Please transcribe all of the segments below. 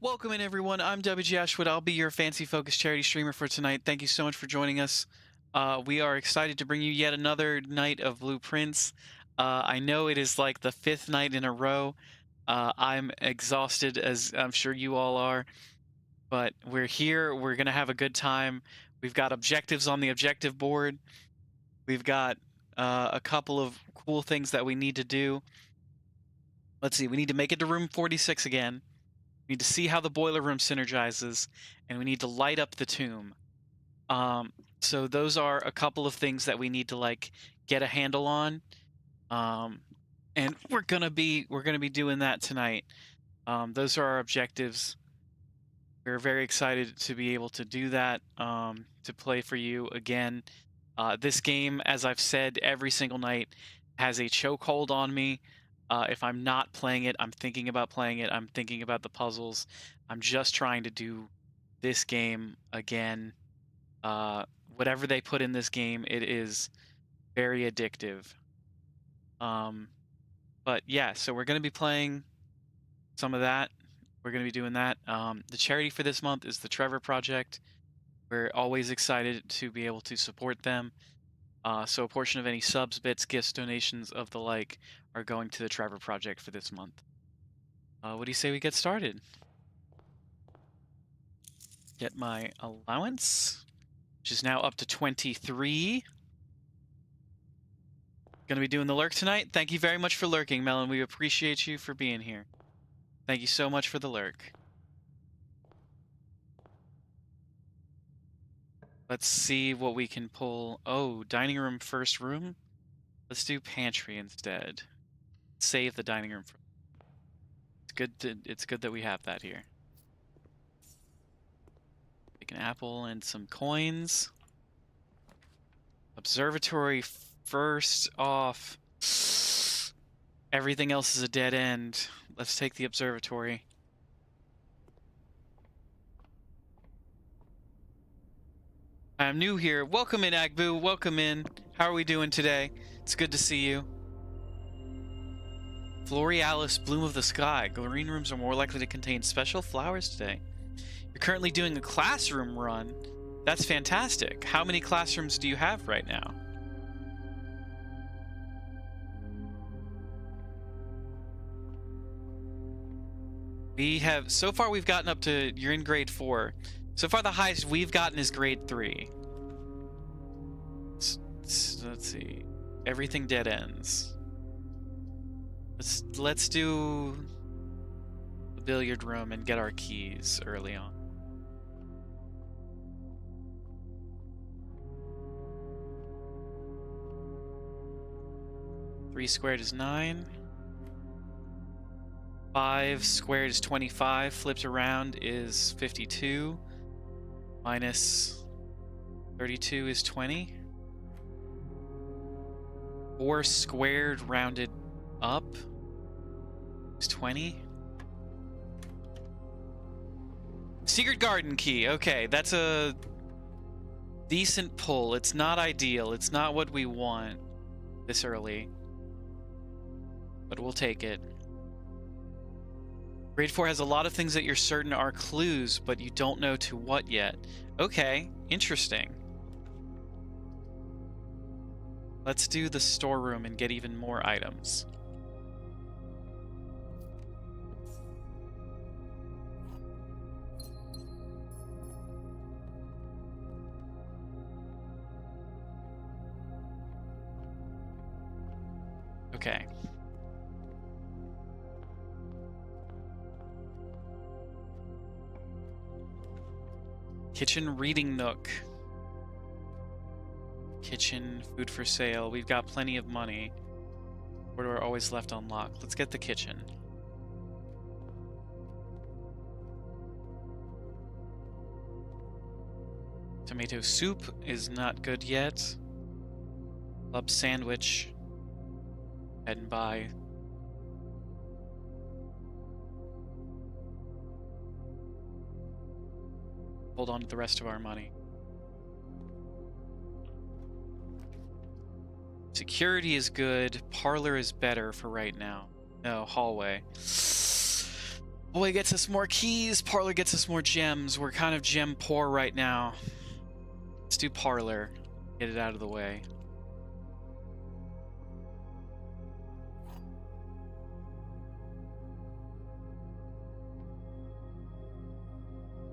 Welcome in, everyone. I'm WG Ashwood. I'll be your fancy focused charity streamer for tonight. Thank you so much for joining us. We are excited to bring you yet another night of Blueprints. I know it is like the 5th night in a row. I'm exhausted, as I'm sure you all are, but we're here. We're going to have a good time. We've got objectives on the objective board. We've got a couple of cool things that we need to do. Let's see. We need to make it to room 46 again. We need to see how the boiler room synergizes, and we need to light up the tomb. So those are a couple of things that we need to get a handle on. And we're gonna be doing that tonight. Those are our objectives. We're very excited to be able to do that, to play for you again. This game, as I've said every single night, has a chokehold on me. If I'm not playing it, I'm thinking about playing it. I'm thinking about the puzzles. I'm just trying to do this game again. Whatever they put in this game, it is very addictive. But yeah, so we're going to be playing some of that. We're going to be doing that. The charity for this month is the Trevor Project. We're always excited to be able to support them. So a portion of any subs, bits, gifts, donations of the like are going to the Trevor Project for this month. What do you say we get started? Get my allowance, which is now up to 23. Gonna be doing the lurk tonight. Thank you very much for lurking, Melon. We appreciate you for being here. Thank you so much for the lurk. Let's see what we can pull. Oh, dining room, first room. Let's do pantry instead. Save the dining room. It's good that we have that here. Take an apple and some coins. Observatory first off. Everything else is a dead end. Let's take the observatory. I'm new here. Welcome in, Agbu. Welcome in. How are we doing today? It's good to see you. Florealis, bloom of the sky. Green rooms are more likely to contain special flowers today. You're currently doing a classroom run. That's fantastic. How many classrooms do you have right now? So far we've gotten up to, you're in grade 4. So far the highest we've gotten is grade 3. Let's see. Everything dead ends. Let's do the billiard room and get our keys early on. Three squared is 9. 5 squared is 25. Flipped around is 52. Minus 32 is 20. 4 squared rounded up is 20. Secret garden key. Okay, that's a decent pull. It's not ideal. It's not what we want this early, but we'll take it. Grade 4 has a lot of things that you're certain are clues, but you don't know to what yet. Okay, interesting. Let's do the storeroom and get even more items. Okay. Kitchen reading nook. Kitchen, food for sale. We've got plenty of money. Corridor always left unlocked. Let's get the kitchen. Tomato soup is not good yet. Club sandwich. Head and buy. Hold on to the rest of our money. Security is good. Parlor is better for right now. No, hallway. Hallway gets us more keys. Parlor gets us more gems. We're kind of gem poor right now. Let's do Parlor. Get it out of the way.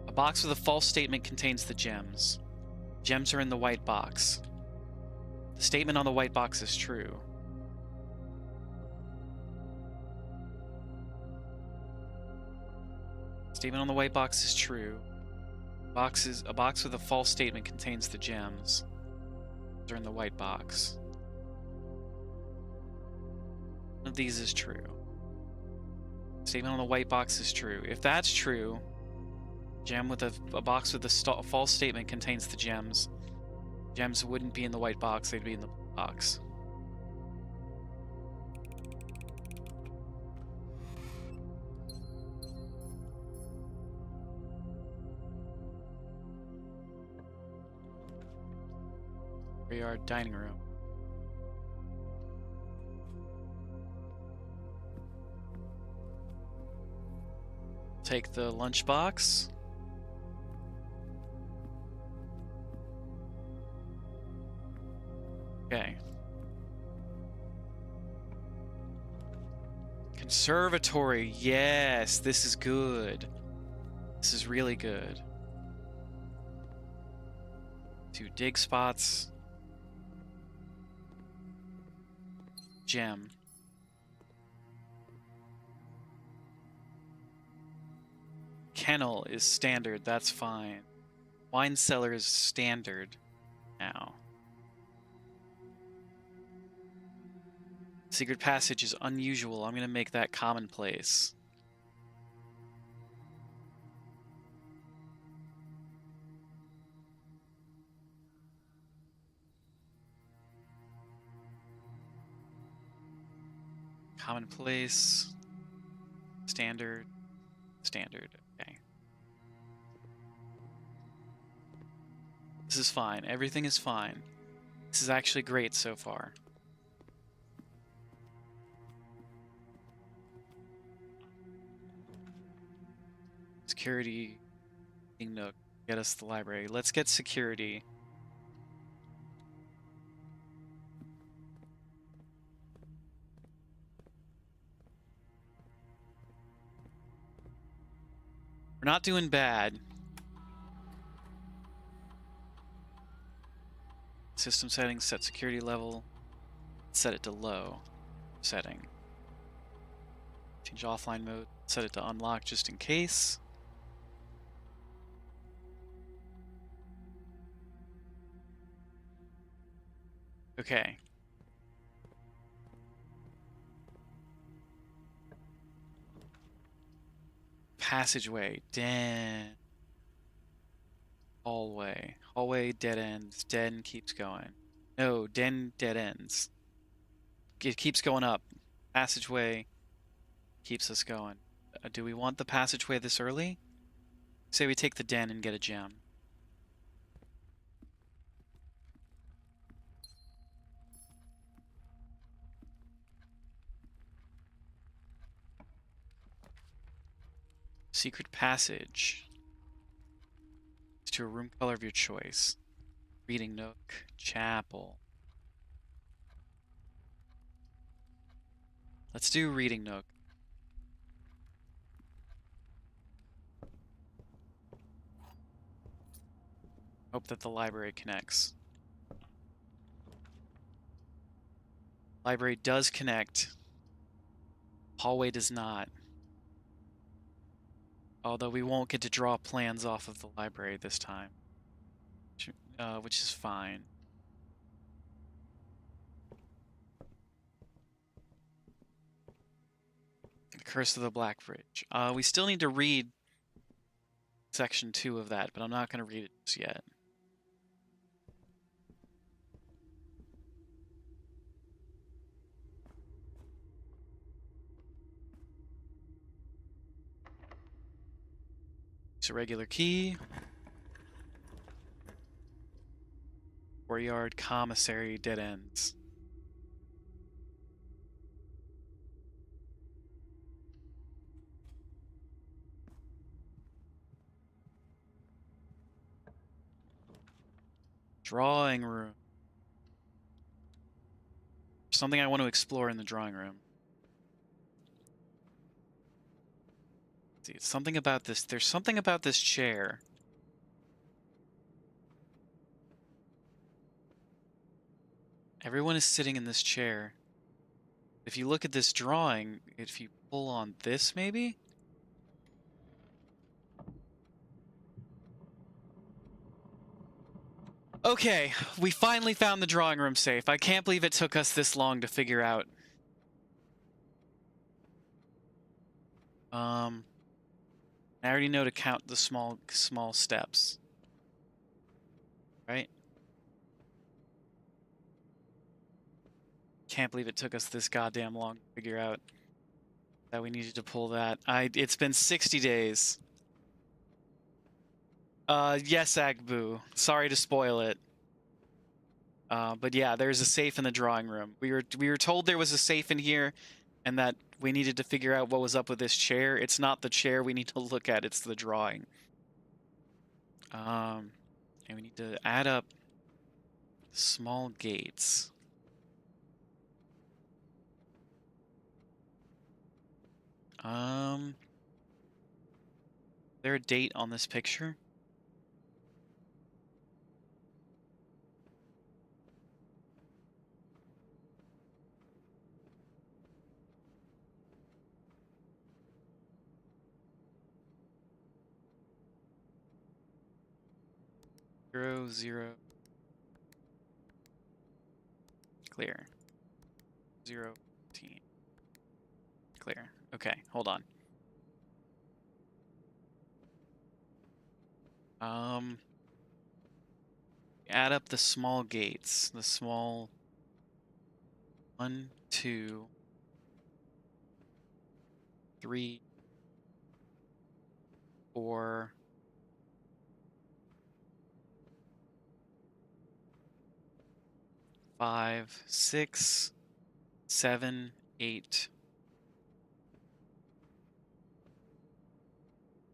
A box with a false statement contains the gems. Gems are in the white box. The statement on the white box is true. Statement on the white box is true. A box with a false statement contains the gems. They're in the white box. None of these is true. Statement on the white box is true. If that's true, gem with a box with a false statement contains the gems. Gems wouldn't be in the white box, they'd be in the box. Graveyard dining room. Take the lunchbox. Okay. Conservatory. Yes, this is good. This is really good. 2 dig spots. Gem. Kennel is standard, that's fine. Wine cellar is standard now. Secret passage is unusual. I'm gonna make that commonplace. Commonplace. Standard. Standard. Okay. This is fine. Everything is fine. This is actually great so far. Security. Nook. Get us the library. Let's get security. We're not doing bad. System settings, set security level. Set it to low setting. Change offline mode. Set it to unlock just in case. Okay. Passageway. Den. Hallway. Hallway dead ends. Den keeps going. No, den dead ends. It keeps going up. Passageway keeps us going. Do we want the passageway this early? Say we take the den and get a gem. Secret passage. It's to a room color of your choice. Reading nook. Chapel. Let's do reading nook. Hope that the library connects. Library does connect. Hallway does not. Although we won't get to draw plans off of the library this time. Which is fine. The Curse of the Black Bridge. We still need to read section 2 of that, but I'm not going to read it just yet. It's a regular key. Courtyard, commissary, dead ends. Drawing room. Something I want to explore in the drawing room. See, something about this. There's something about this chair. Everyone is sitting in this chair. If you look at this drawing, if you pull on this, maybe? Okay, we finally found the drawing room safe. I can't believe it took us this long to figure out. I already know to count the small steps. Right? Can't believe it took us this goddamn long to figure out that we needed to pull that. It's been 60 days. Yes, Agbu. Sorry to spoil it. But yeah, there's a safe in the drawing room. We were told there was a safe in here, and that we needed to figure out what was up with this chair. It's not the chair we need to look at; it's the drawing. And we need to add up small gates. Is there a date on this picture? Zero. Clear. 0, 15. Clear. Okay, hold on. Add up the small gates. The small 1, 2, 3, 4, 5, 6, 7, 8,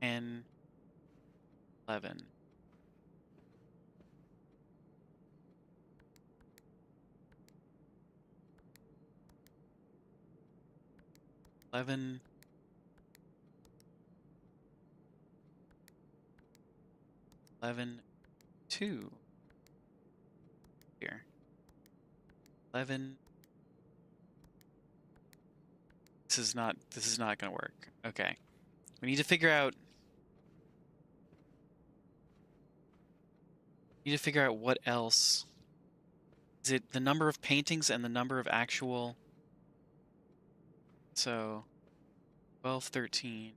10, 11. 11, 11, 2. Here. 11. This is not going to work. Okay. We need to figure out what else. Is it the number of paintings and the number of actual? So 12, 13,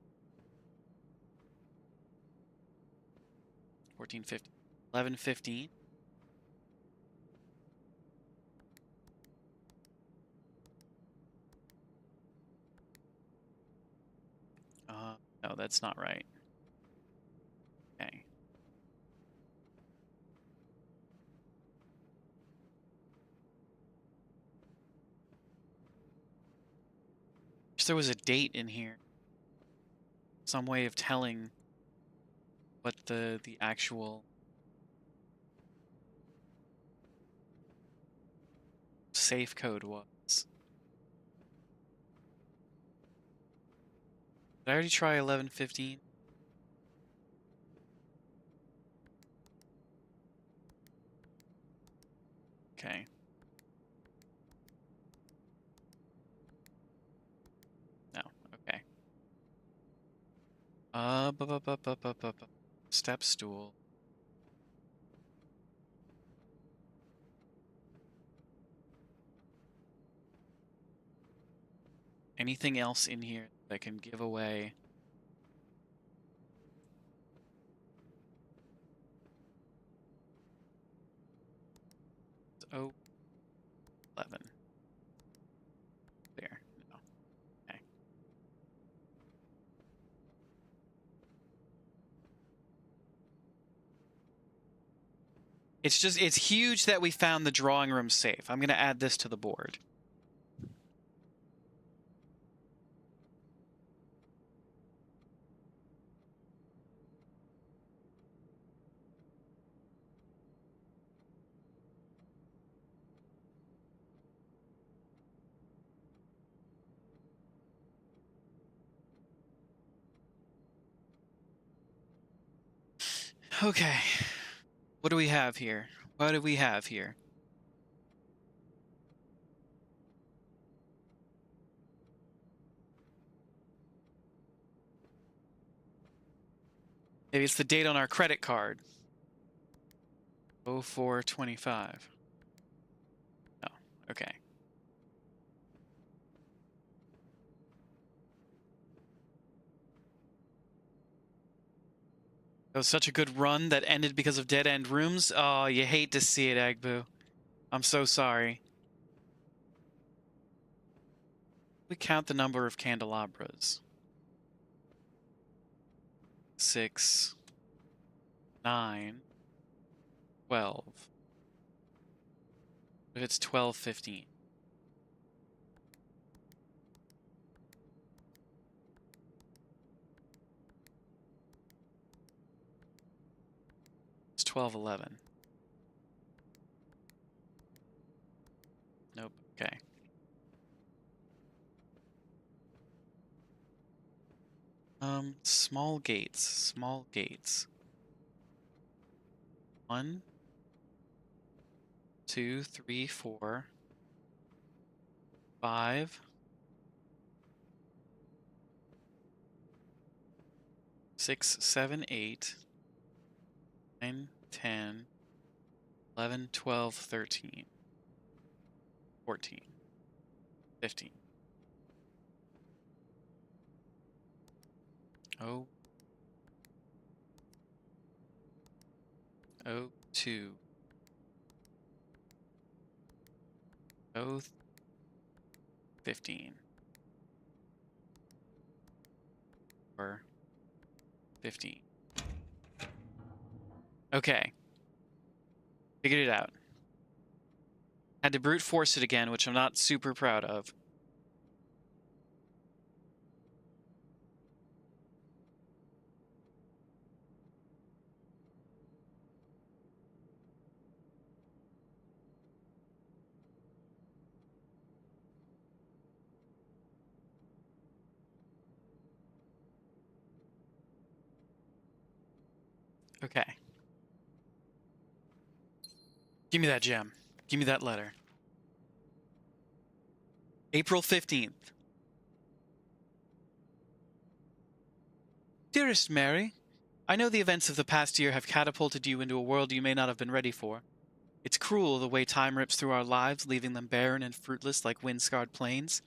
14, 15, 11, 15. No, that's not right. Okay. Wish there was a date in here. Some way of telling what the actual safe code was. Did I already try 11, 15? Okay. No. Okay. Step stool. Anything else in here that can give away? Oh, 11. There. No. Okay. It's huge that we found the drawing room safe. I'm going to add this to the board. Okay. What do we have here? What do we have here? Maybe it's the date on our credit card. 0425. Oh, okay. It was such a good run that ended because of dead-end rooms. Oh, you hate to see it, Agbu. I'm so sorry. We count the number of candelabras. 6, 9, 12. If it's 12, 15. It's 12, 11. Nope. Okay. Small gates. Small gates. 1, 2, 3, 4, 5, 6, 7, 8, 9, 10, 11, 12, 13, 14, 15. Oh. 02. 15. Or 15. Okay. Figured it out. Had to brute force it again, which I'm not super proud of. Okay. Give me that gem. Give me that letter. April 15th. Dearest Mary, I know the events of the past year have catapulted you into a world you may not have been ready for. It's cruel the way time rips through our lives, leaving them barren and fruitless like wind-scarred plains.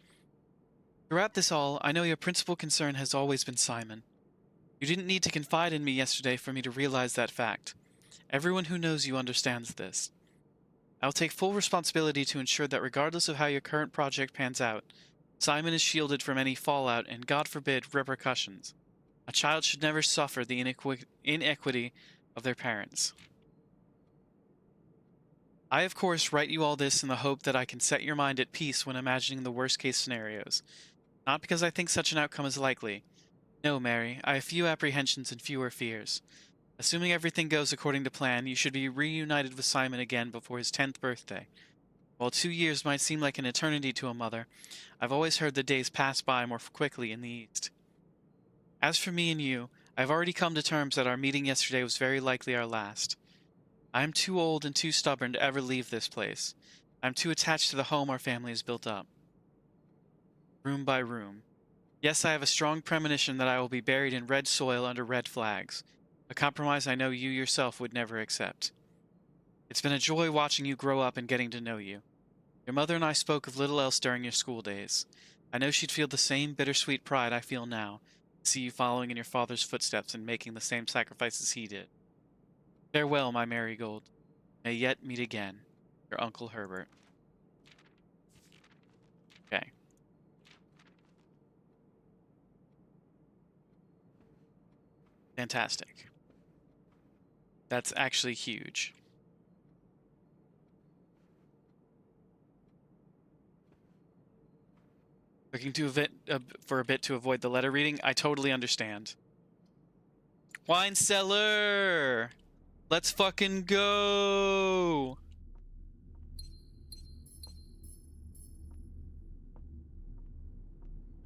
Throughout this all, I know your principal concern has always been Simon. You didn't need to confide in me yesterday for me to realize that fact. Everyone who knows you understands this. I'll take full responsibility to ensure that regardless of how your current project pans out, Simon is shielded from any fallout and, God forbid, repercussions. A child should never suffer the inequity of their parents. I, of course, write you all this in the hope that I can set your mind at peace when imagining the worst-case scenarios. Not because I think such an outcome is likely. No, Mary, I have few apprehensions and fewer fears. Assuming everything goes according to plan, you should be reunited with Simon again before his 10th birthday. While 2 years might seem like an eternity to a mother, I've always heard the days pass by more quickly in the East. As for me and you, I've already come to terms that our meeting yesterday was very likely our last. I am too old and too stubborn to ever leave this place. I am too attached to the home our family has built up. Room by room. Yes, I have a strong premonition that I will be buried in red soil under red flags, a compromise I know you yourself would never accept. It's been a joy watching you grow up and getting to know you. Your mother and I spoke of little else during your school days. I know she'd feel the same bittersweet pride I feel now, to see you following in your father's footsteps and making the same sacrifices he did. Farewell, my Marigold. May yet meet again. Your Uncle Herbert. Okay. Fantastic. That's actually huge. Looking for a bit to avoid the letter reading? I totally understand. Wine cellar! Let's fucking go!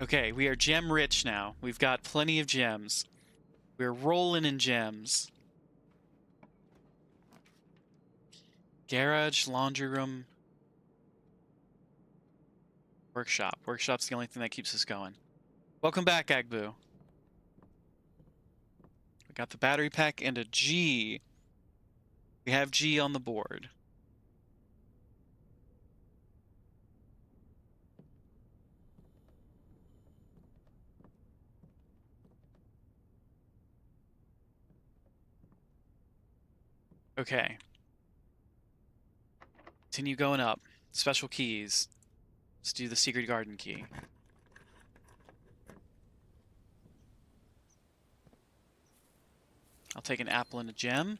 Okay, we are gem rich now. We've got plenty of gems. We're rolling in gems. Garage, laundry room, workshop. Workshop's the only thing that keeps us going. Welcome back, Agbu. We got the battery pack and a G. We have G on the board. Okay. Continue going up. Special keys. Let's do the secret garden key. I'll take an apple and a gem.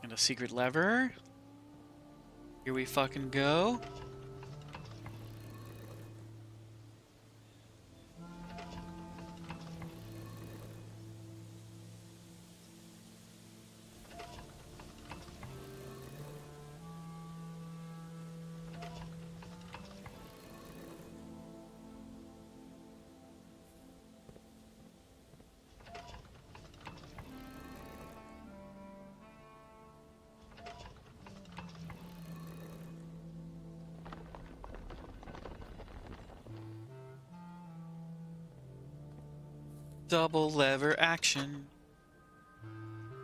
And a secret lever. Here we fucking go. Double lever action.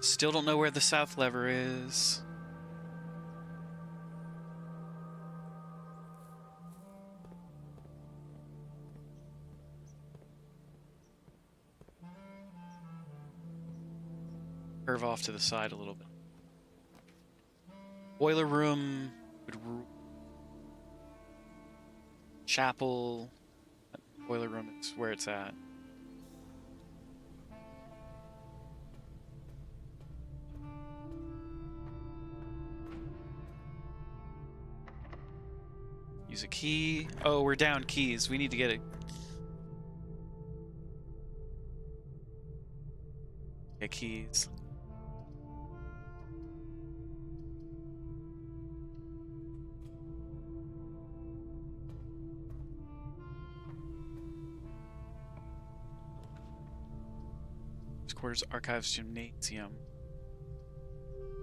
Still don't know where the south lever is. Curve off to the side a little bit. Boiler room. Chapel. Boiler room is where it's at. Use a key. Oh, we're down keys. We need to get it. Get keys. Quarters, archives, gymnasium.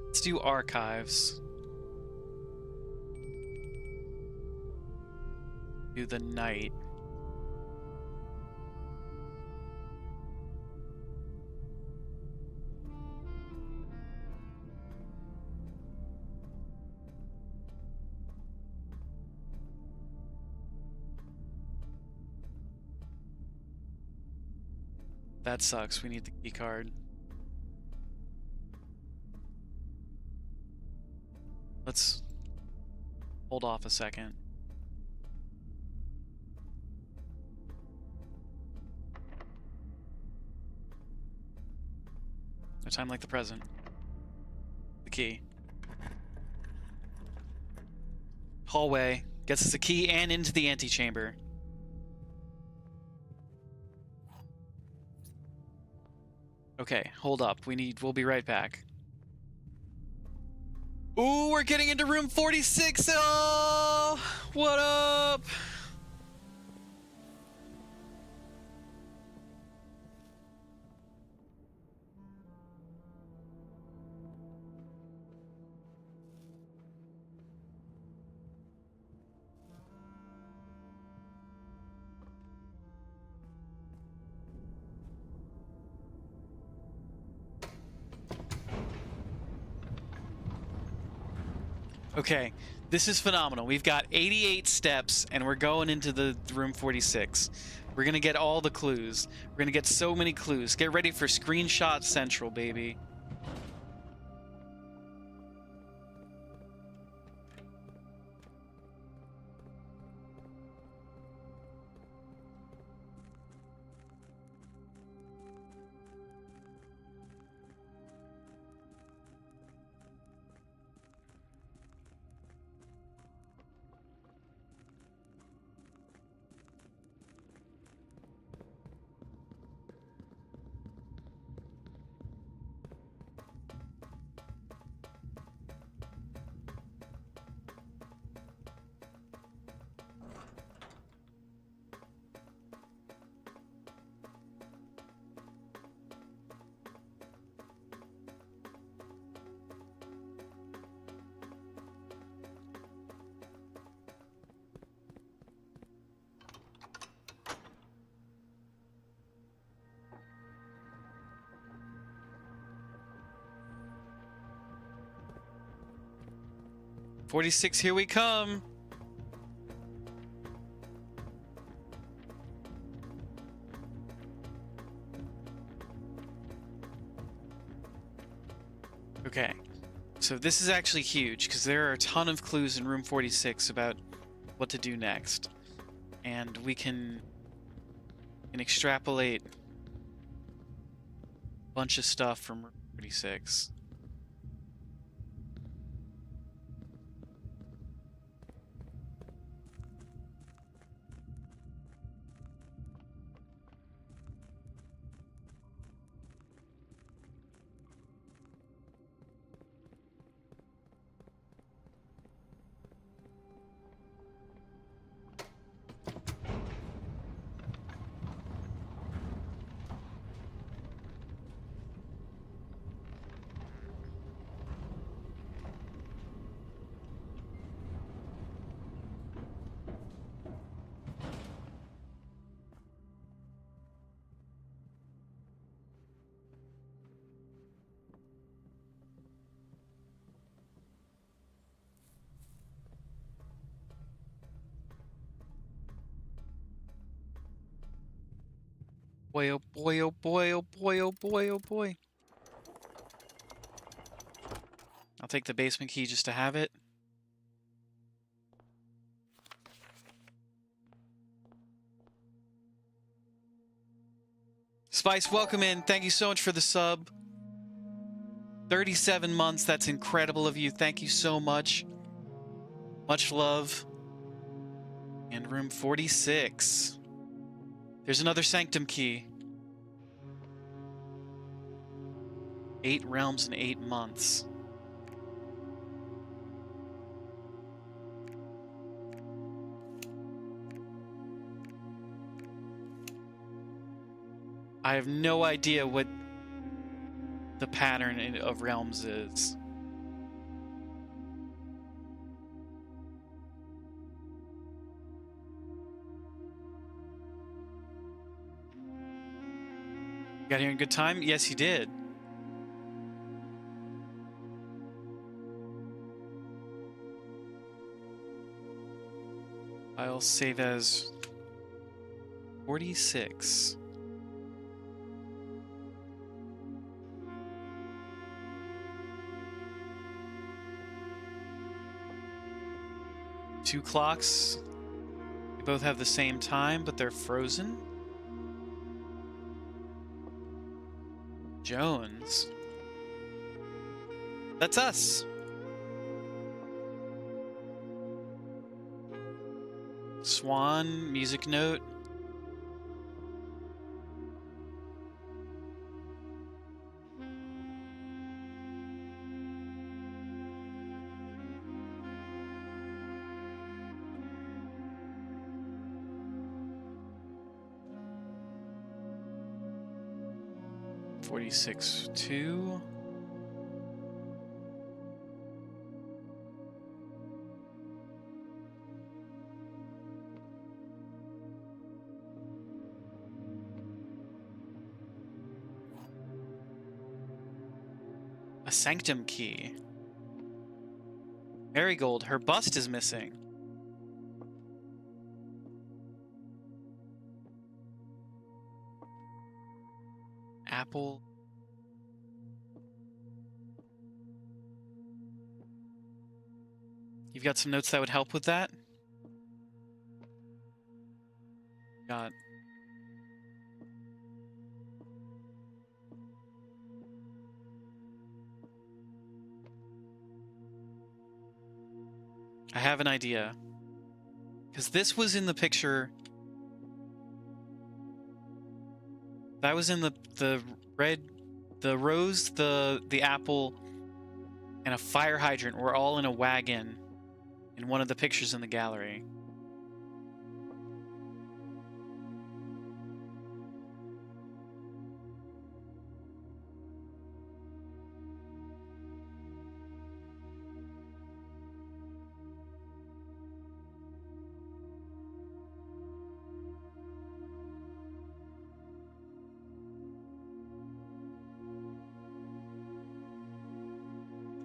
Let's do archives. Do the night. That sucks. We need the key card. Let's hold off a second. No time like the present. The key. Hallway. Gets us a key and into the antechamber. Okay, hold up. We'll be right back. Ooh, we're getting into room 46. Oh, what up? Okay, this is phenomenal. We've got 88 steps, and we're going into the room 46. We're gonna get all the clues. We're gonna get so many clues. Get ready for Screenshot Central, baby. 46, here we come. Okay, so this is actually huge because there are a ton of clues in room 46 about what to do next. And we can extrapolate a bunch of stuff from room 46. Boy, oh boy, oh boy, oh boy, oh boy, oh boy. I'll take the basement key just to have it. Spice, welcome in. Thank you so much for the sub. 37 months. That's incredible of you. Thank you so much. Much love. And room 46. There's another sanctum key. 8 realms in 8 months. I have no idea what the pattern of realms is. Got here in good time? Yes, you did. I'll save as 46. Two clocks. They both have the same time, but they're frozen. Jones. That's us. Swan, music note. (46)2. A sanctum key. Marigold, her bust is missing. Apple. You've got some notes that would help with that? Got. I have an idea. Because this was in the picture. That was in the red, the rose, the apple, and a fire hydrant were all in a wagon in one of the pictures in the gallery.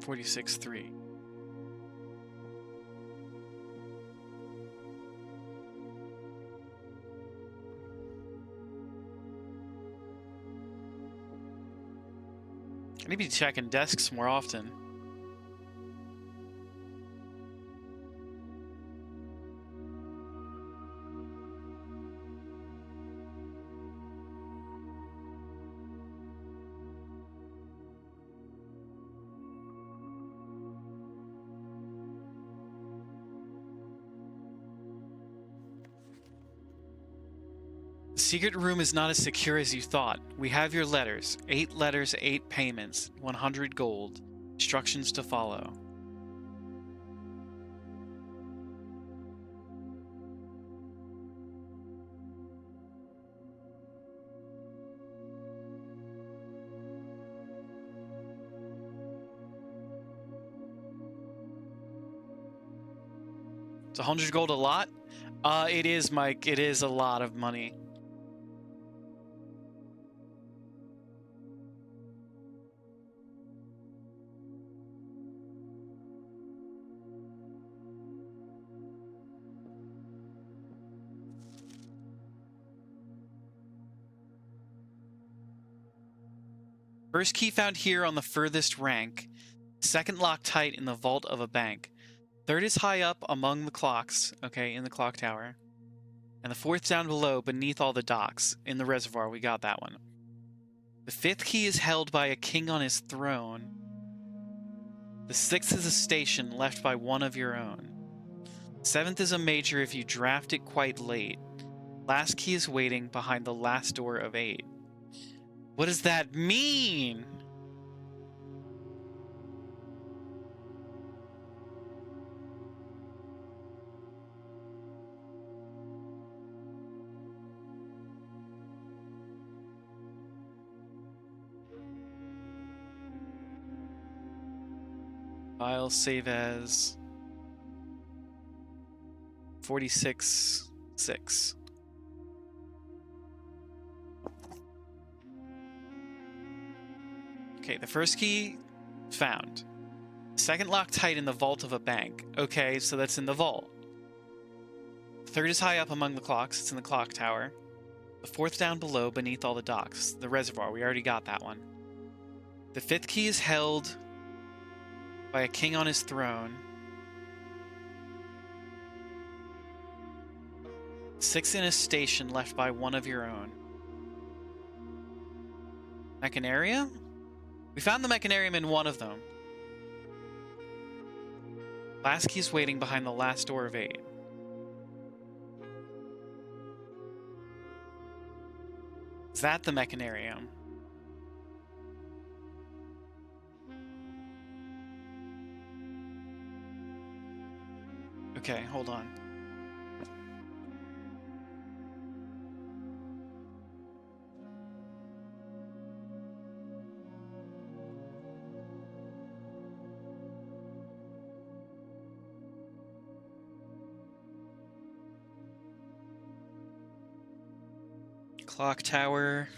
(46)3. Maybe checking desks more often. The secret room is not as secure as you thought. We have your letters. 8 letters, 8 payments, 100 gold. Instructions to follow. It's 100 gold a lot? It is, Mike. It is a lot of money. First key found here on the furthest rank. Second locked tight in the vault of a bank. Third is high up among the clocks, okay, in the clock tower. And the fourth down below, beneath all the docks, in the reservoir. We got that one. The fifth key is held by a king on his throne. The sixth is a station left by one of your own. Seventh is a major if you draft it quite late. Last key is waiting behind the last door of 8. What does that mean? File save as 46.6. Okay, the first key found. Second locked tight in the vault of a bank. Okay, so that's in the vault. Third is high up among the clocks. It's in the clock tower. The fourth down below, beneath all the docks. The reservoir. We already got that one. The fifth key is held by a king on his throne. Sixth in a station left by one of your own. Mechanaria? We found the Mechanarium in one of them. Last key is waiting behind the last door of 8. Is that the Mechanarium? Okay, hold on. Clock tower.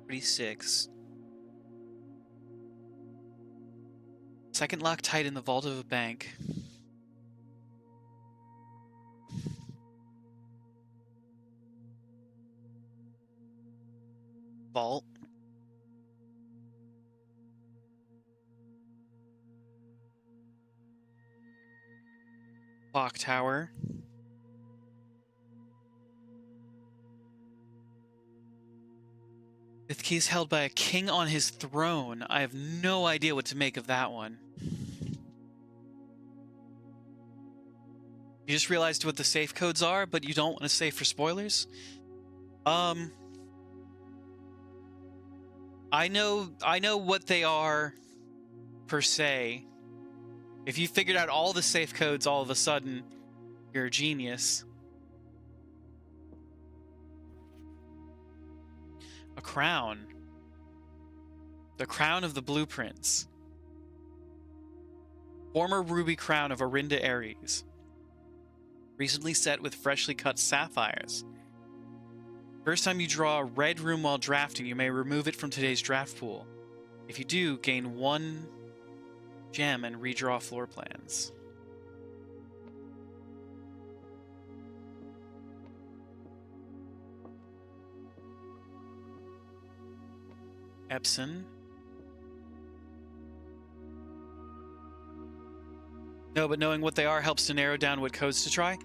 $46. Second lock tight in the vault of a bank. Vault. Clock tower. Fifth key is held by a king on his throne. I have no idea what to make of that one. You just realized what the safe codes are, but you don't want to save for spoilers? I know what they are, per se. If you figured out all the safe codes all of a sudden, you're a genius. A crown. The crown of the blueprints. Former ruby crown of Arinda Ares. Recently set with freshly cut sapphires. First time you draw a red room while drafting, you may remove it from today's draft pool. If you do, gain 1 gem and redraw floor plans. Epson. No, but knowing what they are helps to narrow down what codes to try.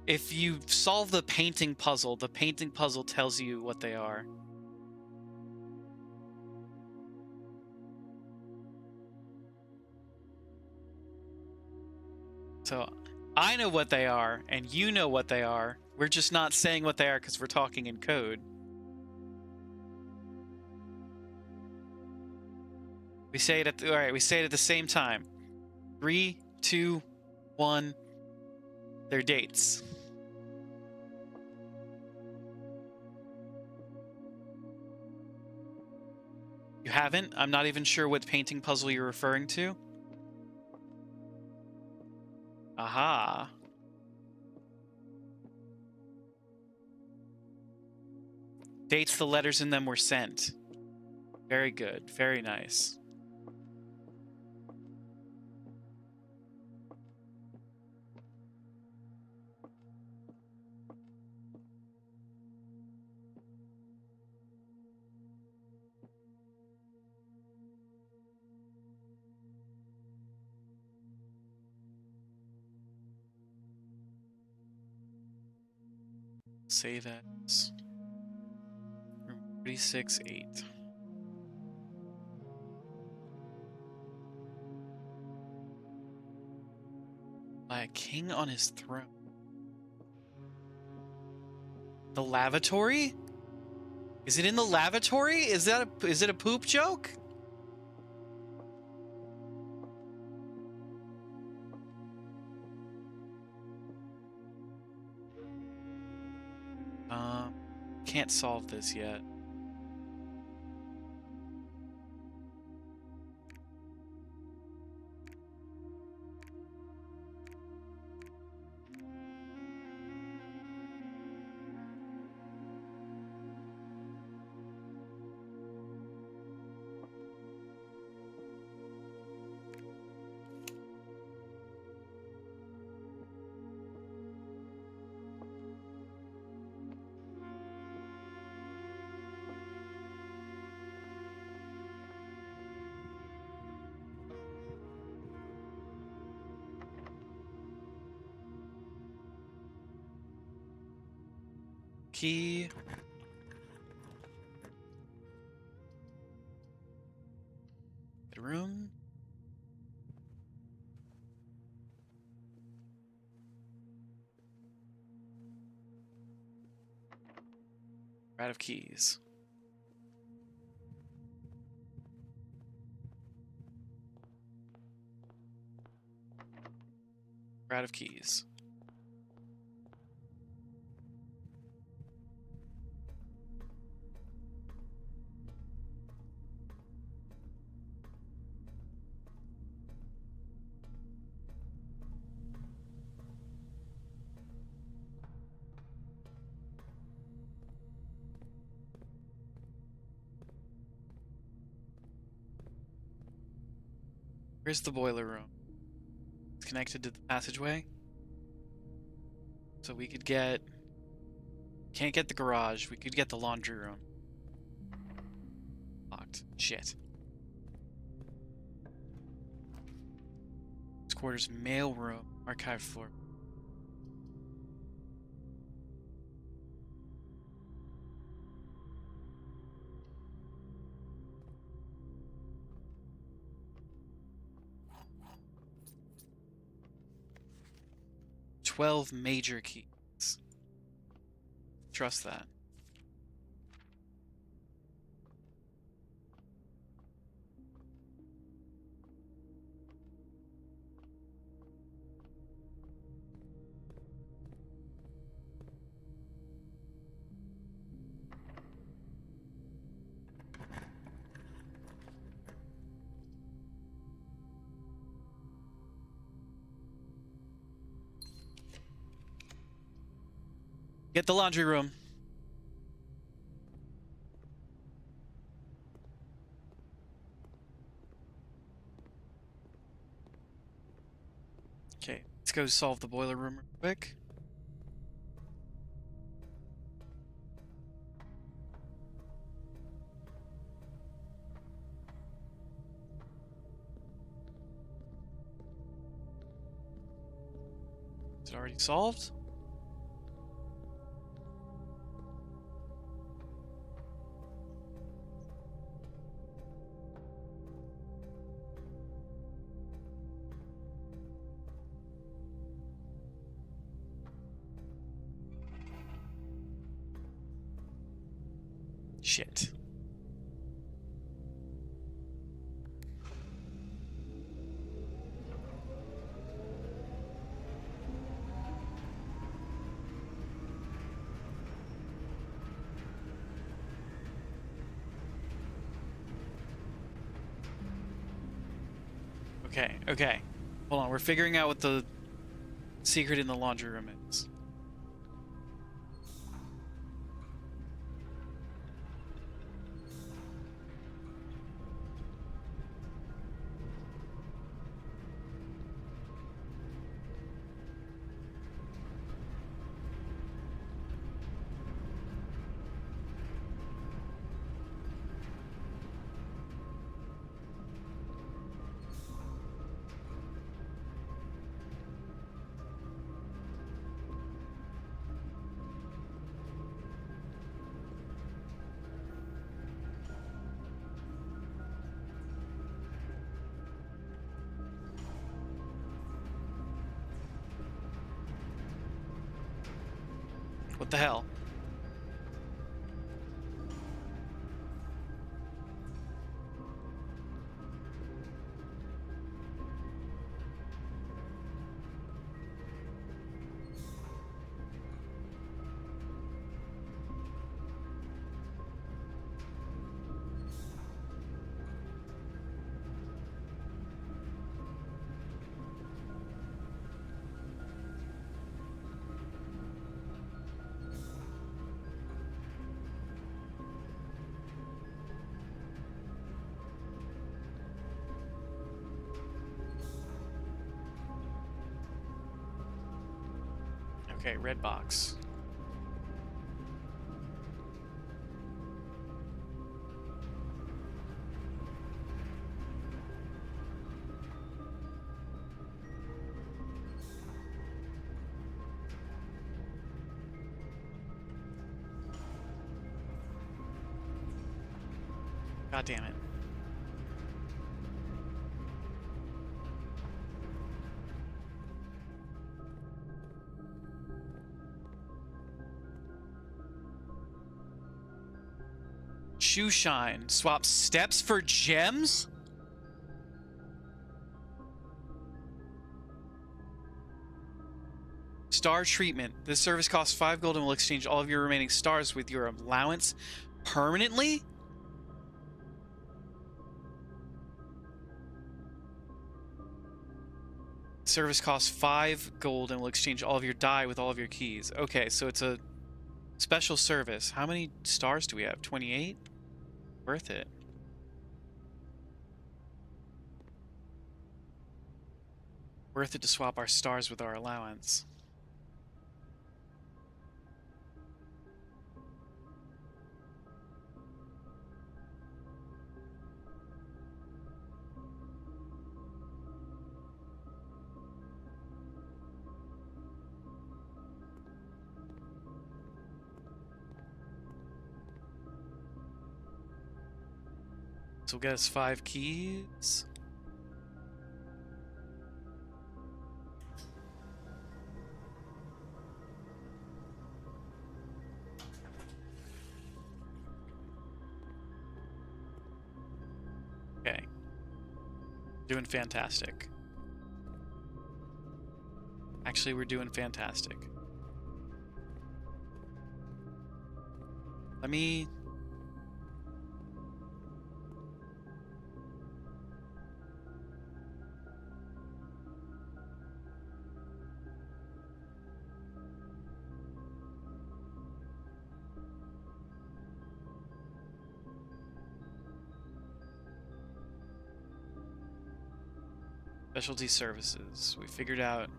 If you solve the painting puzzle tells you what they are. So I know what they are, and you know what they are. We're just not saying what they are because we're talking in code. We say it at all right. We say it at the same time. 3, 2, 1. Their dates. You haven't? I'm not even sure what painting puzzle you're referring to. Aha. Dates the letters in them were sent. Very good. Very nice. Save as room 46-8. By a king on his throne. The lavatory? Is it in the lavatory? Is it a poop joke? Can't solve this yet. Key. Bedroom. We're out of keys. We're out of keys. Where's the boiler room? It's connected to the passageway. So we could get... Can't get the garage. We could get the laundry room. Locked. Shit. This quarters mail room. Archive floor. "12 major keys." Trust that. Get the laundry room. Okay, let's go solve the boiler room real quick. Is it already solved? Shit. Okay, okay. Hold on, we're figuring out what the secret in the laundry room is. What the hell? Okay, red box. God damn it. Shoe shine. Swap steps for gems? Star treatment. This service costs 5 gold and will exchange all of your remaining stars with your allowance permanently? Service costs 5 gold and will exchange all of your dye with all of your keys. Okay, so it's a special service. How many stars do we have? 28? Worth it. Worth it to swap our stars with our allowance. So we'll get us 5 keys. Okay. Doing fantastic. Actually, we're doing fantastic. Let me... Specialty services. We figured out...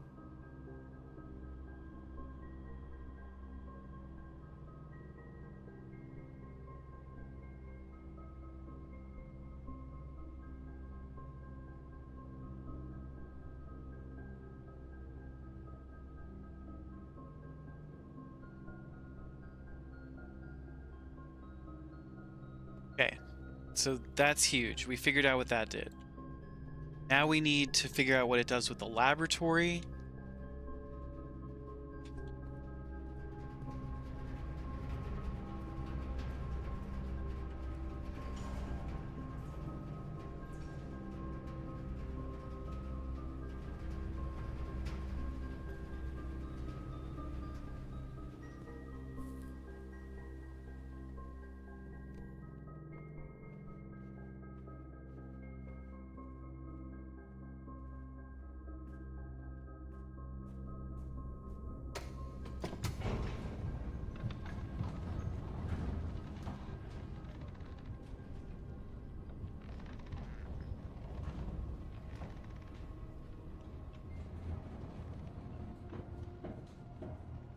So that's huge. We figured out what that did. Now we need to figure out what it does with the laboratory.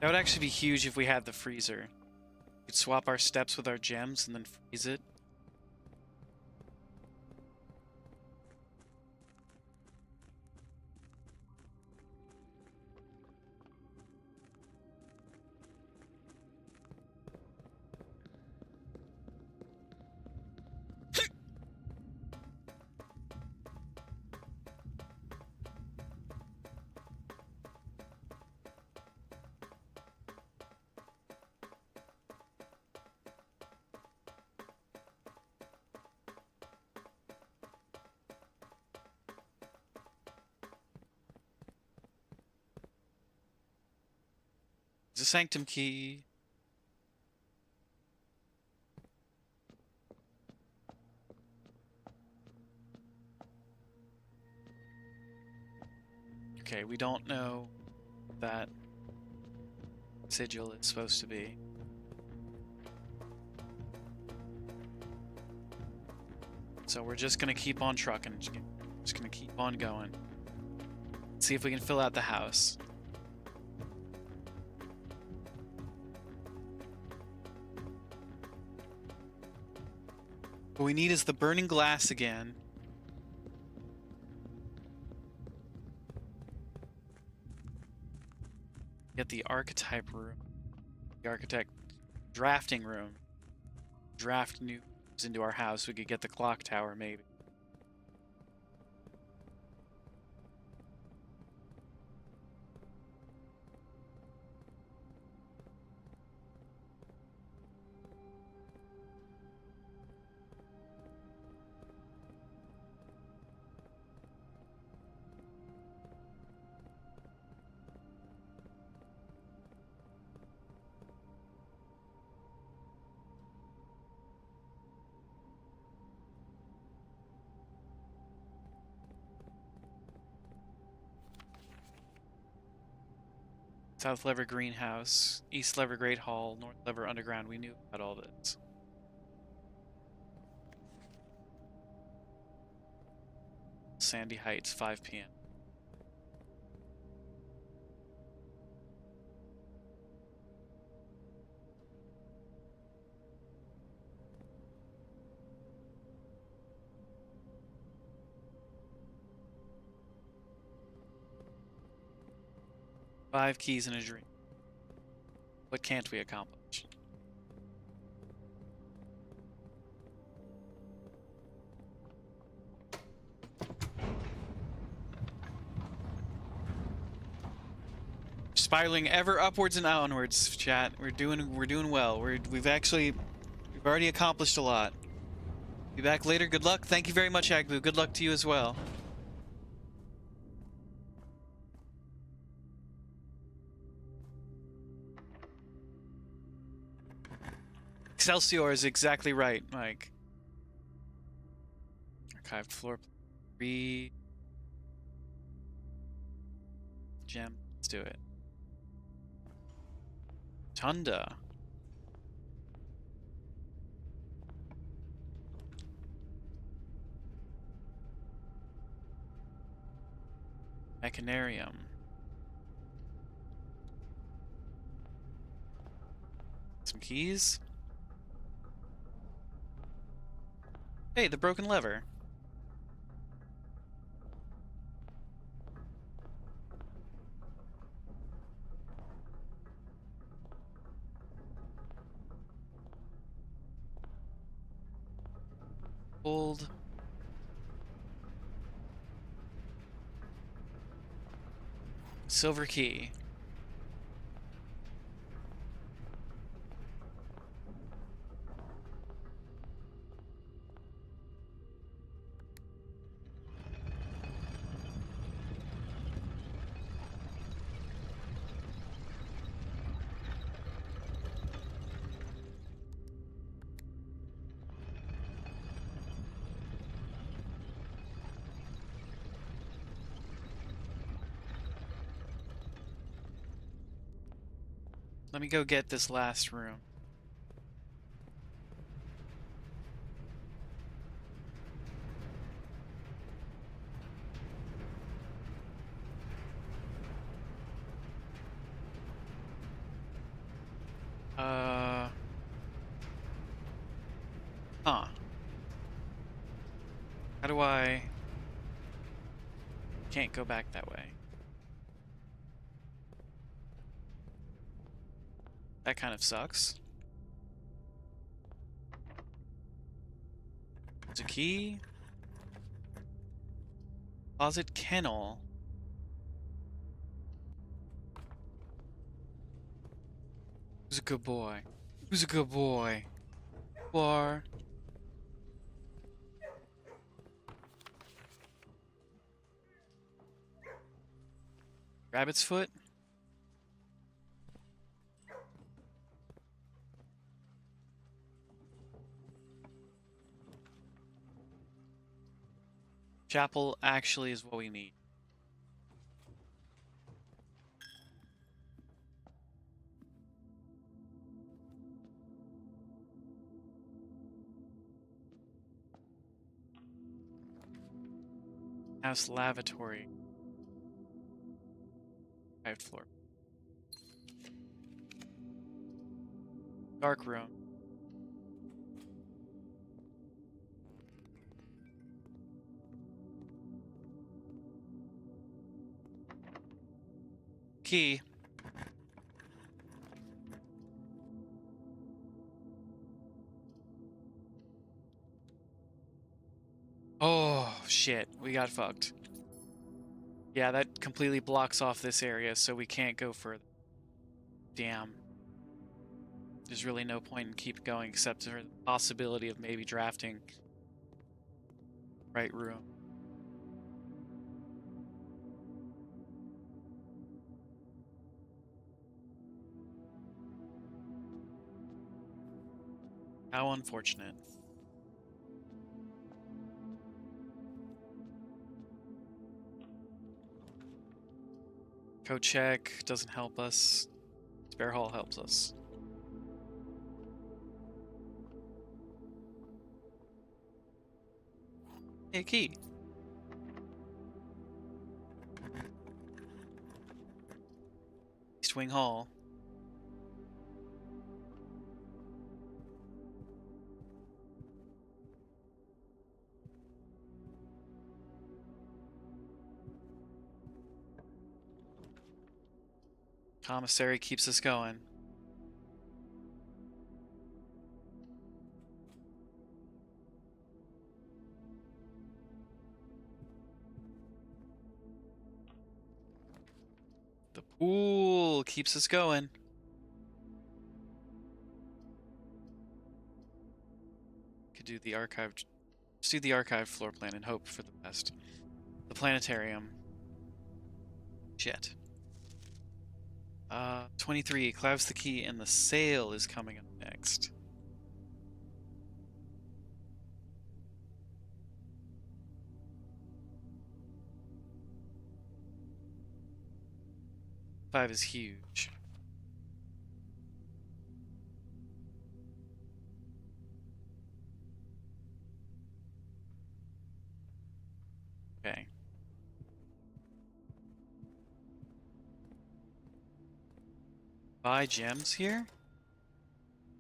That would actually be huge if we had the freezer. We could swap our steps with our gems and then freeze it. It's a sanctum key. Okay, we don't know what that sigil is supposed to be. So we're just gonna keep on trucking. Just gonna keep on going. See if we can fill out the house. What we need is the burning glass again. Get the archetype room. The architect drafting room. Draft new into our house. We could get the clock tower maybe. South Lever Greenhouse, East Lever Great Hall, North Lever Underground. We knew about all this. Sandy Heights, 5 p.m. Five keys in a dream. What can't we accomplish? Spiraling ever upwards and onwards, chat. We're doing well. We've already accomplished a lot. Be back later. Good luck. Thank you very much, Agbu. Good luck to you as well. Excelsior is exactly right, Mike. Archived floor. 3. Gem. Let's do it. Tunda. Mechanarium. Some keys. Hey, the broken lever. Gold. Silver key. Let me go get this last room. Huh. How do I... Can't go back that way. That kind of sucks. There's a key. Closet kennel. Who's a good boy? Who's a good boy? Bar. Rabbit's foot? Chapel actually is what we need. House lavatory. 5th floor. Dark room. Key. Oh, shit. We got fucked. Yeah, that completely blocks off this area, so we can't go further. Damn. There's really no point in keep going except for the possibility of maybe drafting right room. How unfortunate. Code check doesn't help us. Spare hall helps us. Hey, key. East Wing Hall. Commissary keeps us going. The pool keeps us going. Could do the archive. Let's do the archive floor plan and hope for the best. The planetarium. Shit. 23. Claves the key and the sail is coming up next. Five is huge. Okay. Buy gems here?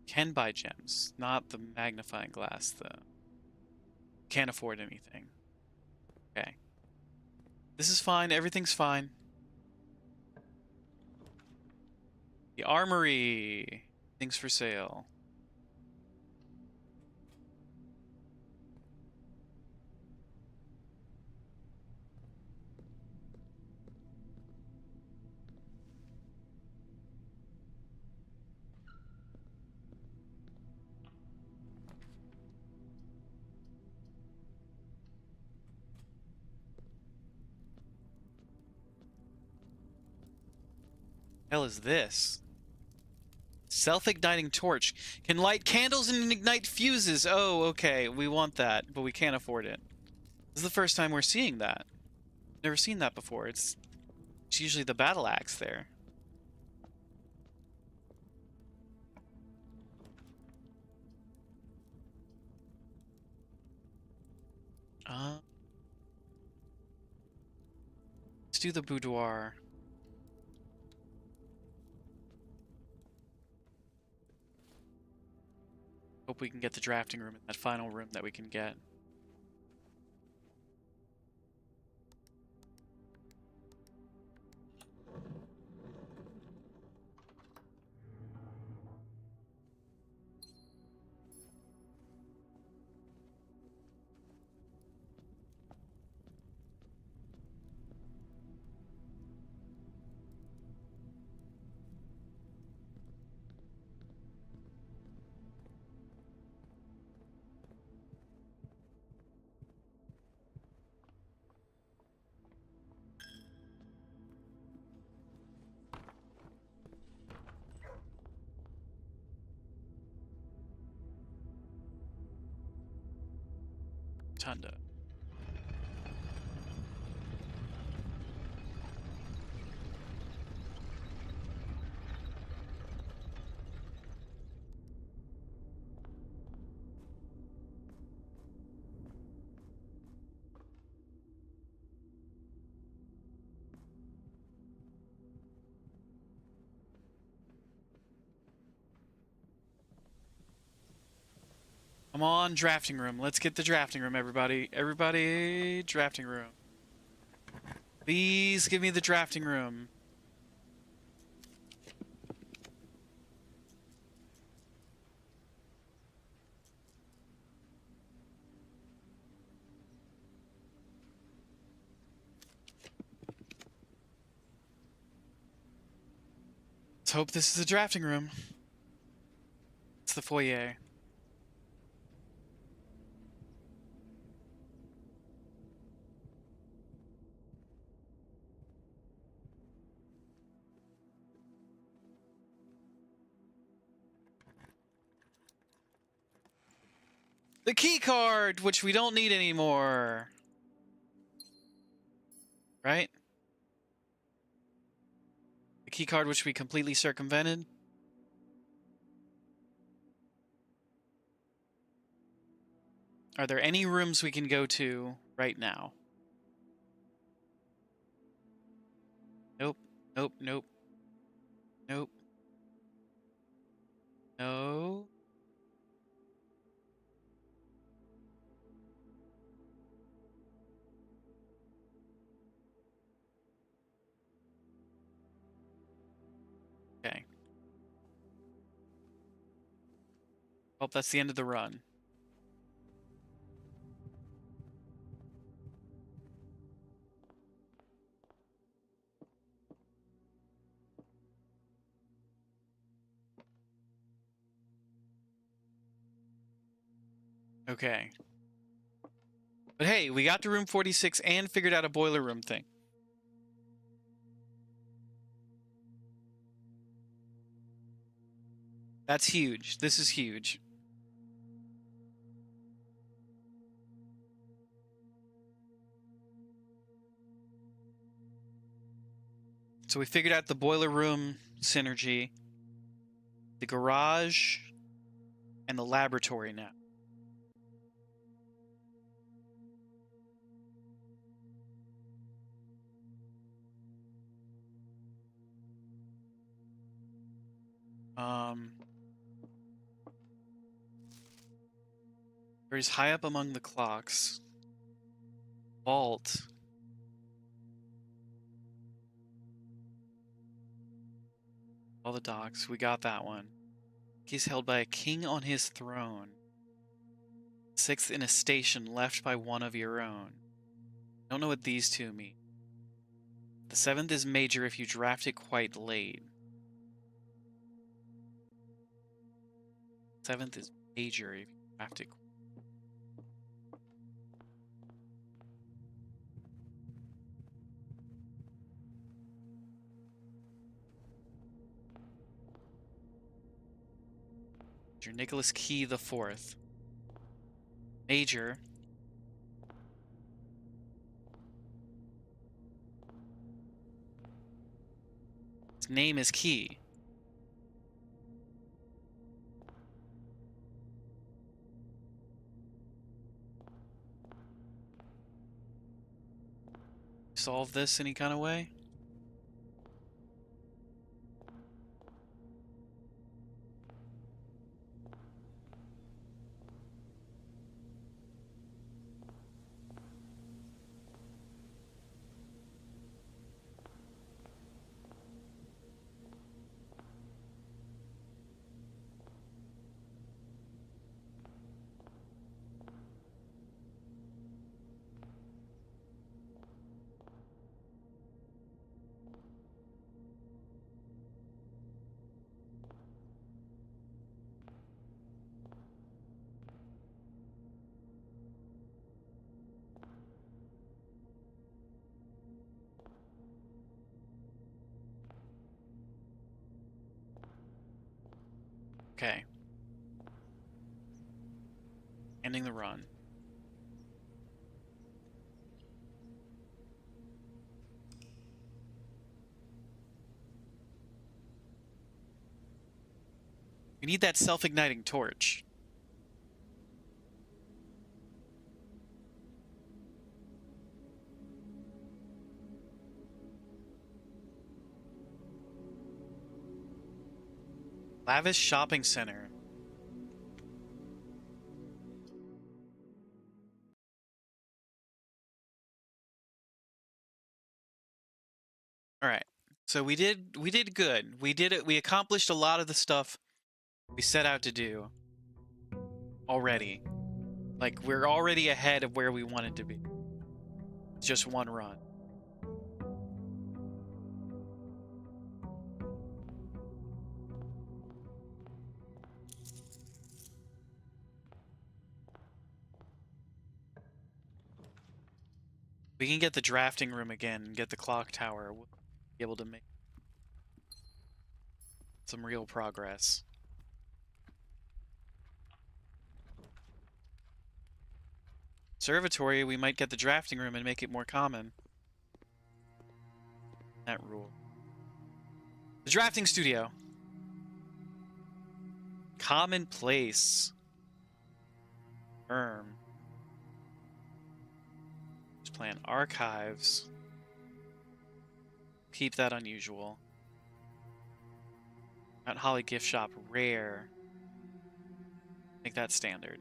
Can buy gems, not the magnifying glass, though. Can't afford anything. Okay. This is fine, everything's fine. The armory. Things for sale. hell is this? Self-igniting torch. Can light candles and ignite fuses. Oh, okay. We want that, but we can't afford it. This is the first time we're seeing that. Never seen that before. It's usually the battle axe there. Let's do the boudoir. Hope we can get the drafting room in that final room that we can get. Tunda. Come on, drafting room. Let's get the drafting room, everybody. Everybody, drafting room. Please give me the drafting room. Let's hope this is the drafting room. It's the foyer. The key card, which we don't need anymore. Right? The key card, which we completely circumvented. Are there any rooms we can go to right now? Nope. Nope. Nope. Nope. No. Okay. Well, that's the end of the run. Okay. But hey, we got to room 46 and figured out a boiler room thing. That's huge. This is huge. So we figured out the boiler room synergy, the garage, and the laboratory now. Where he's high up among the clocks. Vault. All the docks. We got that one. He's held by a king on his throne. Sixth in a station left by one of your own. Don't know what these two mean. The seventh is major if you draft it quite late. Seventh is major if you draft it. Nicholas Key the Fourth. Major. His name is Key. Solve this any kind of way? Okay. Ending the run. We need that self-igniting torch. Lavish shopping center. All right. So we did good. We did it. We accomplished a lot of the stuff we set out to do already. Like, we're already ahead of where we wanted to be. It's just one run. We can get the drafting room again and get the clock tower. We'll be able to make some real progress. Observatory, we might get the drafting room and make it more common. That rule. The drafting studio. Commonplace. Just plan archives. Keep that unusual. Mount Holly gift shop rare. Make that standard.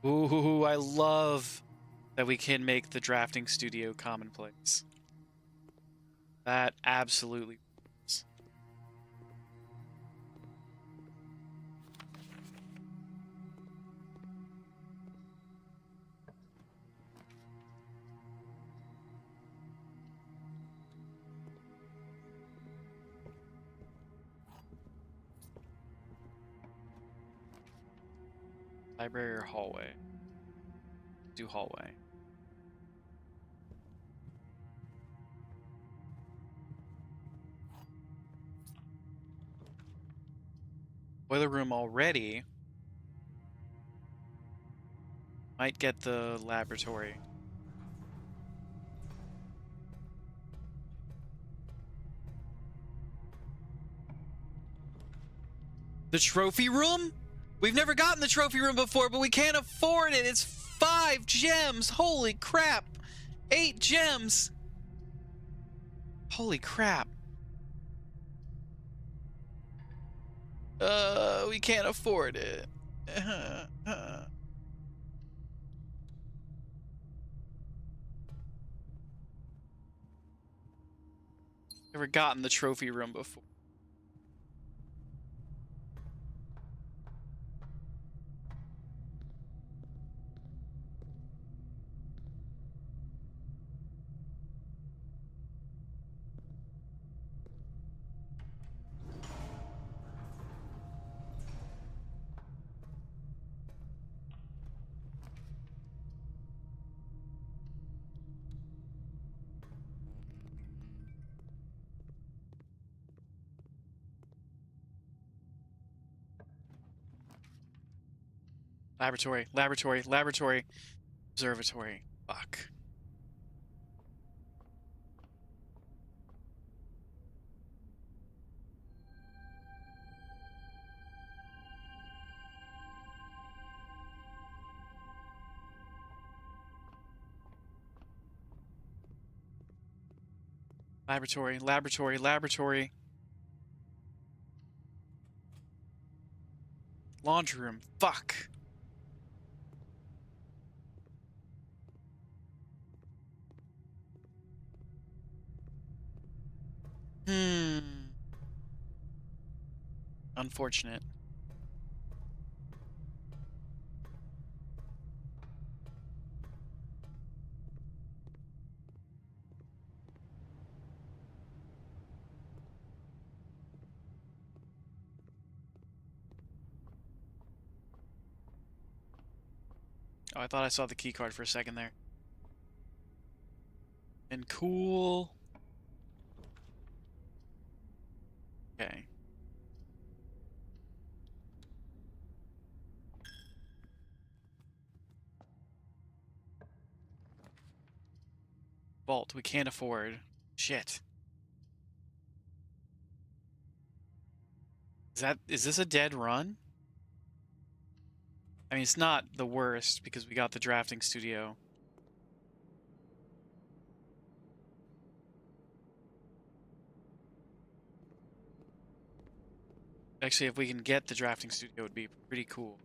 Ooh, I love that we can make the drafting studio commonplace. That absolutely works. Library or hallway? Do hallway. Boiler room already. Might get the laboratory. The trophy room? We've never gotten the trophy room before, but we can't afford it. It's 5 gems. Holy crap. 8 gems. Holy crap. We can't afford it. Never gotten the trophy room before. Laboratory, laboratory, laboratory, observatory. Fuck. Laboratory, laboratory, laboratory. Laundry room. Fuck. Hmm. Unfortunate. Oh, I thought I saw the key card for a second there. And cool. Okay. Vault, we can't afford. Shit. Is this a dead run? I mean, it's not the worst because we got the drafting studio. Actually, if we can get the drafting studio, it would be pretty cool.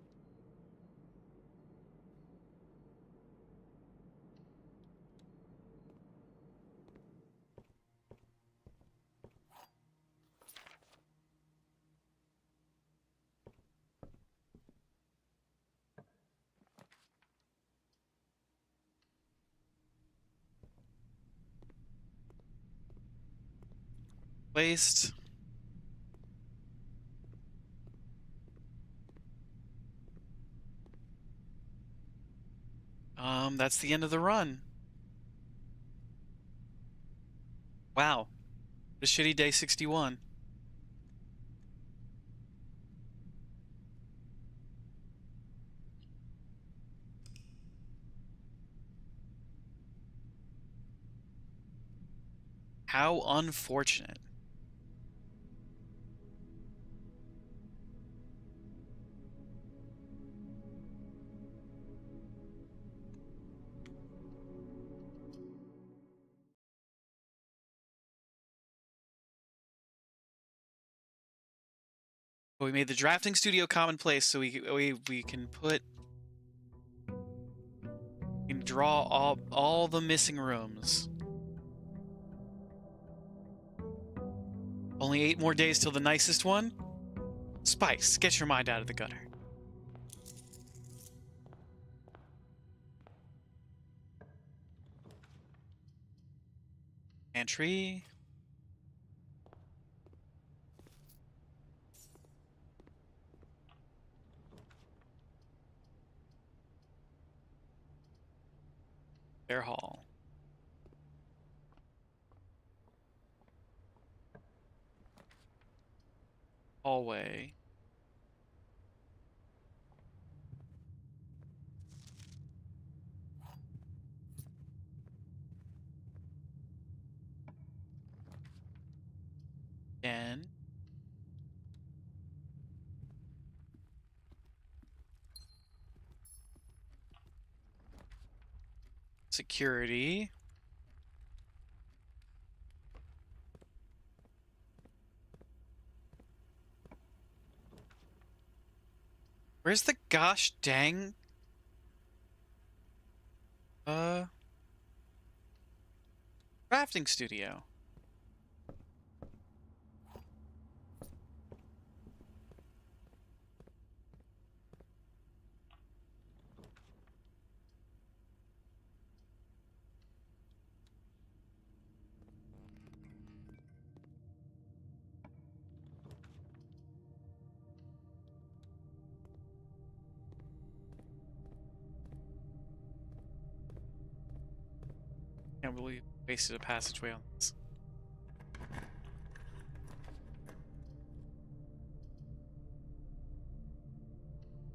Waste. That's the end of the run. Wow. The shitty day 61. How unfortunate. But we made the drafting studio commonplace, so we can put, we can draw all the missing rooms. Only 8 more days till the nicest one. Spice, get your mind out of the gutter. Pantry. Fair hall. Hallway. Den. Security. Where's the gosh dang crafting studio? Can't believe we wasted a passageway on this.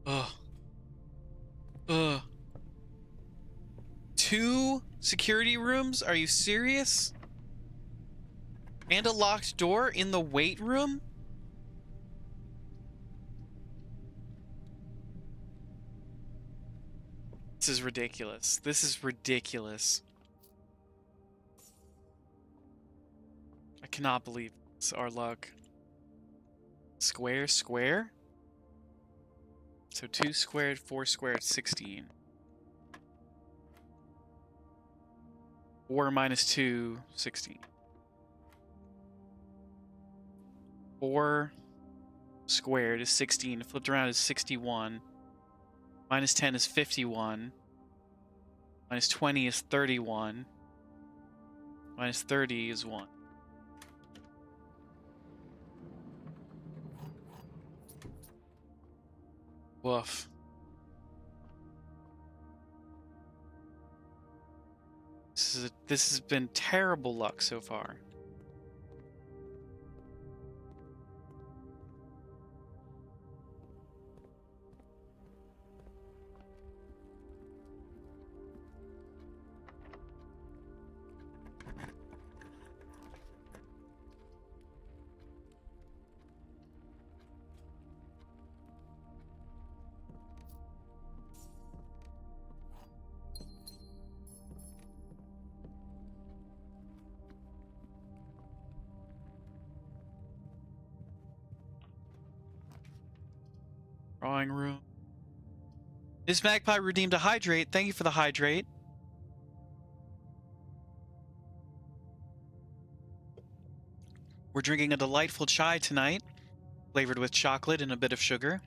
Ugh. 2 security rooms? Are you serious? And a locked door in the weight room? This is ridiculous. This is ridiculous. I cannot believe it's our luck. Square, square? So 2 squared, 4 squared, 16. 4 minus 2, 16. 4 squared is 16. Flipped around is 61. Minus 10 is 51. Minus 20 is 31. Minus 30 is 1. Woof. This has been terrible luck so far. Drawing room. Miss Magpie redeemed a hydrate. Thank you for the hydrate. We're drinking a delightful chai tonight, flavored with chocolate and a bit of sugar.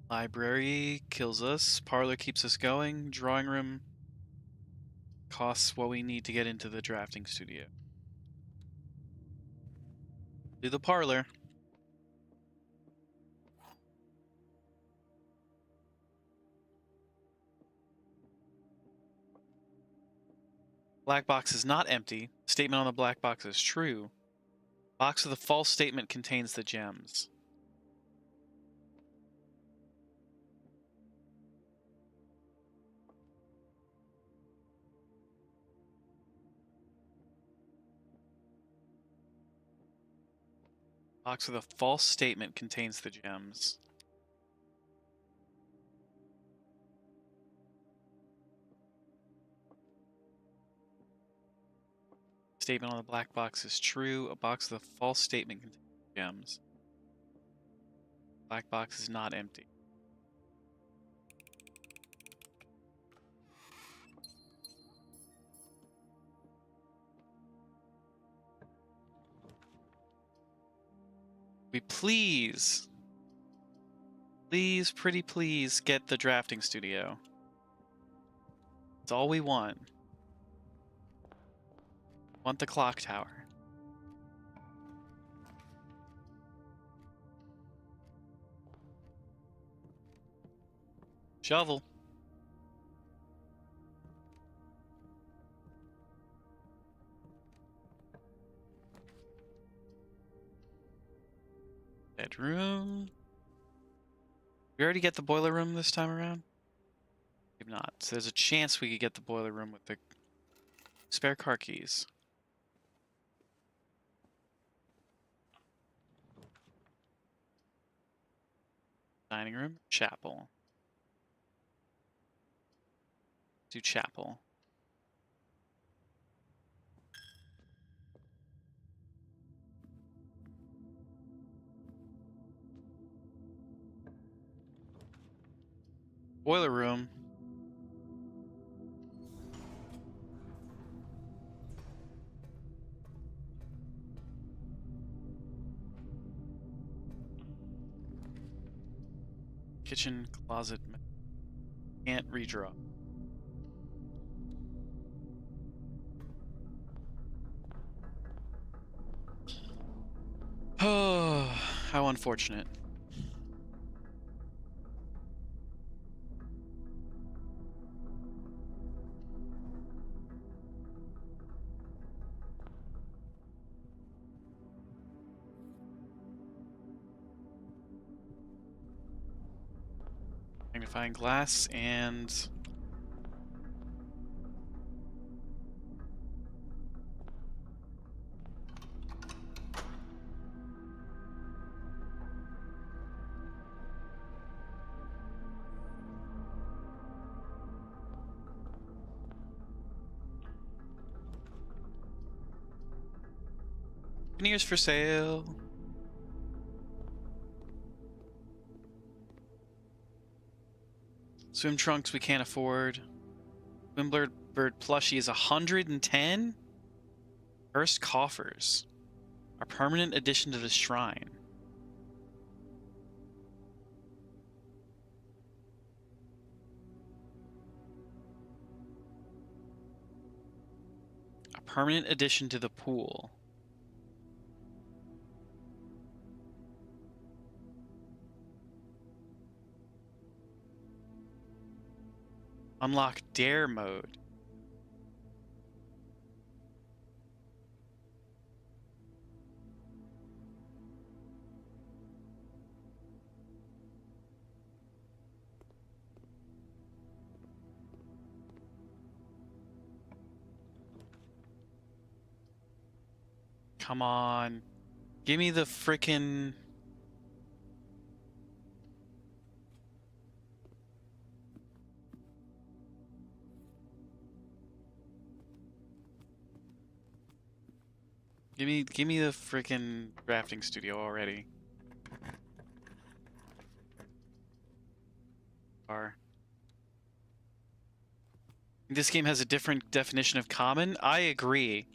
Library kills us. Parlor keeps us going. Drawing room costs what we need to get into the drafting studio. Do the parlor. Black box is not empty. Statement on the black box is true. Box with a false statement contains the gems. Box with a false statement contains the gems. Statement on the black box is true. A box with a false statement contains gems. Black box is not empty. We please, pretty please get the drafting studio. That's all we want. Want the clock tower. Shovel. Bedroom. We already get the boiler room this time around? Maybe not. So there's a chance we could get the boiler room with the spare car keys. Dining room, chapel. Do chapel. Boiler room. Kitchen, closet. Can't redraw. Oh, how unfortunate. Magnifying glass and... Souvenirs for sale. Swim trunks we can't afford. Swimblird bird plushie is 110? Cursed coffers. A permanent addition to the shrine. A permanent addition to the pool. Unlock dare mode. Come on. Give me the frickin'... Give me the frickin' drafting studio already. This game has a different definition of common. I agree.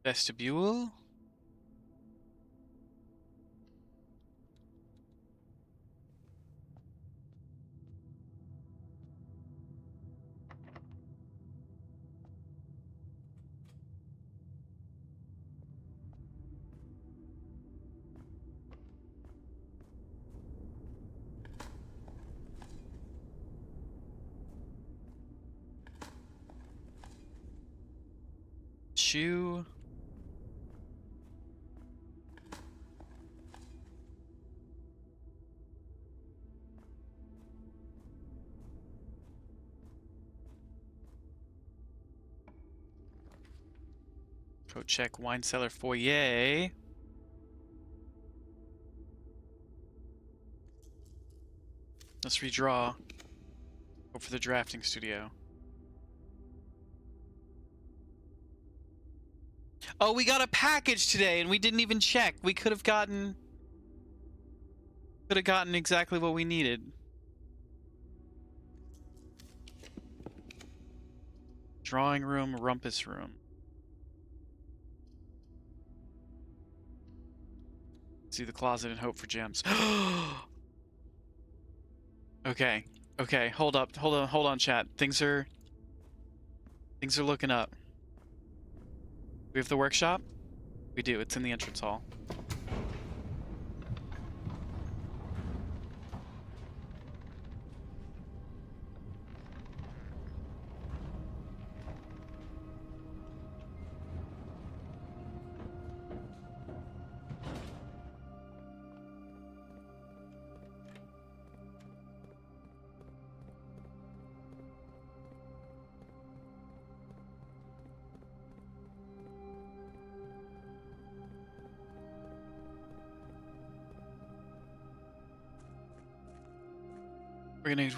Vestibule? Shoe? Coat check, wine cellar foyer. Let's redraw. Go for the drafting studio. Oh, we got a package today and we didn't even check. We could have gotten exactly what we needed. Drawing room, rumpus room. See the closet and hope for gems. Okay. Okay, hold on, chat. Things are looking up. We have the workshop? We do, it's in the entrance hall.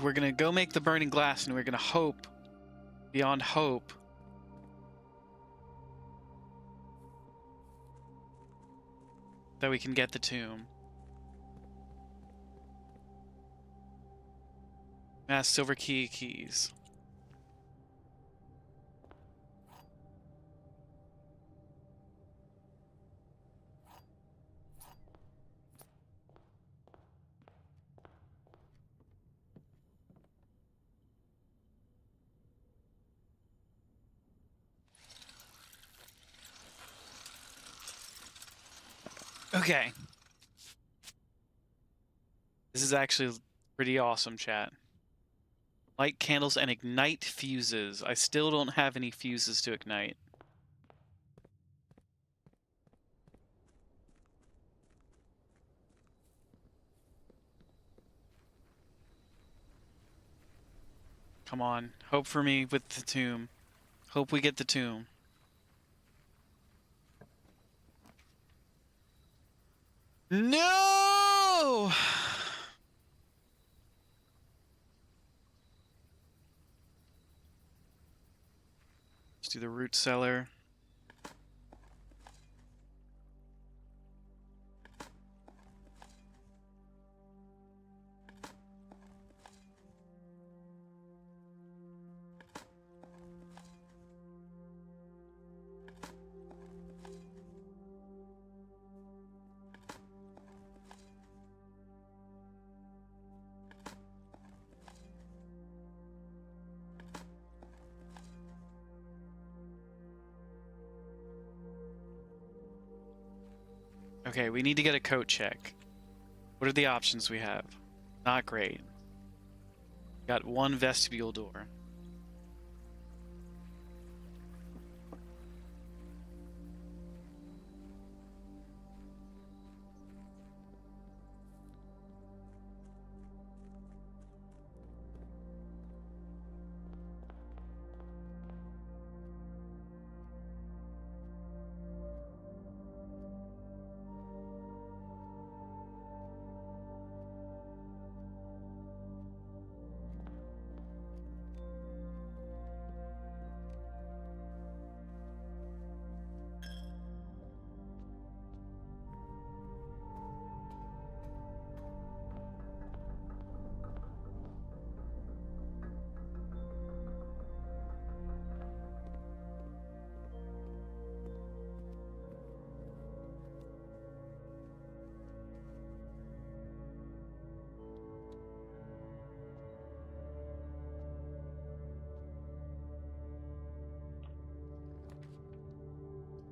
We're gonna go make the burning glass, and we're gonna hope beyond hope that we can get the tomb. Mass silver keys. Okay. This is actually pretty awesome, chat. Light candles and ignite fuses. I still don't have any fuses to ignite. Come on. Hope for me with the tomb. Hope we get the tomb. No! Let's do the root cellar. Okay, we need to get a coat check. What are the options we have? Not great. Got one vestibule door.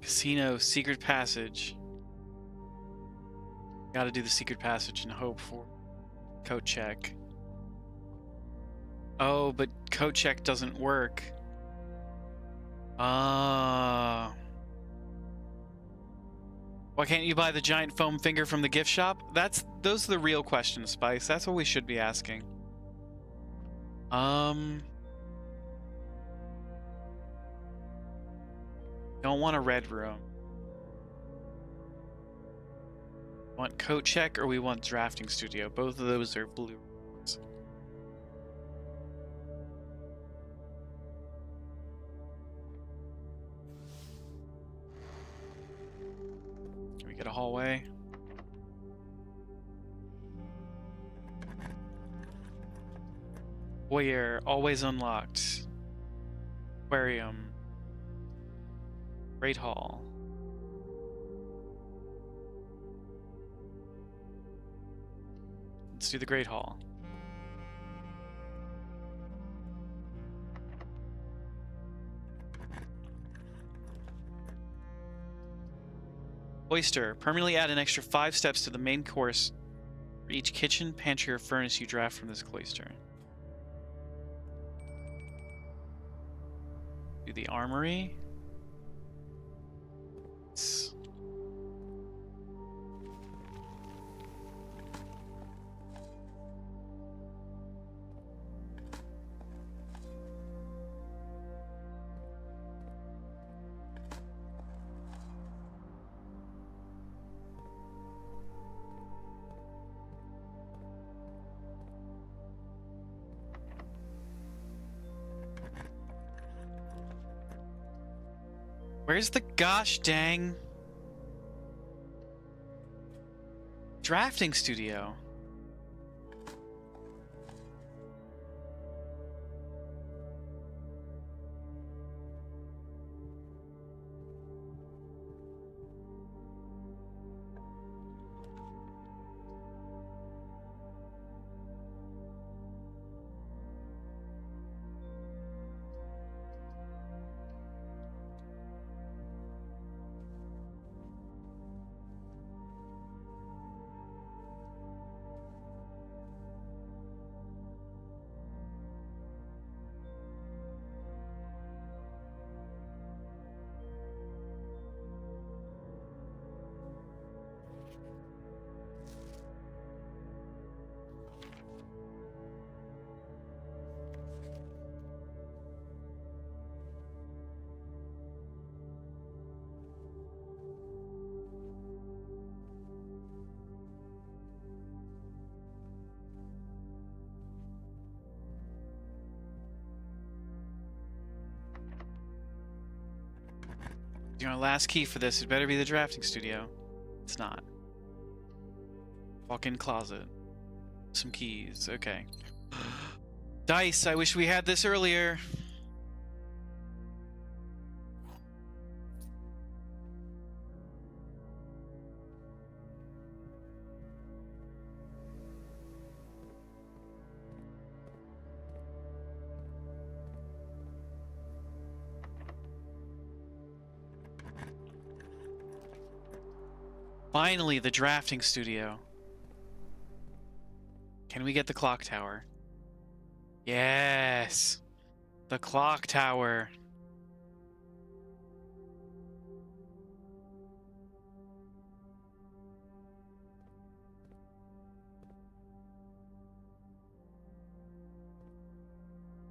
Casino, secret passage. Gotta do the secret passage and hope for coat check. Oh, but coat check doesn't work. Ah. Why can't you buy the giant foam finger from the gift shop? Those are the real questions, Spice. That's what we should be asking. Don't want a red room. Want coat check or we want drafting studio? Both of those are blue rooms. Can we get a hallway? Foyer, always unlocked. Aquarium. Great hall. Let's do the Great Hall. Oyster. Permanently add an extra 5 steps to the main course for each kitchen, pantry, or furnace you draft from this cloister. Do the armory. Where's the gosh dang drafting studio? Your last key for this. It better be the drafting studio. It's not. Walk-in closet. Some keys. Okay. Dice. I wish we had this earlier. Finally, the drafting studio. Can we get the clock tower? Yes! The clock tower.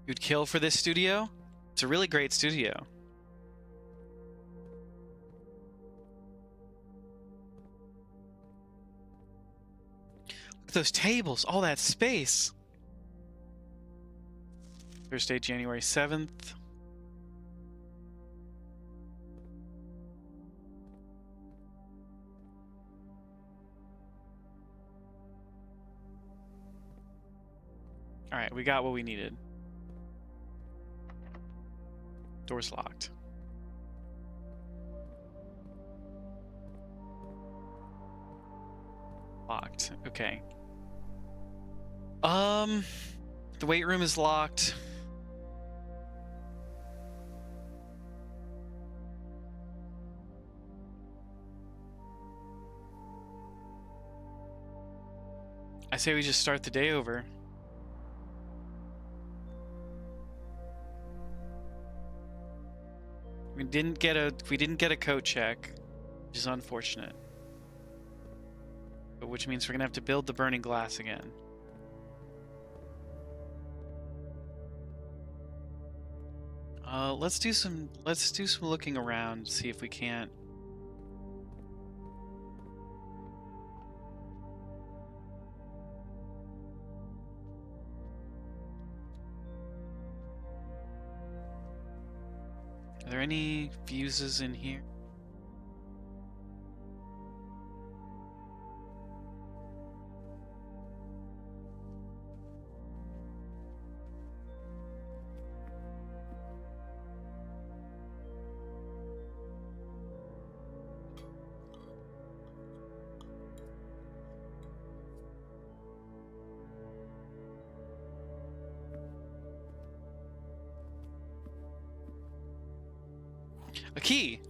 You'd kill for this studio? It's a really great studio. Look at those tables, all that space. Thursday, January 7th. All right, we got what we needed. Door's locked. Locked. Okay. The weight room is locked. I say we just start the day over. We didn't get a coat check, which is unfortunate. But which means we're gonna have to build the burning glass again. Let's do some looking around, see if we can't. Are there any fuses in here? A key!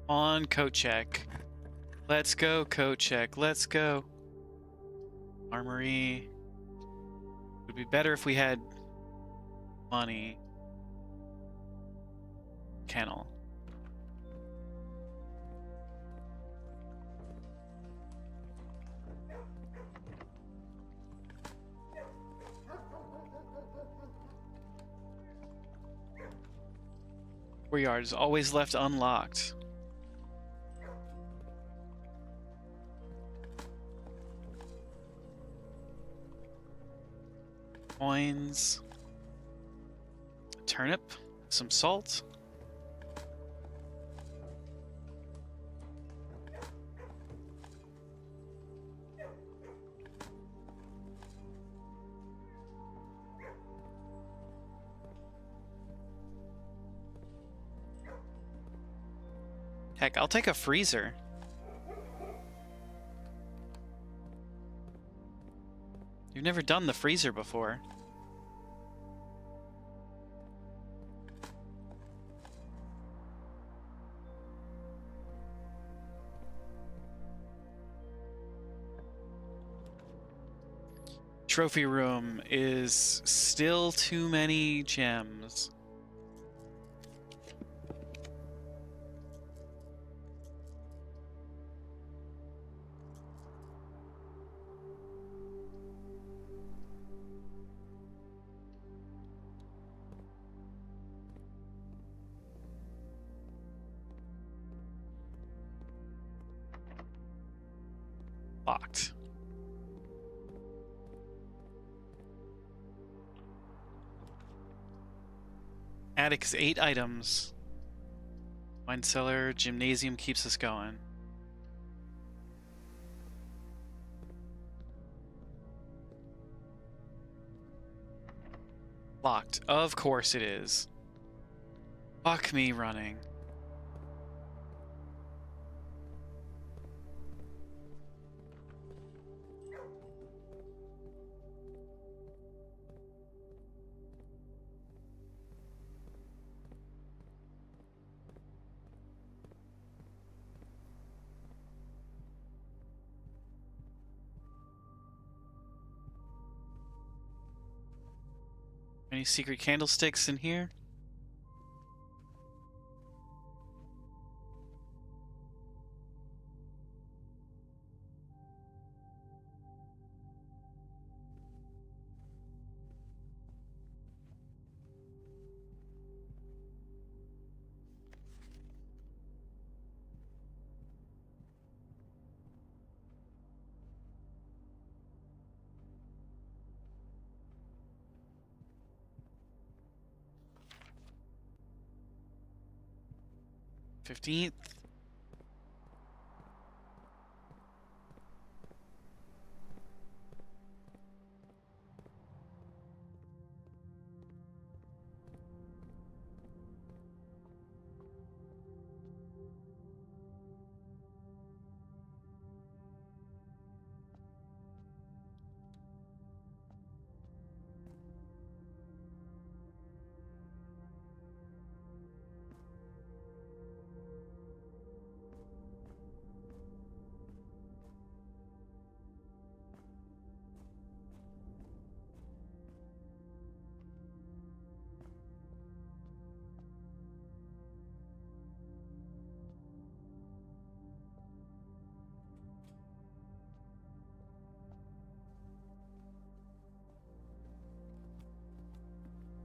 On coat check. Let's go, coat check. Let's go. Armory. Would be better if we had money. Kennel. Courtyard is always left unlocked. Coins. Turnip. Some salt. Heck, I'll take a freezer. You've never done the freezer before. trophy room is still too many gems. Locked. Attic is 8 items. Wine cellar, gymnasium keeps us going. Locked. Of course it is. Fuck me running. Any secret candlesticks in here? $15th.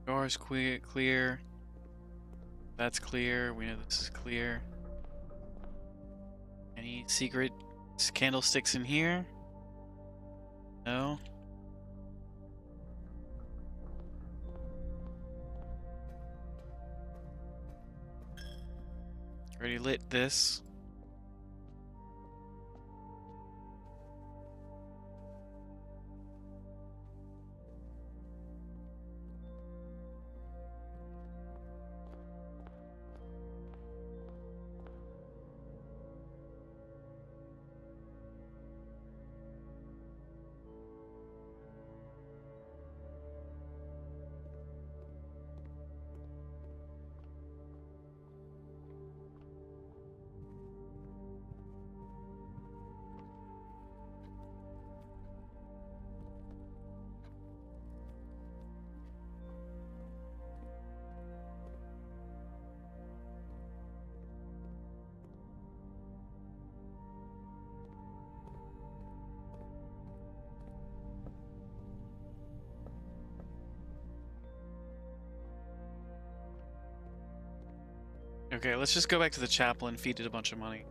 Doors clear. That's clear. We know this is clear. Any secret candlesticks in here? No. Already lit this. Okay, let's just go back to the chapel and feed it a bunch of money.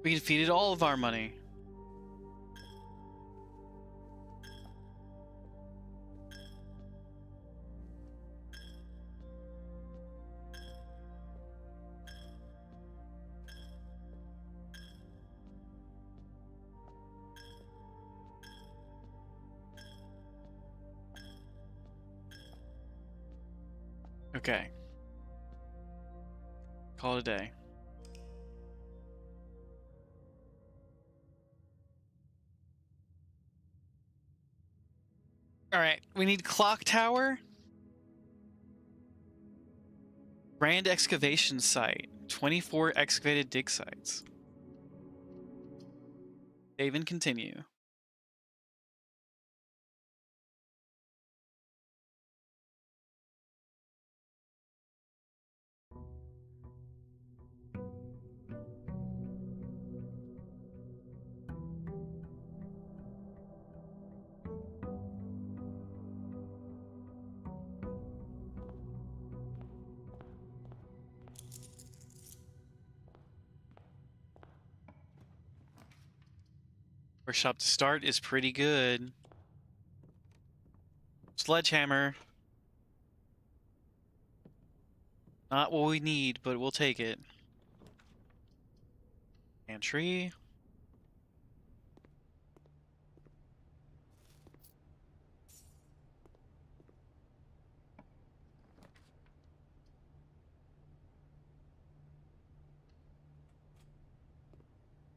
We defeated all of our money. Okay. Call it a day. Alright, we need clock tower. Grand excavation site. 24 excavated dig sites. Save and continue. Workshop to start is pretty good. Sledgehammer. Not what we need, but we'll take it. Pantry.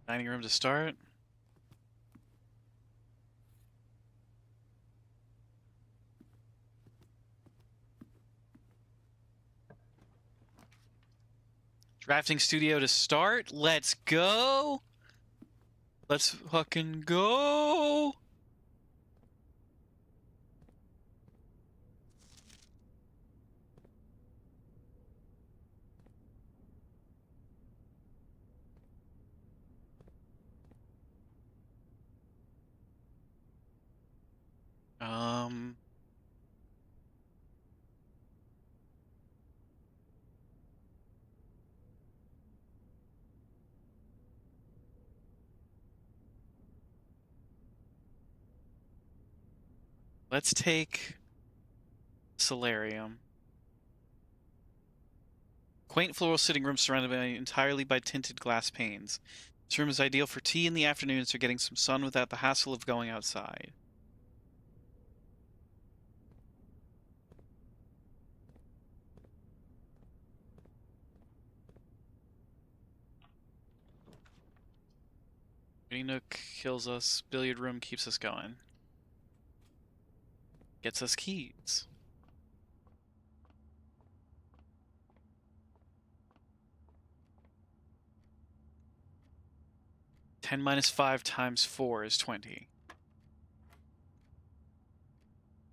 Dining room to start. Drafting studio to start. Let's go. Let's fucking go. Um, let's take solarium. Quaint floral sitting room surrounded entirely by tinted glass panes. This room is ideal for tea in the afternoons or getting some sun without the hassle of going outside. Reading nook kills us. Billiard room keeps us going. Gets us keys. Ten minus 5 times 4 is 20.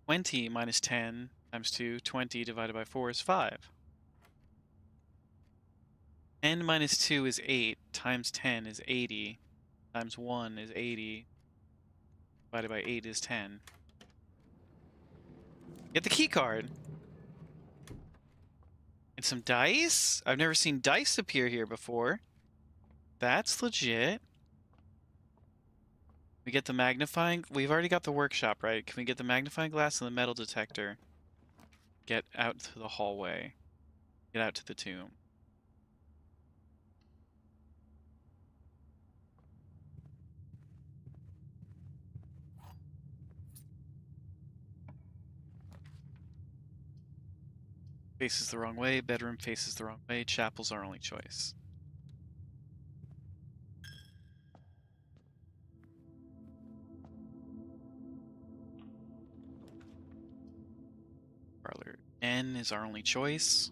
20 minus 10 times 2, 20 divided by 4 is 5. 10 minus 2 is 8, times 10 is 80, times 1 is 80, divided by 8 is 10. Get the key card! And some dice? I've never seen dice appear here before. That's legit. We get the magnifying... We've already got the workshop, right? Can we get the magnifying glass and the metal detector? Get out to the hallway. Get out to the tomb. Faces the wrong way, bedroom faces the wrong way, chapel's our only choice. Parlor N is our only choice.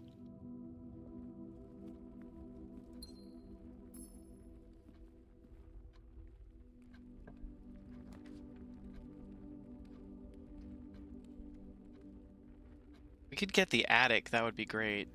We could get the attic, that would be great.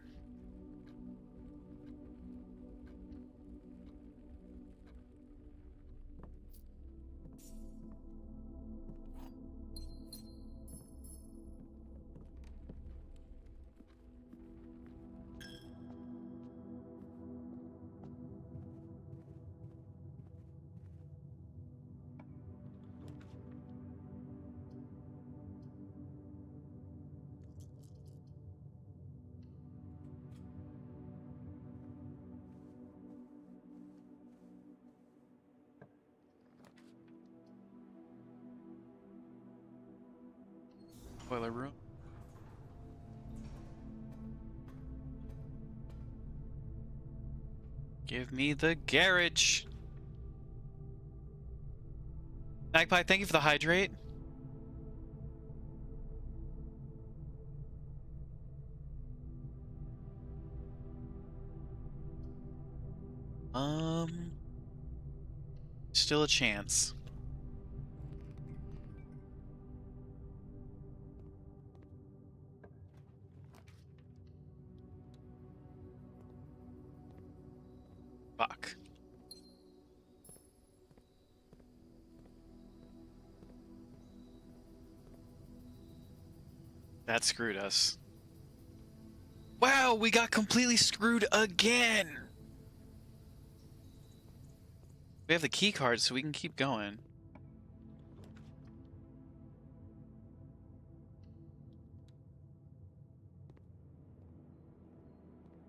boiler room. Give me the garage. Magpie, thank you for the hydrate. Still a chance. Fuck. That screwed us. Wow, we got completely screwed again! We have the key card, so we can keep going.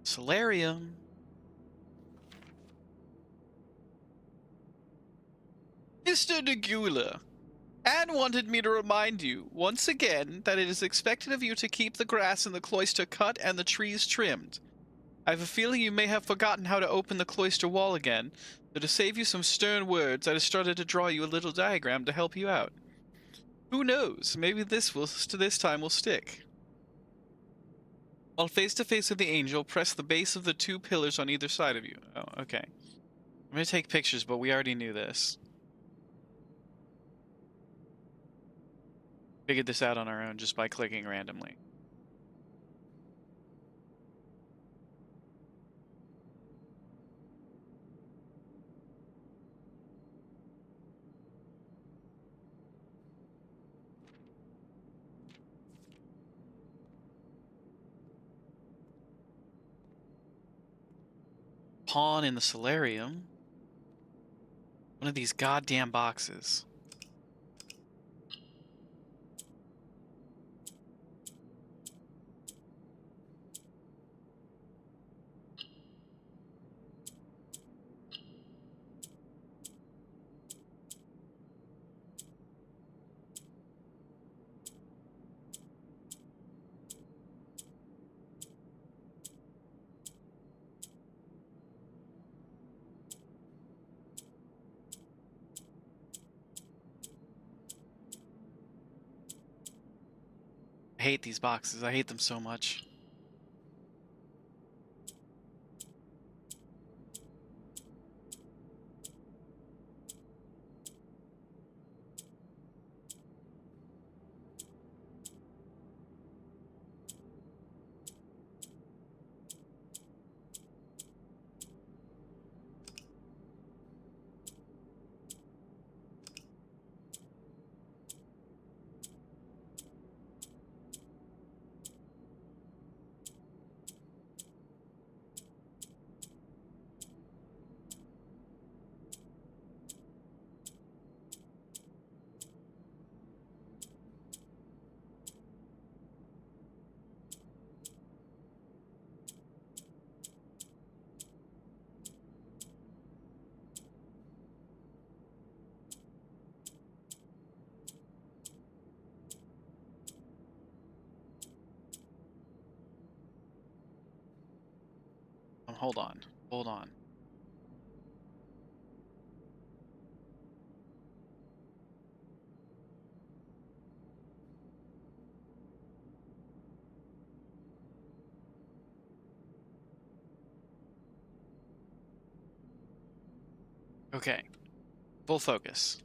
Solarium. Mr. Nagula, Anne wanted me to remind you, once again, that it is expected of you to keep the grass in the cloister cut and the trees trimmed. I have a feeling you may have forgotten how to open the cloister wall again, so to save you some stern words, I have started to draw you a little diagram to help you out. Who knows, maybe this time will stick. While face to face with the angel, press the base of the two pillars on either side of you. Oh, okay. I'm gonna take pictures, but we already knew this. Figured this out on our own just by clicking randomly. Pawn in the solarium. One of these goddamn boxes. I hate these boxes. I hate them so much. Hold on. Hold on. Okay. Full focus.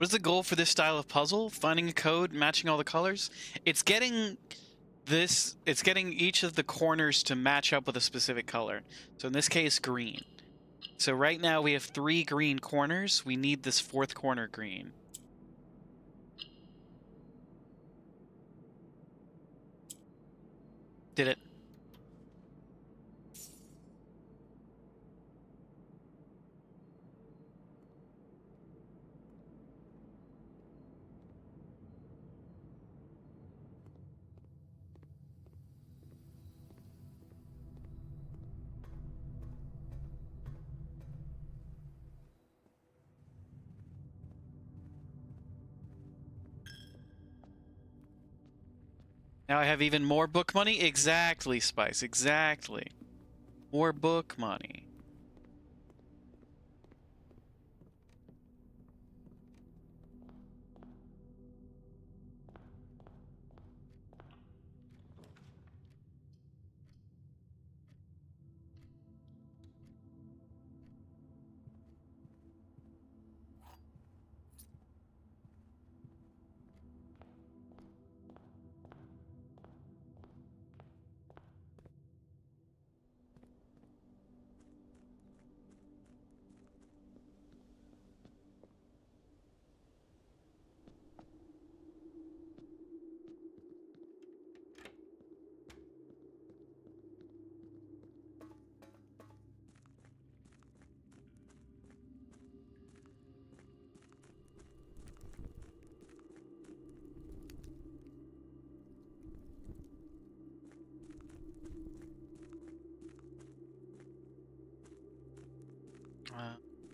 What is the goal for this style of puzzle? Finding a code, matching all the colors? It's getting it's getting each of the corners to match up with a specific color. So in this case, green. So right now we have 3 green corners. We need this 4th corner green. Did it? Now I have even more book money? Exactly, Spice. Exactly. More book money.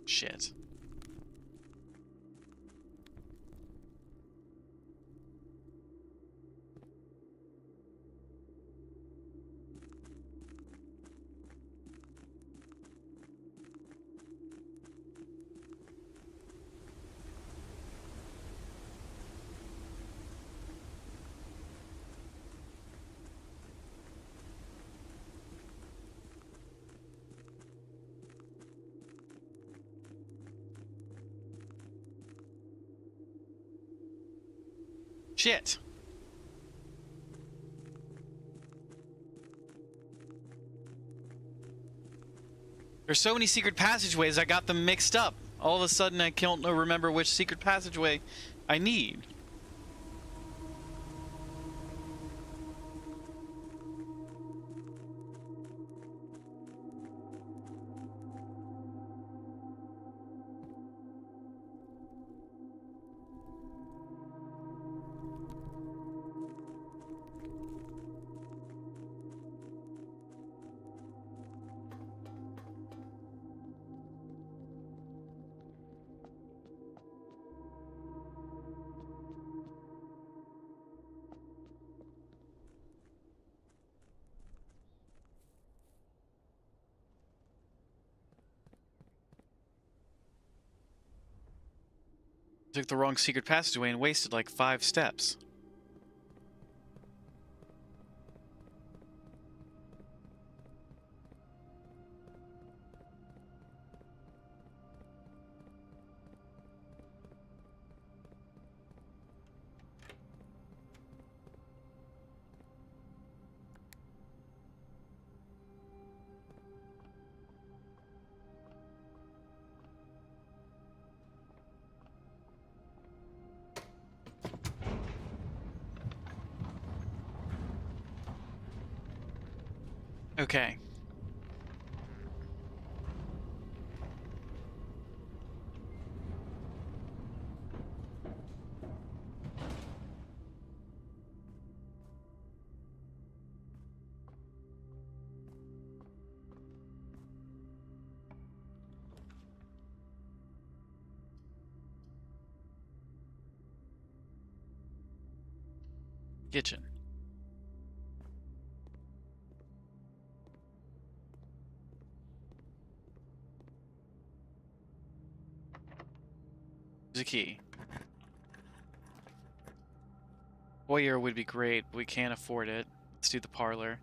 Shit. Shit. There's so many secret passageways, I got them mixed up. All of a sudden, I can't remember which secret passageway I need. Took the wrong secret passageway and wasted like 5 steps. Okay. Kitchen. There's a key. Foyer would be great, but we can't afford it. Let's do the parlor.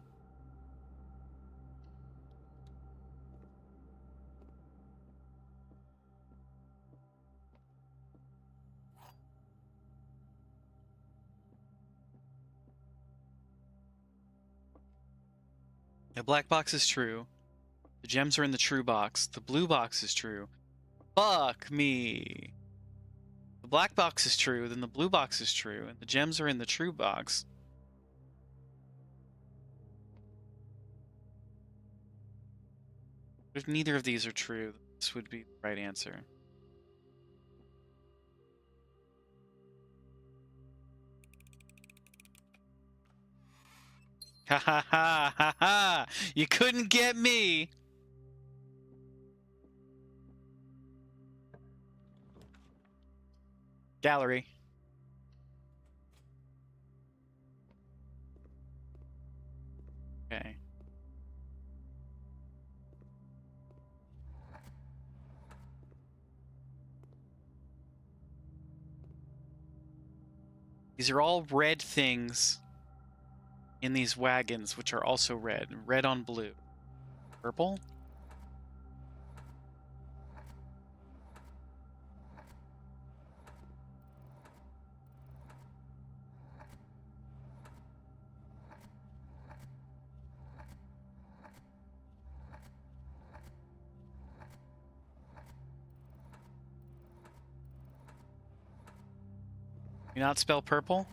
The black box is true. The gems are in the true box. The blue box is true. Fuck me. The black box is true, then the blue box is true, and the gems are in the true box. If neither of these are true, this would be the right answer. Ha ha ha ha ha! You couldn't get me! Gallery. Okay. These are all red things in these wagons, which are also red. Red on blue. Purple? You not spell purple?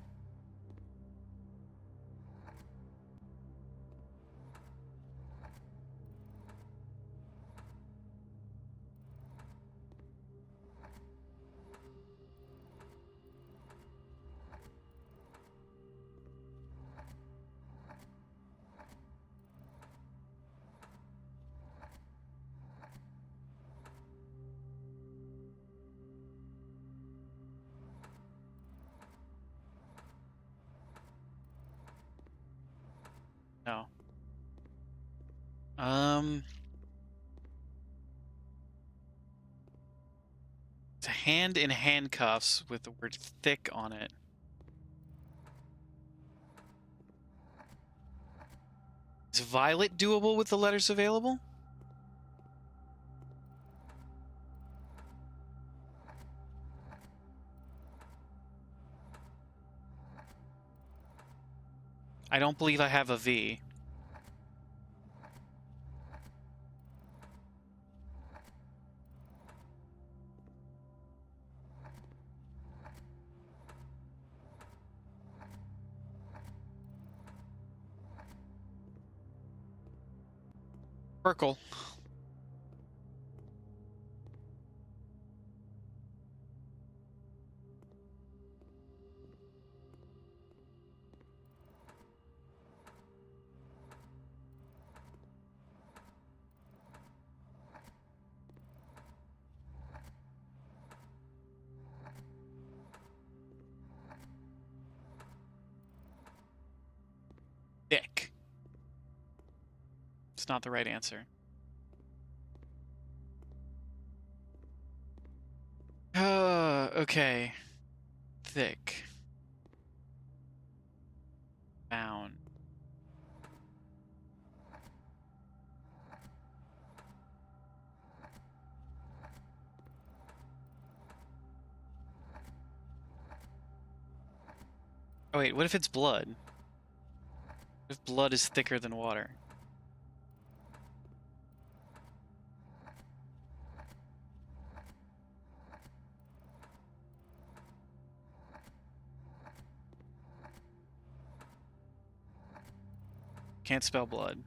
No. It's a hand in handcuffs with the word thick on it. Is violet doable with the letters available? I don't believe I have a V. Purple. Thick. It's not the right answer. Okay. Thick. Bound. Oh wait, what if it's blood? What if blood is thicker than water? Can't spell blood.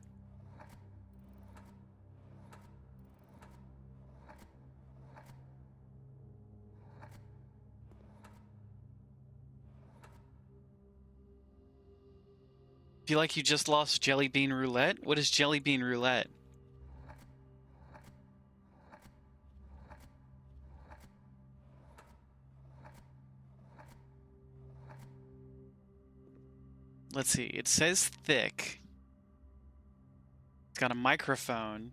Feel like you just lost Jelly Bean Roulette? What is Jelly Bean Roulette? Let's see. It says thick. It's got a microphone.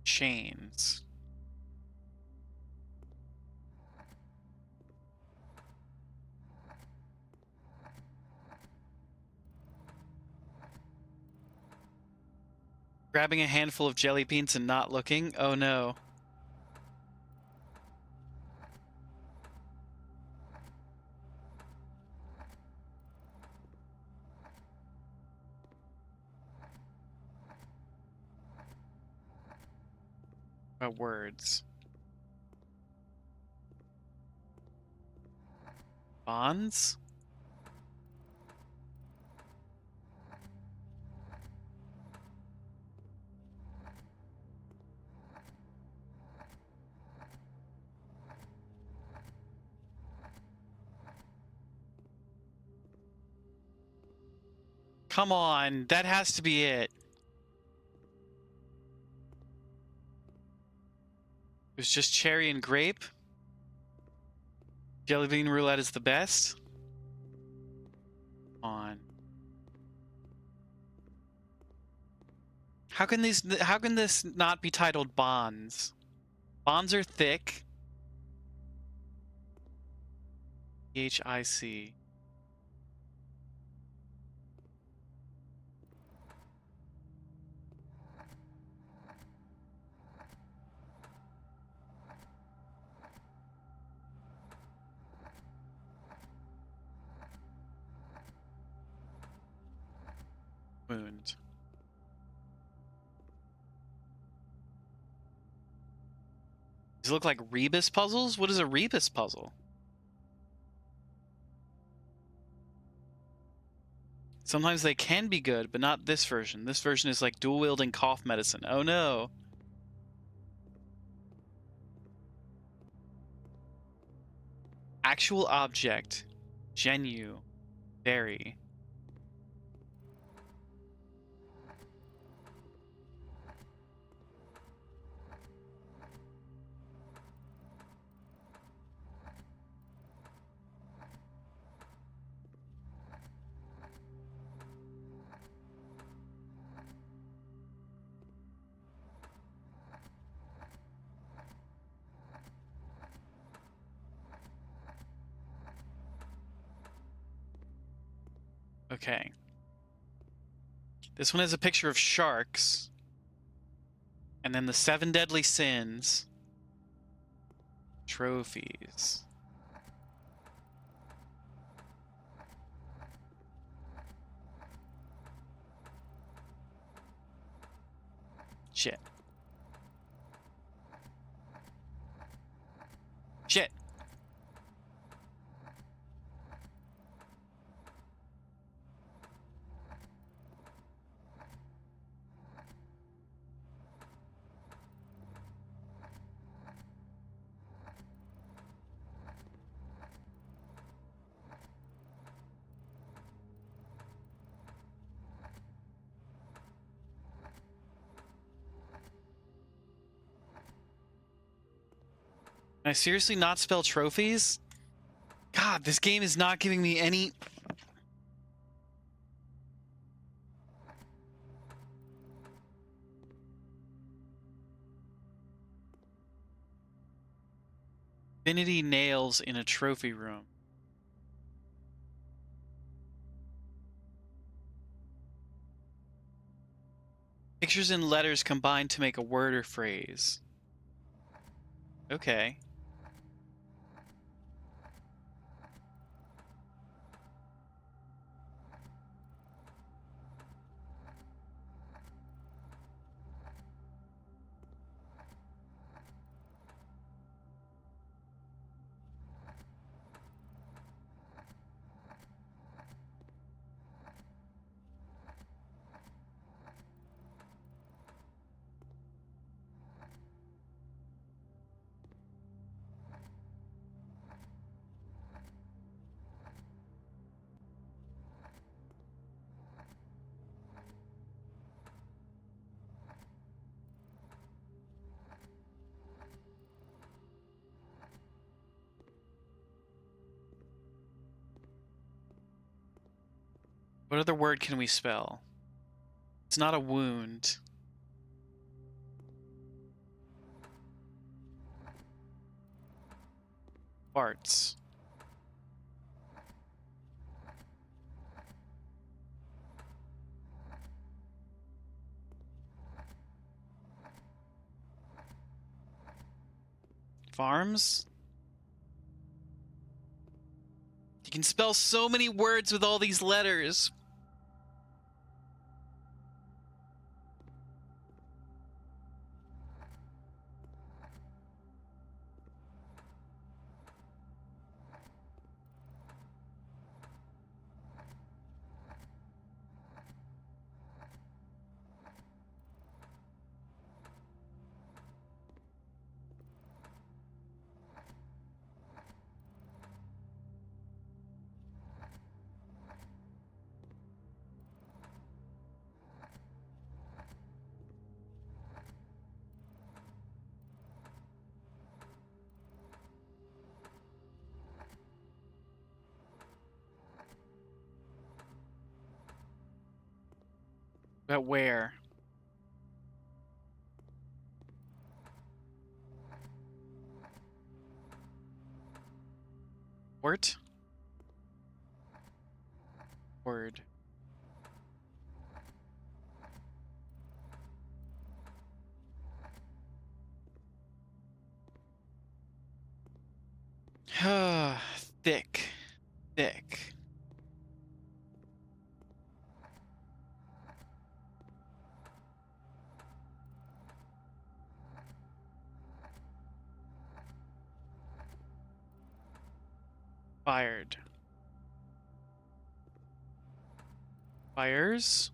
Chains. Grabbing a handful of jelly beans and not looking? Oh no. about words. Bonds? Come on, that has to be it. It was just cherry and grape. Jelly bean roulette is the best. On. How can this not be titled bonds? Bonds are thick. PHIC. Wound. These look like rebus puzzles? What is a rebus puzzle? Sometimes they can be good, but not this version. This version is like dual-wielding cough medicine. Oh no. Actual object. Genu. Berry. Okay. This one has a picture of sharks. And then the 7 deadly sins. Trophies. Shit. Shit. Can I seriously not spell trophies? God, this game is not giving me any... Infinity nails in a trophy room. Pictures and letters combined to make a word or phrase. Okay. What other word can we spell? It's not a wound. Farts. Farms? You can spell so many words with all these letters. But where? Port? Word. Thick. Thick. Fired. Fires?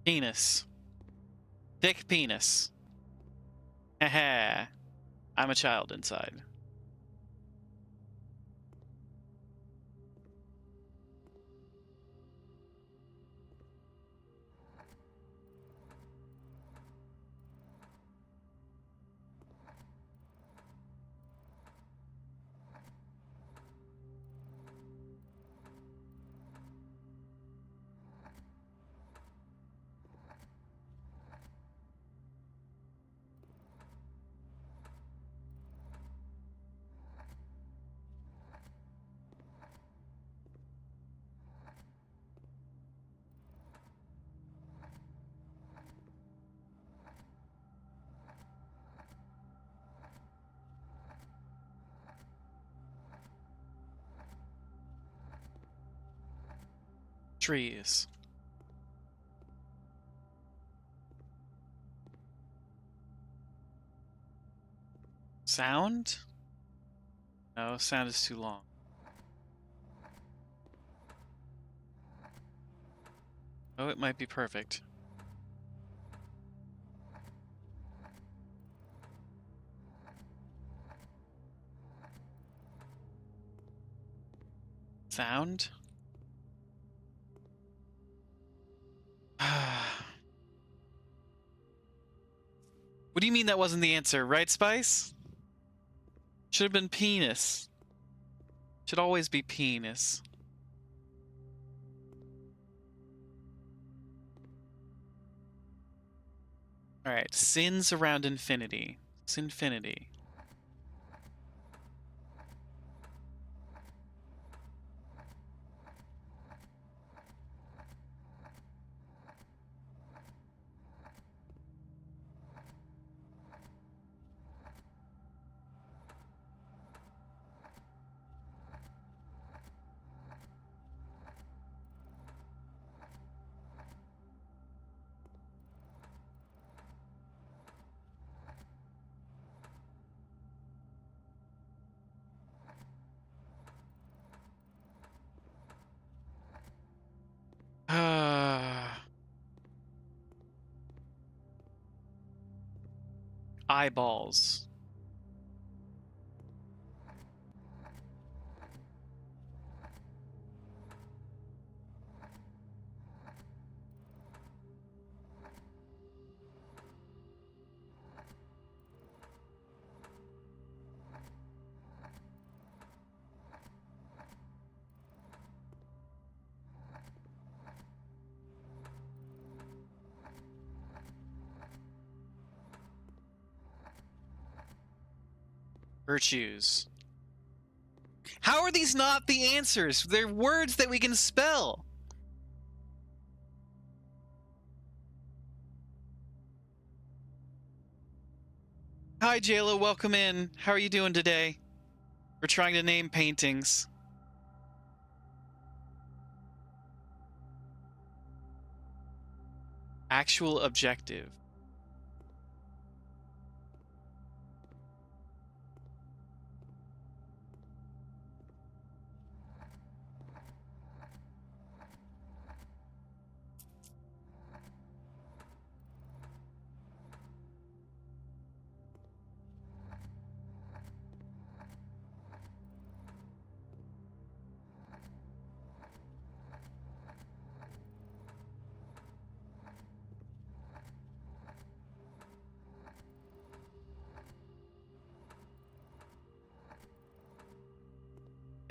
Penis. Thick penis. Haha. I'm a child inside. Trees. Sound? No, sound is too long. Oh, it might be perfect. Sound? What do you mean that wasn't the answer, right, Spice? Should have been penis. Should always be penis. Alright, sins around infinity. Sinfinity. Eyeballs. Virtues. How are these not the answers? They're words that we can spell. Hi, JLo. Welcome in. How are you doing today? We're trying to name paintings. Actual objective.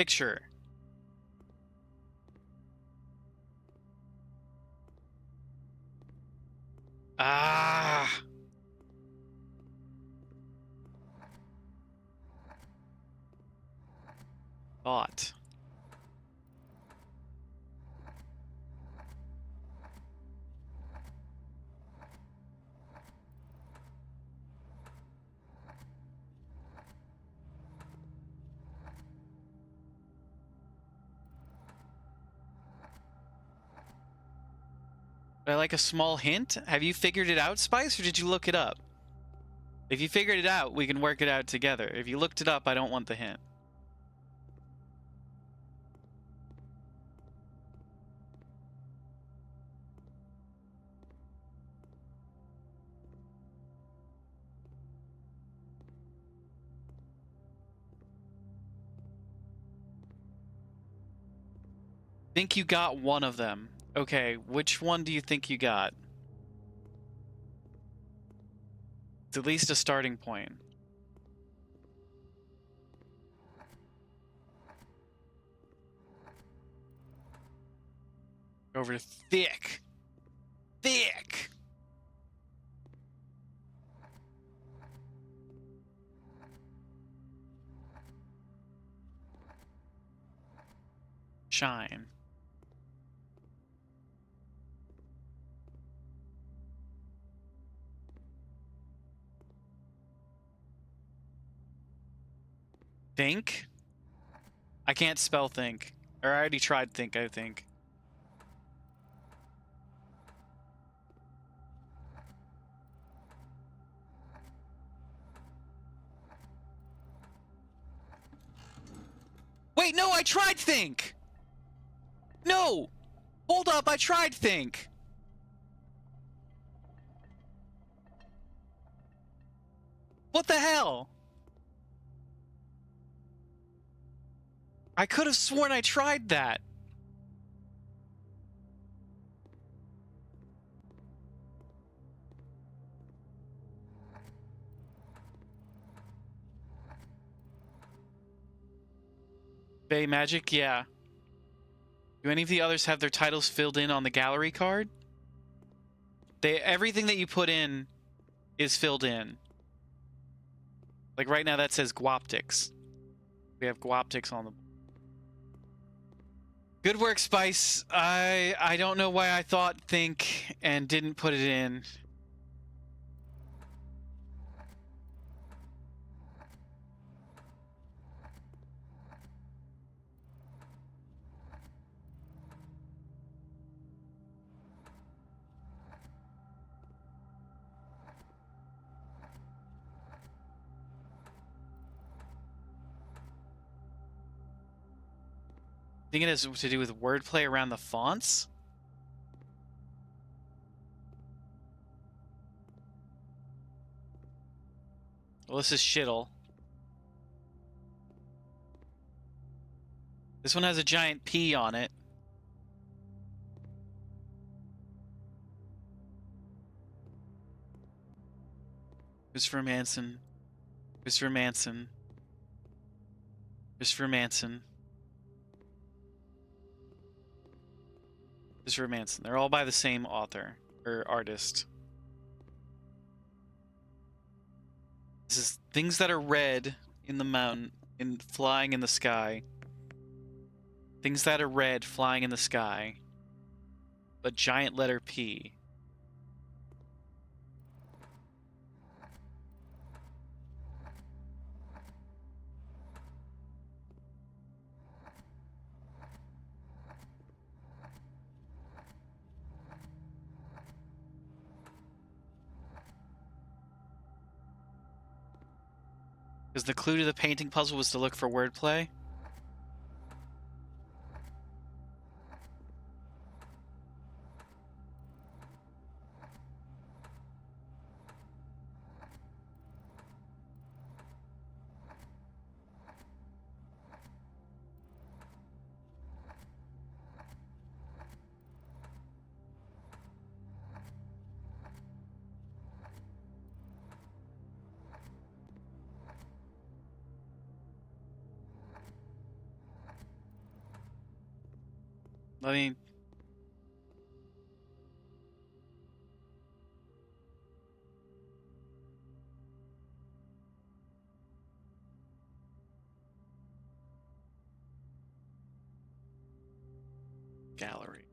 Picture. Ah. Thought. Would I like a small hint? Have you figured it out, Spice, or did you look it up? If you figured it out, we can work it out together. If you looked it up, I don't want the hint. Think you got one of them. Okay, which one do you think you got? It's at least a starting point. Over to thick. Thick! Shine. Think? I can't spell think. Or I already tried think, I think. Wait, no, I tried think! No! Hold up, I tried think! What the hell? I could have sworn I tried that. Bay Magic, yeah. Do any of the others have their titles filled in on the gallery card? Everything that you put in is filled in. Like right now that says Guoptics. We have Guoptics on the... Good work, Spice. I don't know why I thought think and didn't put it in. I think it has to do with wordplay around the fonts. Well, this is shittle. This one has a giant P on it. Christopher Manson. Christopher Manson. Christopher Manson. Christopher Manson. They're all by the same author or artist. This is things that are red in the mountain, flying in the sky. Things that are red flying in the sky. A giant letter P. Because the clue to the painting puzzle was to look for wordplay. Let me... Gallery.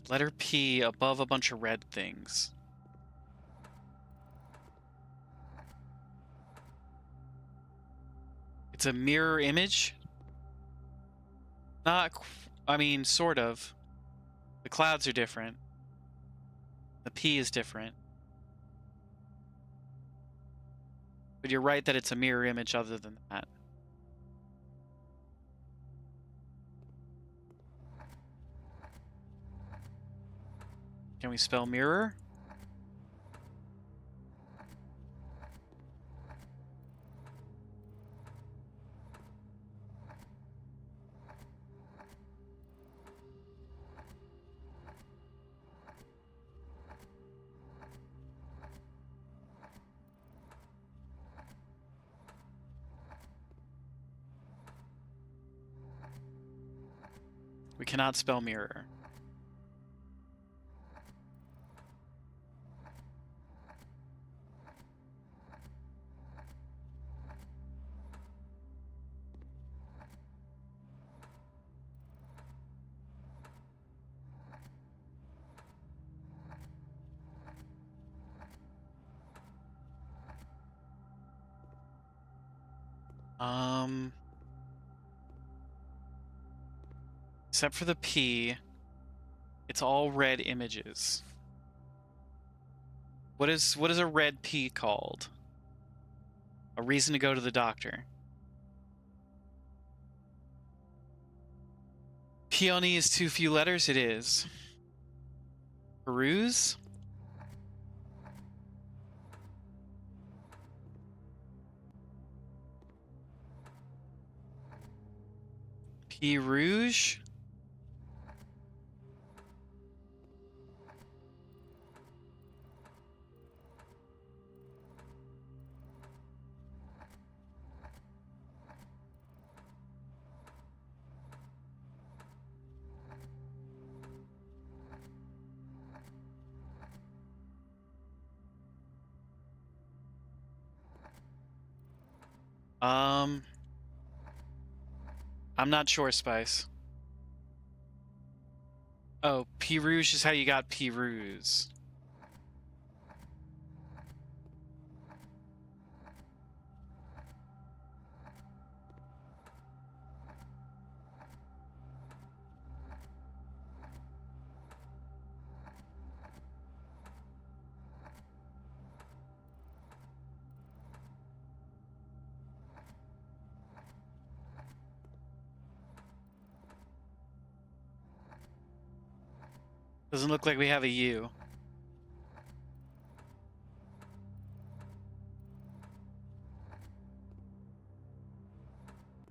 Letter P above a bunch of red things. It's a mirror image? I mean, sort of. The clouds are different. The P is different. But you're right that it's a mirror image other than that. Can we spell mirror? We cannot spell mirror. Except for the P, it's all red images. What is a red P called? A reason to go to the doctor. Peony is too few letters? It is. Peruse? P rouge? I'm not sure, Spice. Oh, P rouge is how you got P ruse. Doesn't look like we have a U.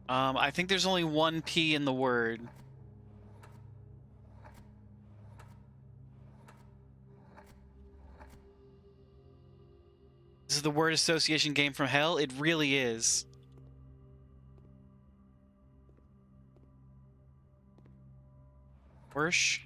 I think there's only one P in the word. This is the word association game from hell? It really is. Worsh?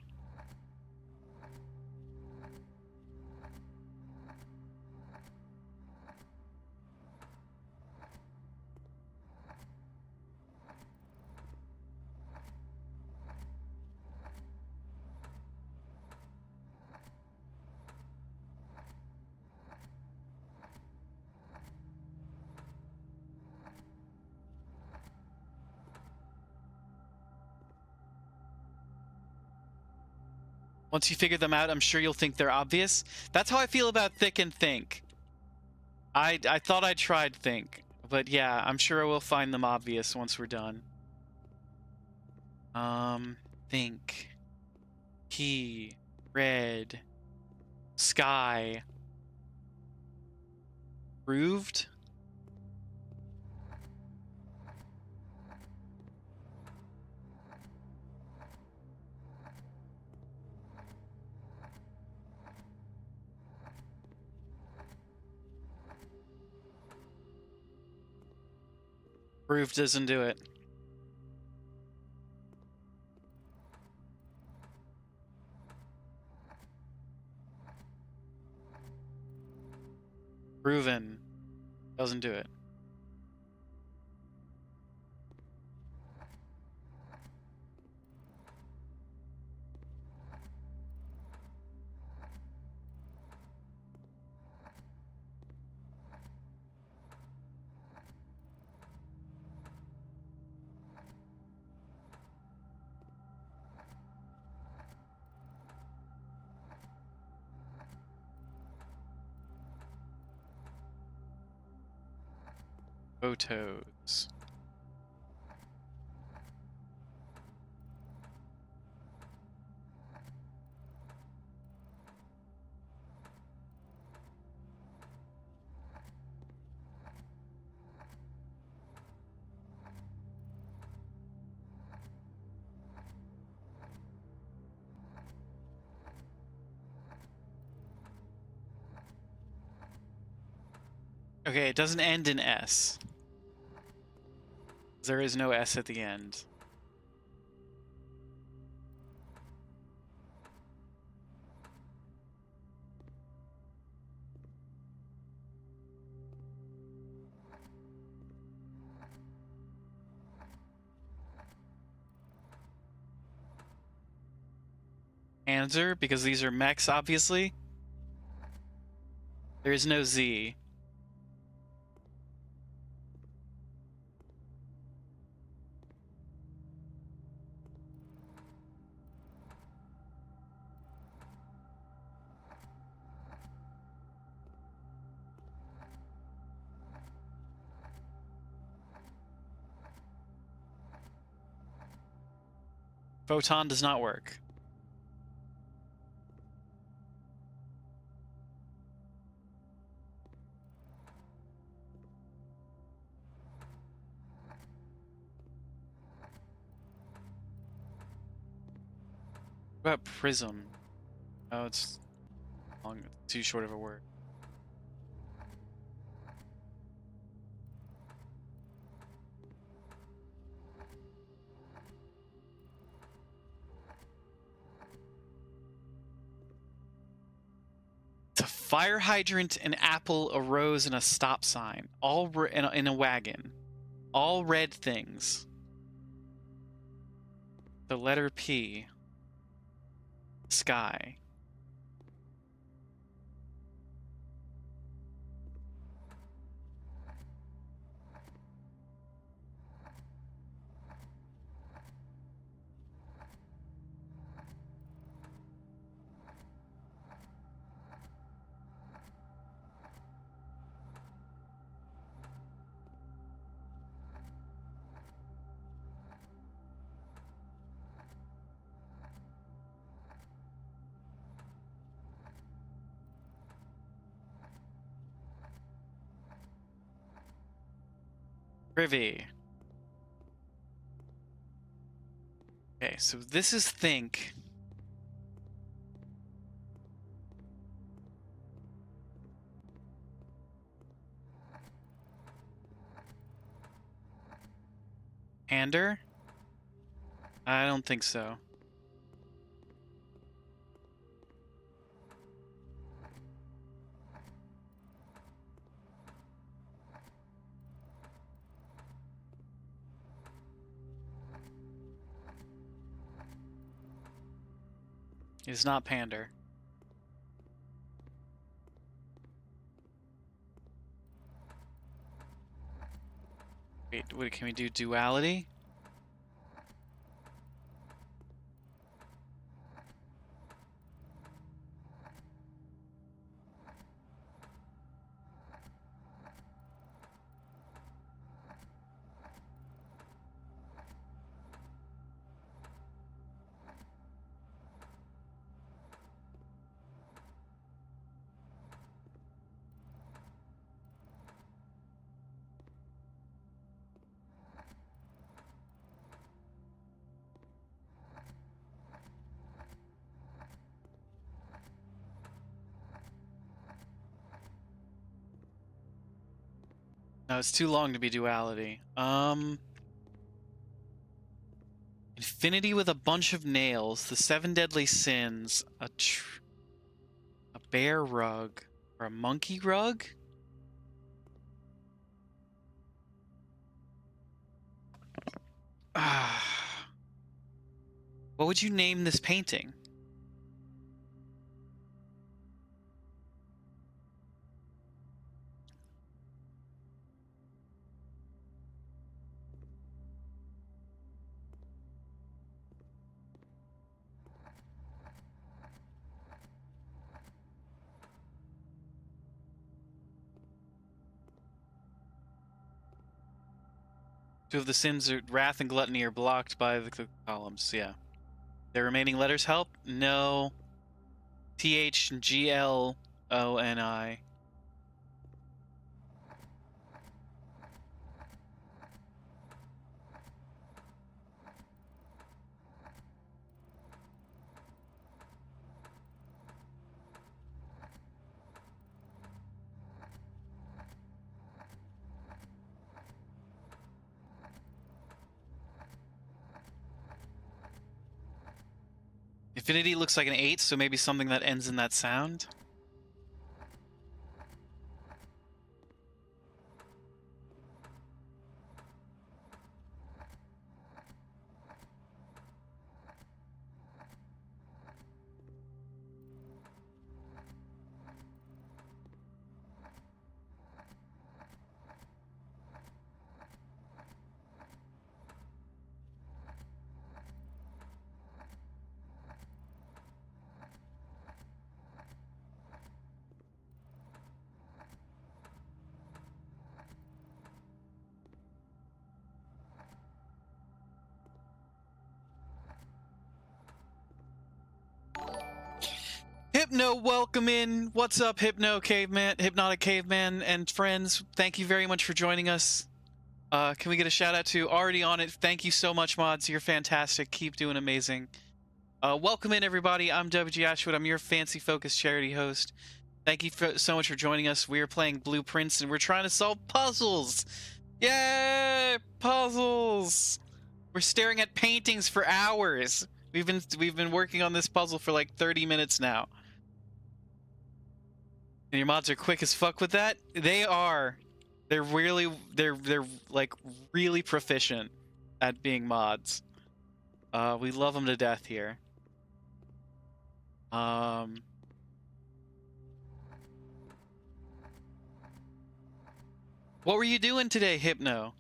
Once you figure them out, I'm sure you'll think they're obvious. That's how I feel about Thick and Think. I thought I tried Think, but yeah, I'm sure I will find them obvious once we're done. Think. Key. Red. Sky. Proved? Proof doesn't do it. Proven doesn't do it. Photos. Okay, it doesn't end in S. There is no S at the end. Answer, because these are mechs, obviously. There is no Z. Photon does not work. What about prism? Oh, it's long, too short of a word. It's a fire hydrant, an apple, a rose, and a stop sign. All in a wagon. All red things. The letter P. Sky. Privy. Okay, so this is think. Pander? I don't think so. It's not pander. Wait, what, can we do duality? No, it's too long to be duality. Infinity with a bunch of nails, the 7 deadly sins, a bear rug, or a monkey rug? What would you name this painting? Two of the sins are wrath and gluttony are blocked by the columns. Yeah. The remaining letters help? No. TH and GLONI. Infinity looks like an 8, so maybe something that ends in that sound. Hypno, welcome in. What's up, Hypno Caveman, Hypnotic Caveman, and friends? Thank you very much for joining us. Can we get a shout out to already on it? Thank you so much, mods. You're fantastic. Keep doing amazing. Welcome in, everybody. I'm WG Ashwood. I'm your fancy focused charity host. Thank you so much for joining us. We are playing Blue Prince, and we're trying to solve puzzles. Yay, puzzles! We're staring at paintings for hours. We've been working on this puzzle for like 30 minutes now. And your mods are quick as fuck with that? They are. They're like really proficient at being mods. We love them to death here. What were you doing today, Hypno?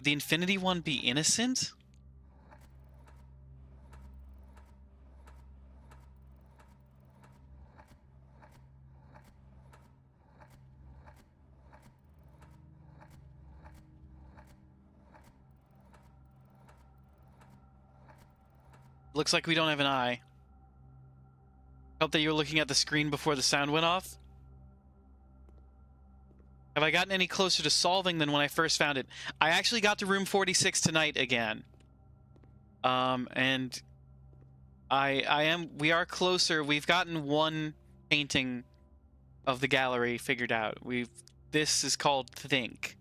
The Infinity one be innocent? Looks like we don't have an eye. Hope that you were looking at the screen before the sound went off. Have I gotten any closer to solving than when I first found it? I actually got to room 46 tonight again. And we are closer. We've gotten one painting of the gallery figured out. This is called Think.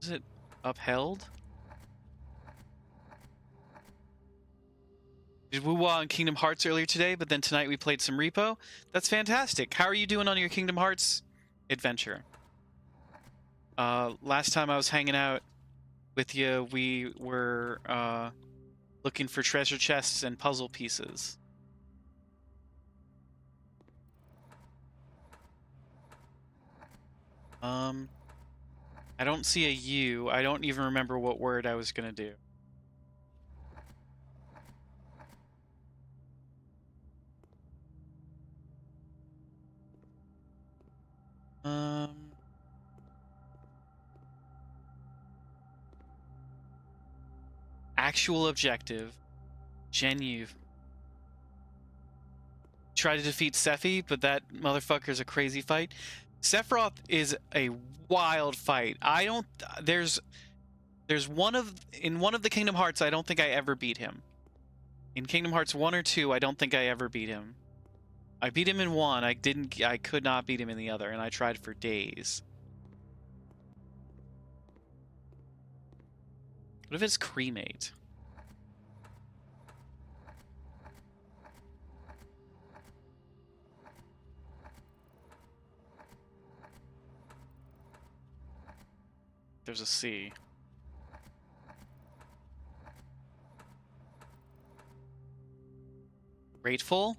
Is it upheld? Did Woo-Wah on Kingdom Hearts earlier today, but then tonight we played some Repo? That's fantastic. How are you doing on your Kingdom Hearts adventure? Last time I was hanging out with you, we were looking for treasure chests and puzzle pieces. I don't see a U. I don't even remember what word I was gonna do. Actual objective. Genu. Try to defeat Sephi, but that motherfucker's a crazy fight. Sephiroth is a wild fight. There's in one of the Kingdom Hearts, I don't think I ever beat him. In Kingdom Hearts 1 or 2, I don't think I ever beat him. I beat him in 1. I could not beat him in the other, and I tried for days. What if it's cremate? There's a C. Grateful?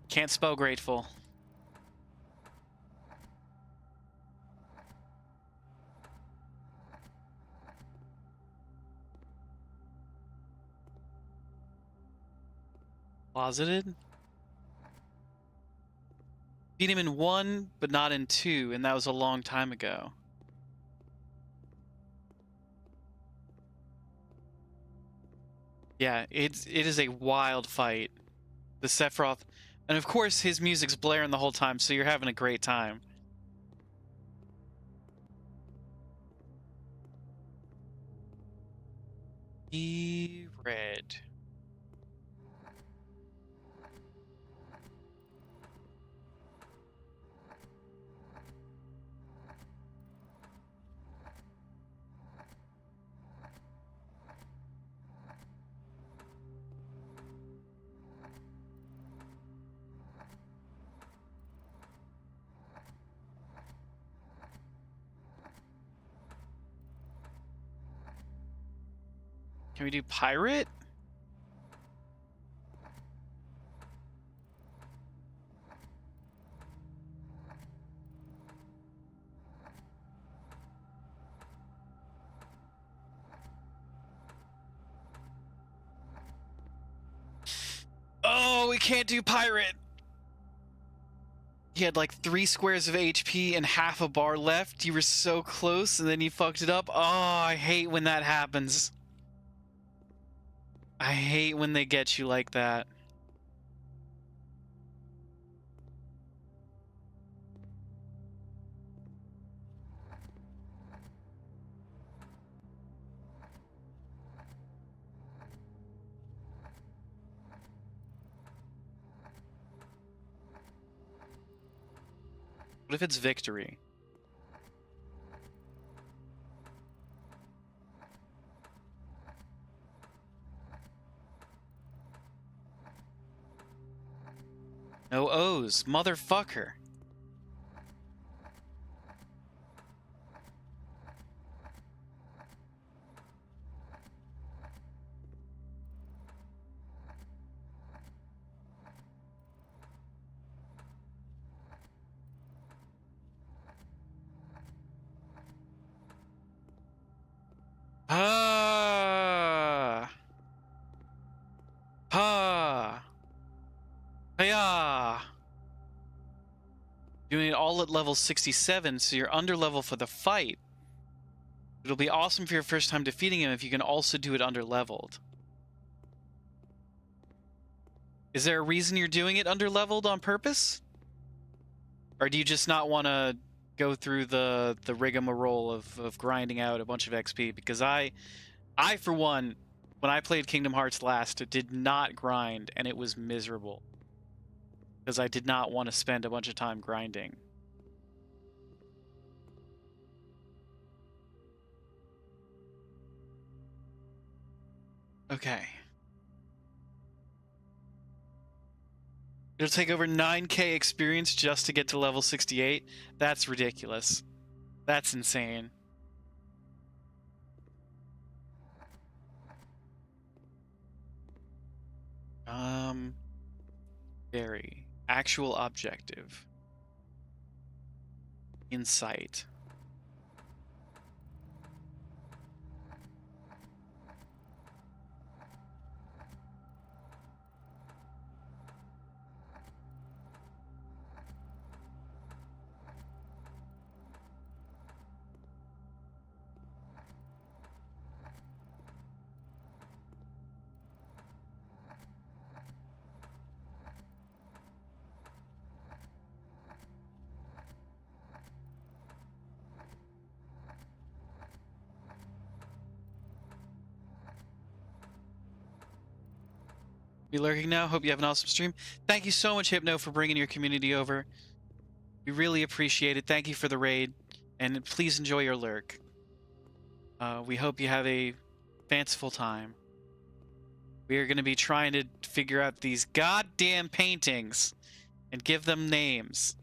Can't spell grateful. Closeted? Beat him in 1, but not in 2, and that was a long time ago. Yeah, it is a wild fight. The Sephiroth, and of course his music's blaring the whole time, so you're having a great time. Red. Can we do pirate? Oh, we can't do pirate. He had like 3 squares of HP and half a bar left. You were so close, and then you fucked it up. Oh, I hate when that happens. I hate when they get you like that. What if it's victory? No O's, motherfucker. Ah. Ah. Hiya. Doing it all at level 67, so you're under level for the fight. It'll be awesome for your first time defeating him if you can also do it under leveled. Is there a reason you're doing it under leveled on purpose? Or do you just not want to go through the rigmarole of grinding out a bunch of XP? Because I for one, when I played Kingdom Hearts last, did not grind, and it was miserable. Because I did not want to spend a bunch of time grinding. Okay. It'll take over 9k experience just to get to level 68? That's ridiculous. That's insane. Very. Actual objective. Insight. Be lurking now. Hope you have an awesome stream. Thank you so much, Hypno, for bringing your community over. We really appreciate it. Thank you for the raid, and please enjoy your lurk. We hope you have a fanciful time. We are going to be trying to figure out these goddamn paintings and give them names.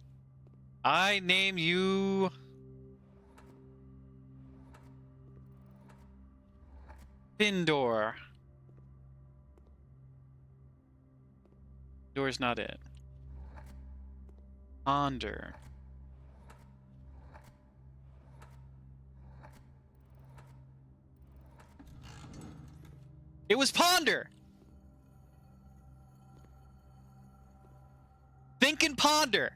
I name you... Pindor. Pindor's not it. Ponder. It was Ponder! Think and ponder!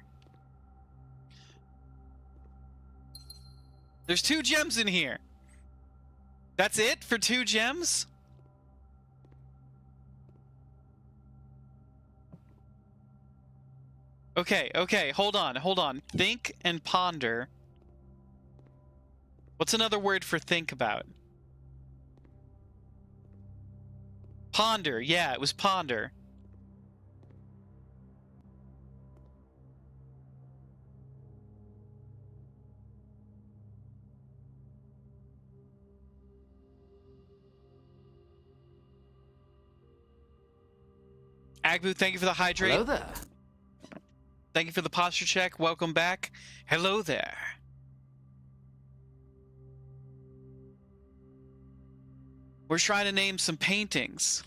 There's 2 gems in here. That's it for 2 gems? Okay, hold on. Think and ponder. What's another word for think about? Ponder, yeah, it was ponder. Agbu, thank you for the hydrate. Hello there. Thank you for the posture check. Welcome back. Hello there. We're trying to name some paintings.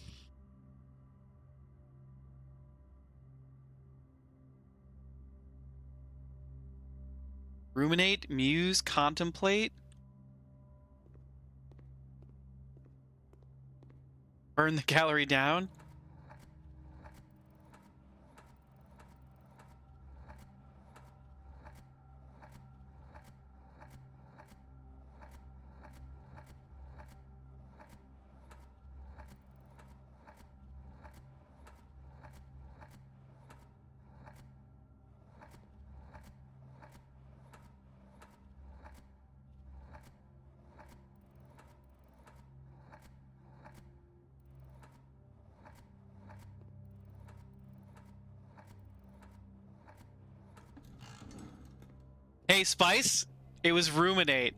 Ruminate, muse, contemplate. Burn the gallery down. Hey, Spice, it was ruminate.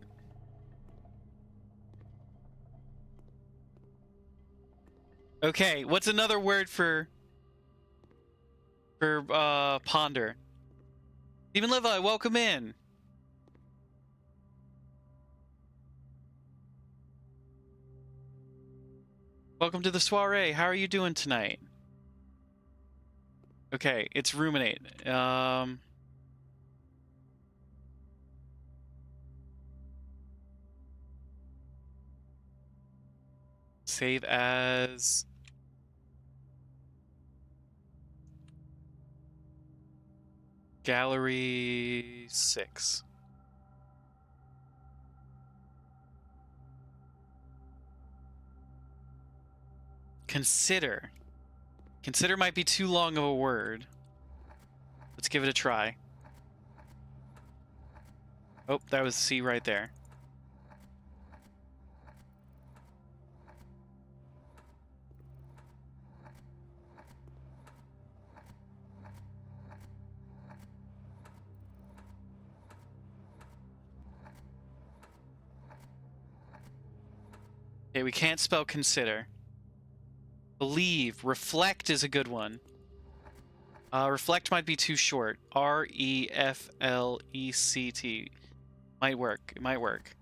Okay, what's another word for ponder? Stephen Levi, welcome in. Welcome to the soiree. How are you doing tonight? Okay, it's ruminate. Save as Gallery 6. Consider. Consider might be too long of a word. Let's give it a try. Oh, that was C right there. Okay, we can't spell consider. Believe. Reflect is a good one. Reflect might be too short. R-E-F-L-E-C-T. Might work. It might work.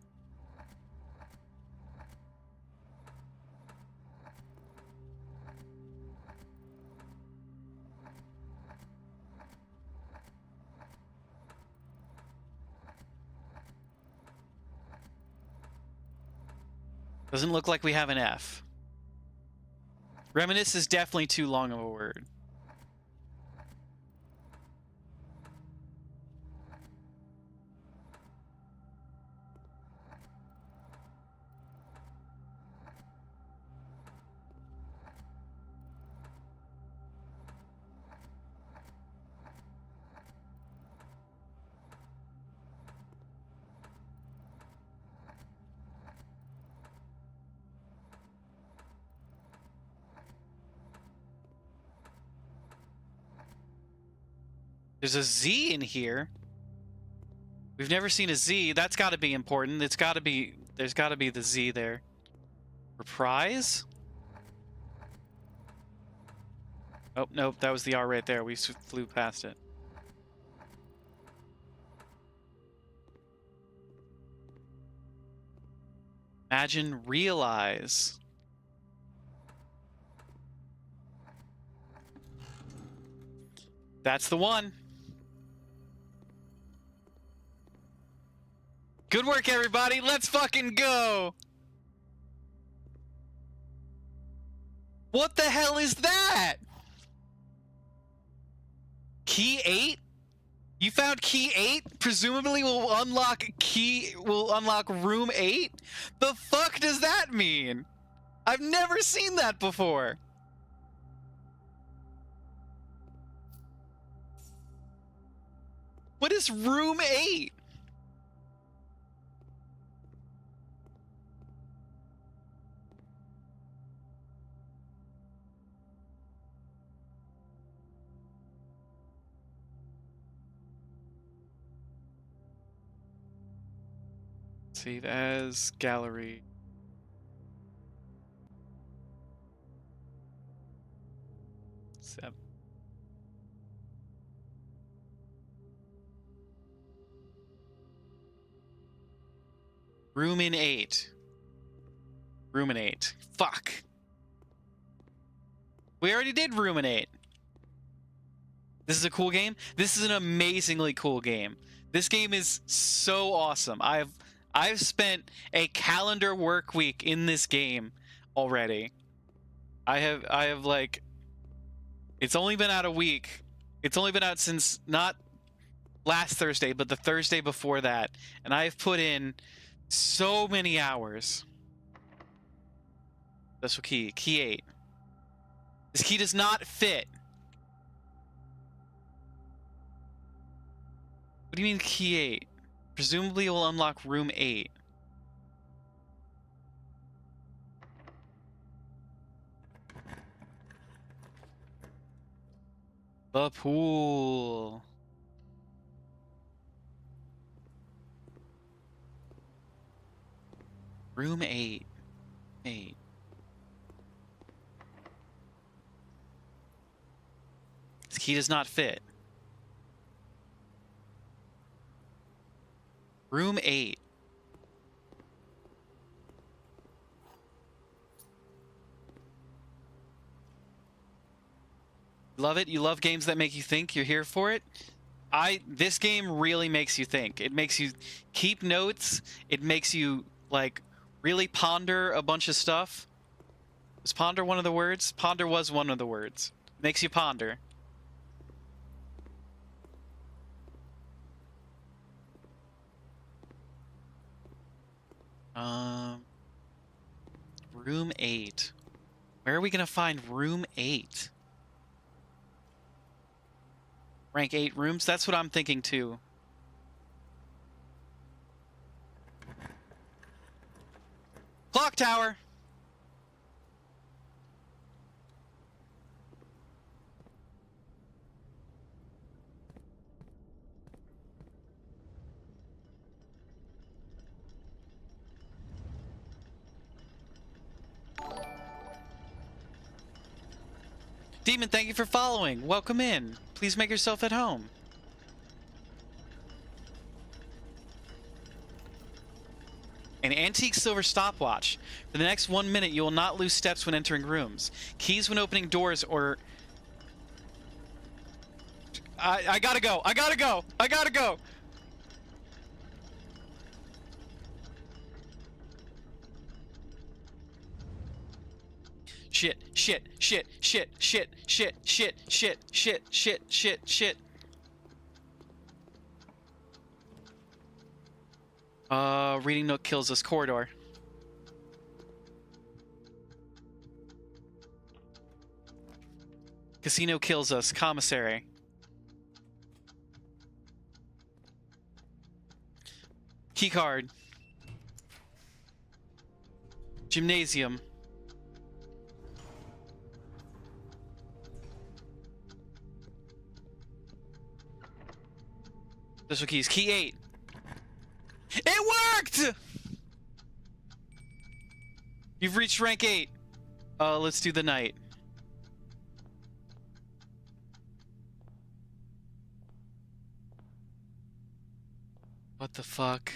Doesn't look like we have an F. Reminisce is definitely too long of a word. There's a Z in here. We've never seen a Z. That's got to be important. It's got to be... There's got to be the Z there. Reprise? Oh, nope. That was the R right there. We flew past it. Imagine, realize. That's the one. Good work, everybody. Let's fucking go. What the hell is that? Key 8? You found key 8? Presumably will unlock room 8? The fuck does that mean? I've never seen that before. What is room 8? Save as gallery. Seven. Room in 8. Room in 8. Fuck. We already did Room in 8. This is a cool game. This is an amazingly cool game. This game is so awesome. I've spent a calendar work week in this game already. I have like, it's only been out a week. It's only been out since not last Thursday, but the Thursday before that. And I've put in so many hours. That's what key 8. This key does not fit. What do you mean key 8? Presumably it will unlock room 8. The pool. Room 8. 8. This key does not fit. Room 8. Love it? You love games that make you think? You're here for it? This game really makes you think. It makes you keep notes. It makes you, like, really ponder a bunch of stuff. Was ponder one of the words? Ponder was one of the words. Makes you ponder. Room 8. Where are we gonna find room 8? Rank 8 rooms? That's what I'm thinking too. Clock tower! Demon, thank you for following. Welcome in. Please make yourself at home. An antique silver stopwatch. For the next 1 minute, you will not lose steps when entering rooms. Keys when opening doors or... I gotta go. I gotta go. I gotta go. Shit, shit, shit, shit, shit, shit, shit, shit, shit, shit, shit, shit. Reading note kills us. Corridor. Casino kills us. Commissary. Keycard. Gymnasium. Special keys. Key 8. It worked! You've reached rank 8. Let's do the night. What the fuck?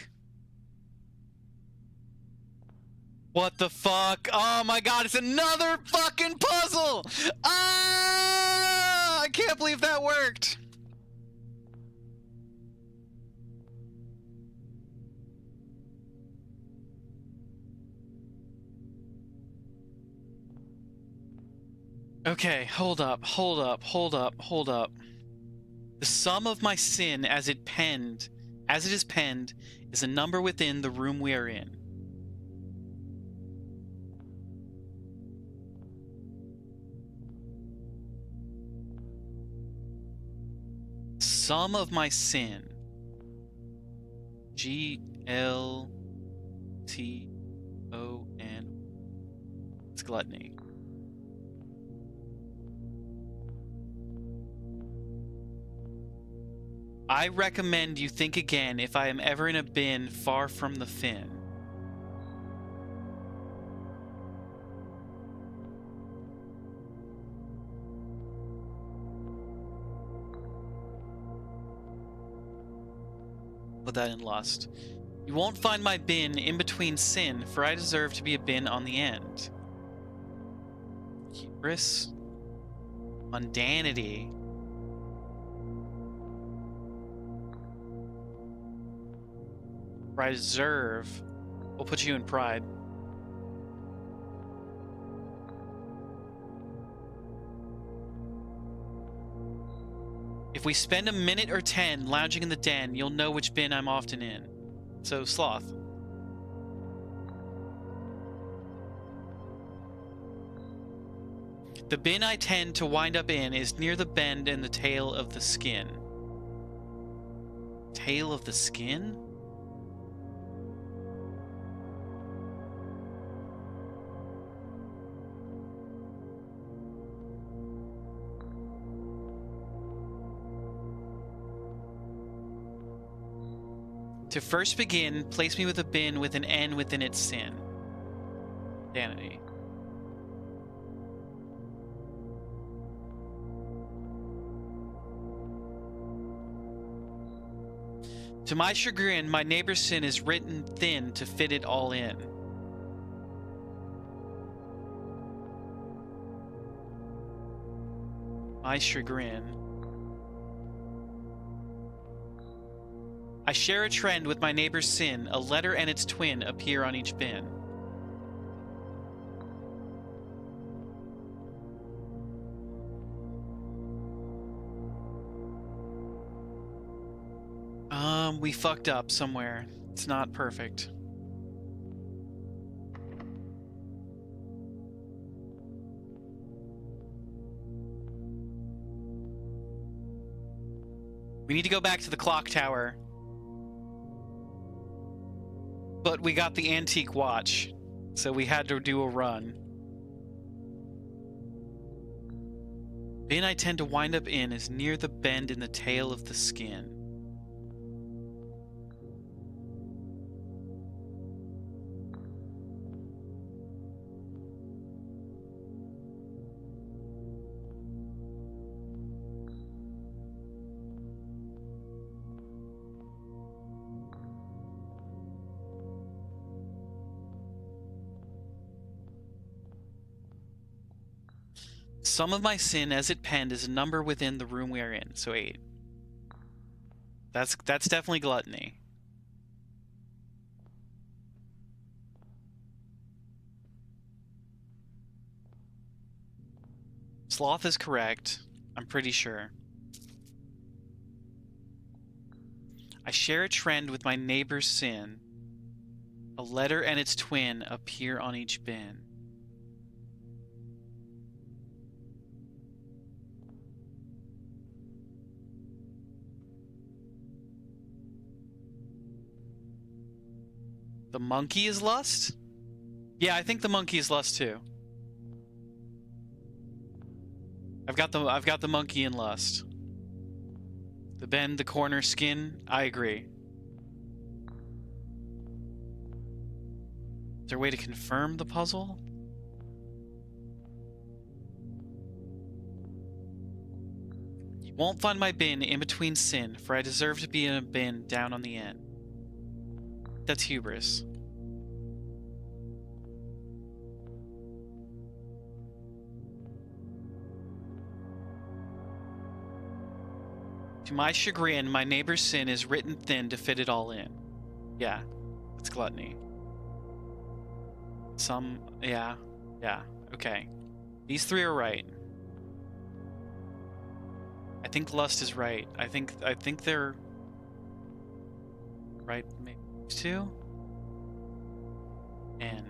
What the fuck? Oh my god, it's another fucking puzzle! Ah! I can't believe that worked! Okay, hold up. The sum of my sin as it is penned, is a number within the room we are in. Sum of my sin. GLTON. It's gluttony. I recommend you think again if I am ever in a bin far from the fin. Put that in lust. You won't find my bin in between sin, for I deserve to be a bin on the end. Hubris. Mundanity. Reserve. We'll put you in pride. If we spend a minute or 10 lounging in the den, you'll know which bin I'm often in. So, sloth. The bin I tend to wind up in is near the bend in the tail of the skin. Tail of the skin? To first begin, place me with a bin with an N within its sin. Vanity. To my chagrin, my neighbor's sin is written thin to fit it all in. My chagrin. I share a trend with my neighbor's sin. A letter and its twin appear on each bin. We fucked up somewhere. It's not perfect. We need to go back to the clock tower. But we got the antique watch, so we had to do a run. Bin I tend to wind up in is near the bend in the tail of the skin. Sum of my sin as it penned is a number within the room we are in, so 8. That's definitely gluttony. Sloth is correct, I'm pretty sure. I share a trend with my neighbor's sin. A letter and its twin appear on each bin. The monkey is lust? Yeah, I think the monkey is lust too. I've got the monkey in lust. The bend, the corner, skin. I agree. Is there a way to confirm the puzzle? You won't find my bin in between sin, for I deserve to be in a bin down on the end. That's hubris. To my chagrin, my neighbor's sin is written thin to fit it all in. Yeah, it's gluttony. Yeah, okay. These three are right. I think lust is right. I think they're right. Maybe two. And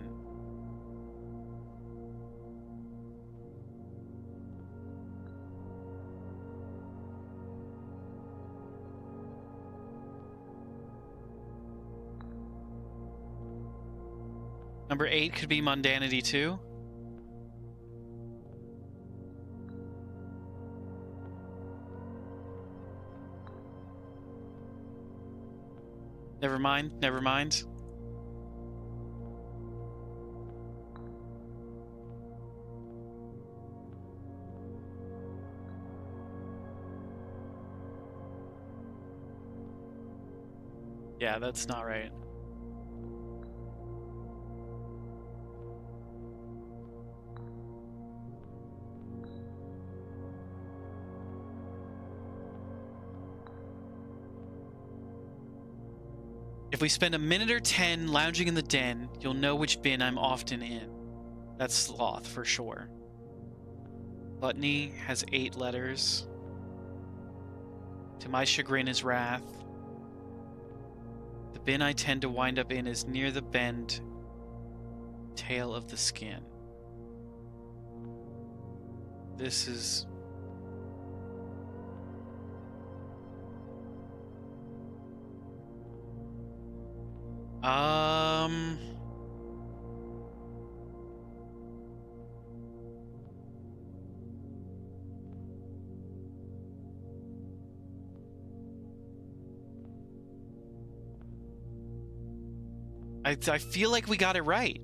number 8 could be mundanity too. Never mind, never mind. Yeah, that's not right. If we spend a minute or 10 lounging in the den, you'll know which bin I'm often in. That's sloth for sure. Gluttony has 8 letters. To my chagrin is wrath. The bin I tend to wind up in is near the bend tail of the skin. This is... I feel like we got it right.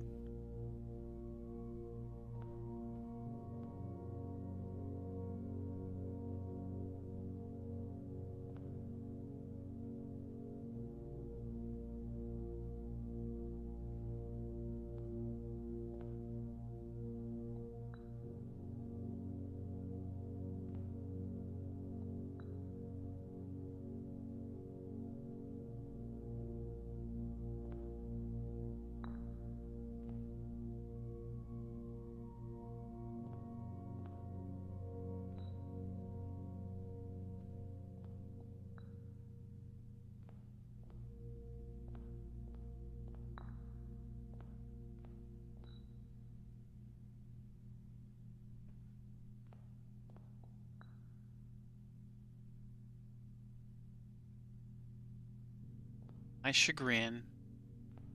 My chagrin,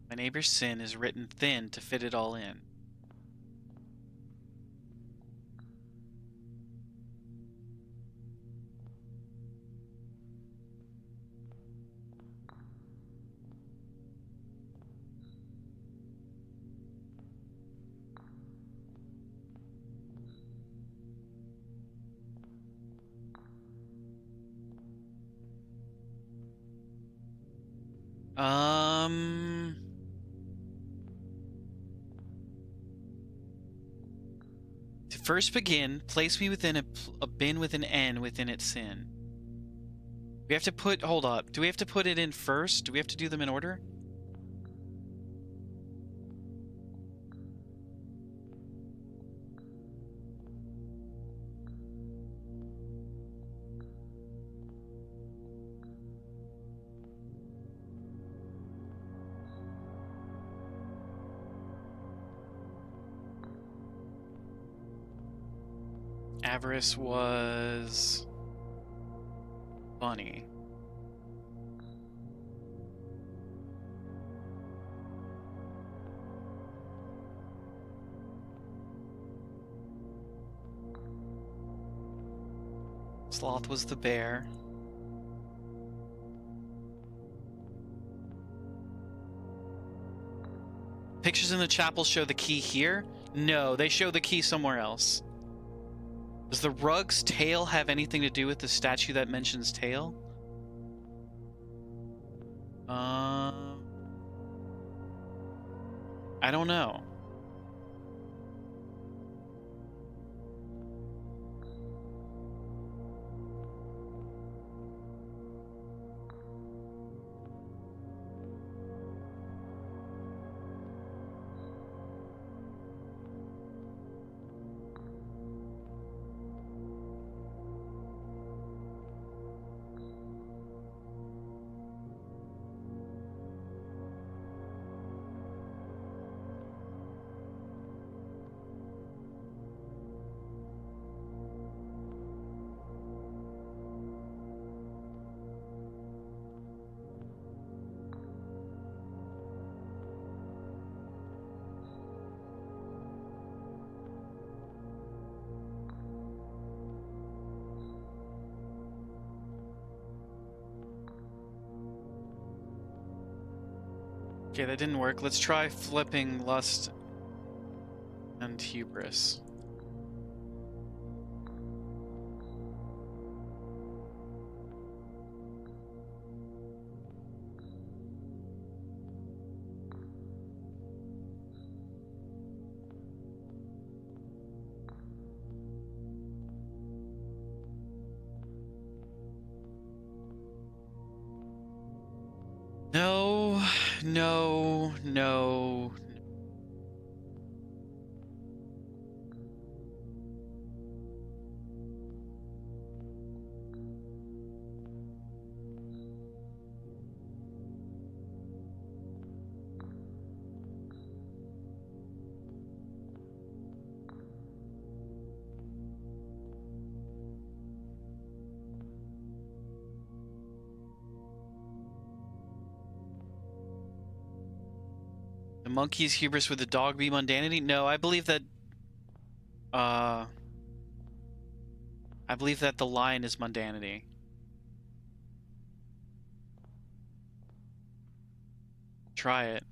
my neighbor's sin is written thin to fit it all in. To first begin, place me within a bin with an N within its sin. We have to put, hold up, do we have to put it in first? Do we have to do them in order? Avarice was funny. Sloth was the bear. pictures in the chapel show the key here? No, they show the key somewhere else. Does the rug's tail have anything to do with the statue that mentions tail? I don't know. Okay, that didn't work. Let's try flipping lust and hubris. No, no, no. The monkey's hubris with the dog be mundanity? No, I believe that the lion is mundanity. Try it.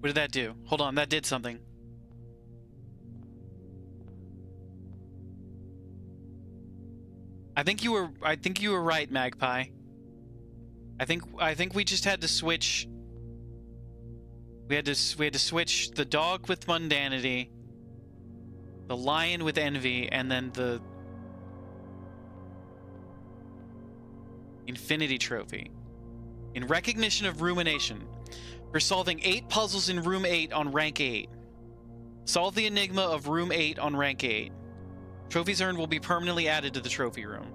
What did that do? Hold on, that did something. I think you were right, Magpie. I think we just had to switch. We had to switch the dog with mundanity, the lion with envy, and then the infinity trophy. In recognition of rumination, for solving 8 puzzles in room 8 on rank 8. Solve the enigma of room 8 on rank 8. Trophies earned will be permanently added to the trophy room.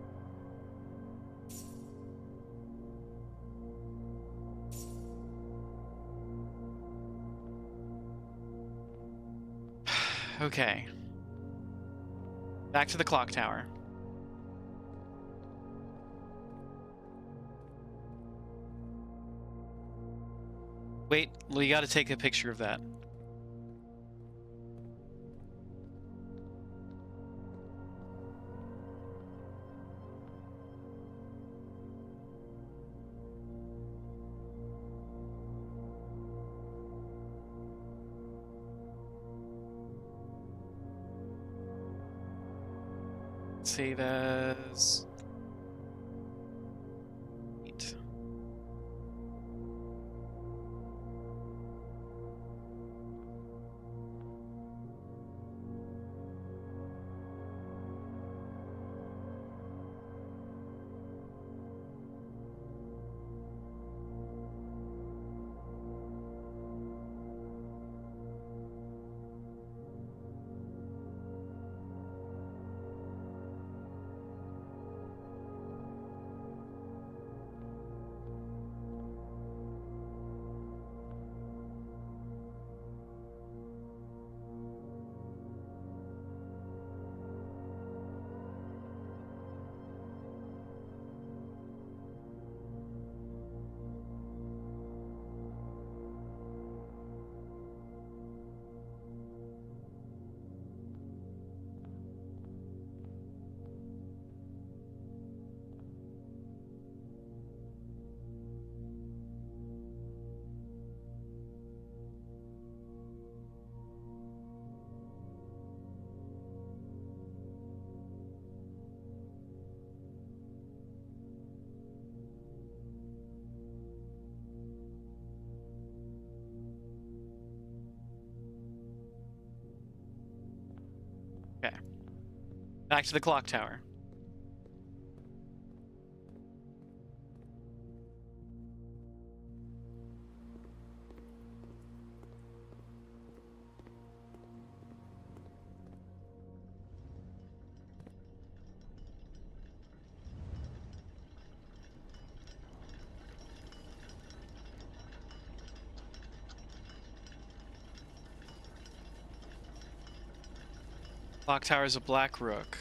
Okay. Back to the clock tower. Wait, we gotta take a picture of that. Save as... Eight. Back to the clock tower. Clock tower is a black rook.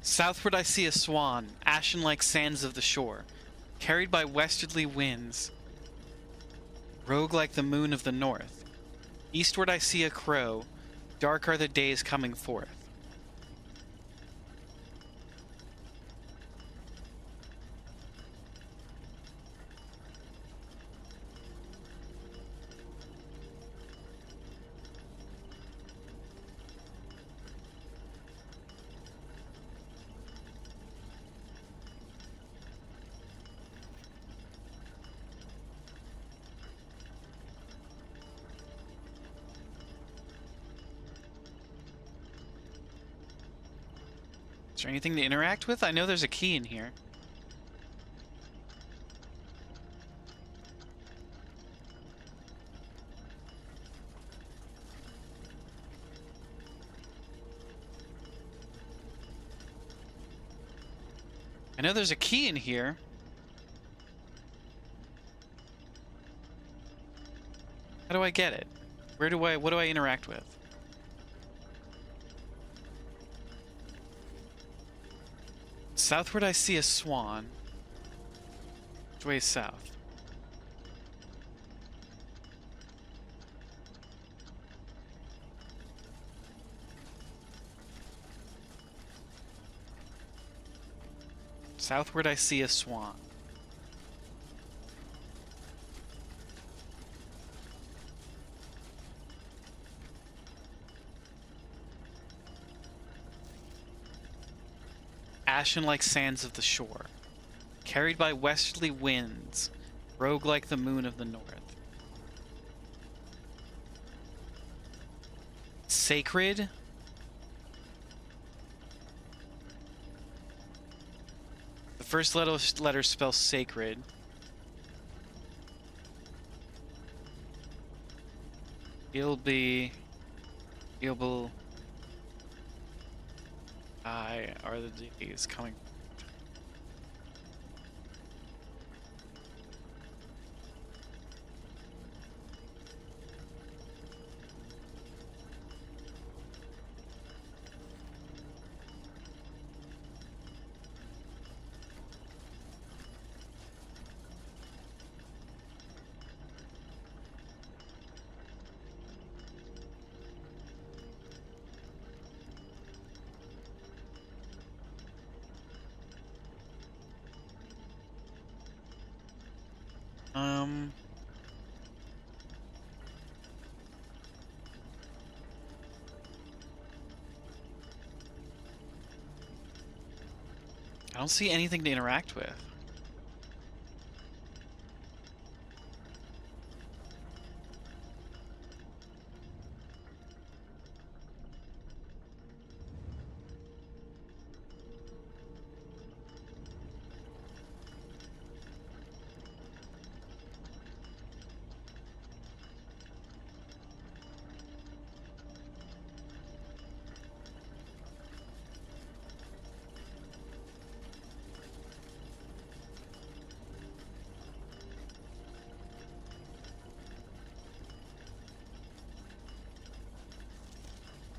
Southward I see a swan, ashen like sands of the shore, carried by westerly winds, rogue like the moon of the north. Eastward I see a crow, dark are the days coming forth. Is there anything to interact with? I know there's a key in here. I know there's a key in here. How do I get it? What do I interact with? Southward I see a swan. Which way is south? Southward I see a swan. Ashen like sands of the shore, carried by westerly winds, rogue like the moon of the north. Sacred? The first letter spells sacred. Ilbil. I are the days coming. I don't see anything to interact with.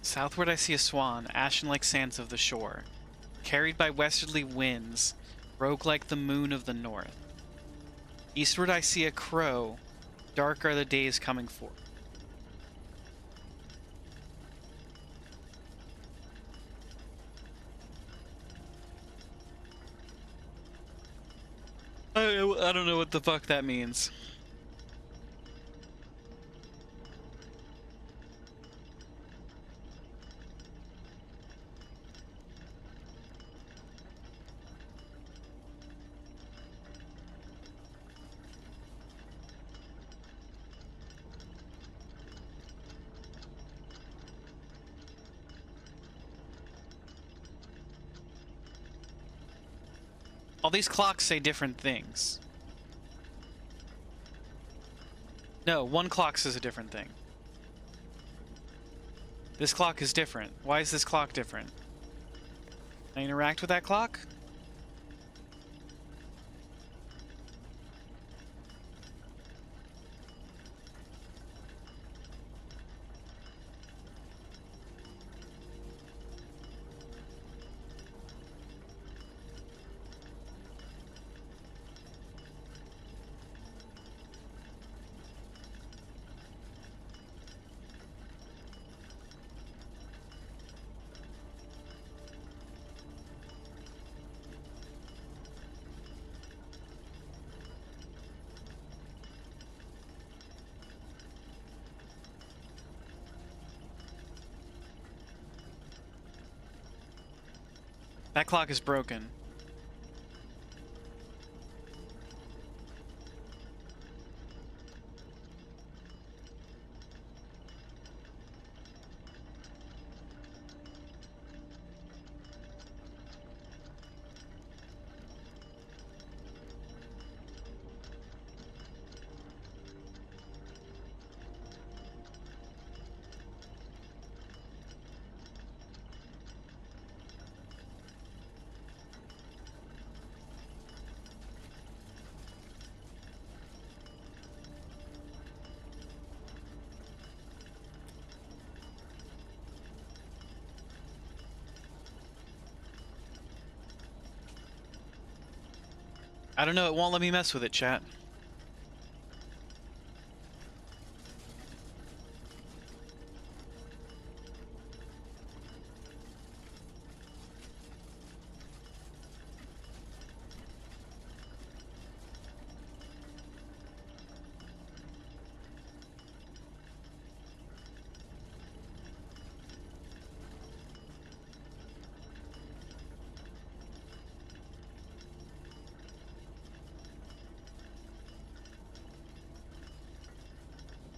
Southward I see a swan, ashen like sands of the shore, carried by westerly winds, rogue like the moon of the north. Eastward I see a crow, dark are the days coming forth. I don't know what the fuck that means. All these clocks say different things. No, one clock says a different thing. This clock is different. Why is this clock different? Can I interact with that clock? That clock is broken. I don't know, it won't let me mess with it, chat.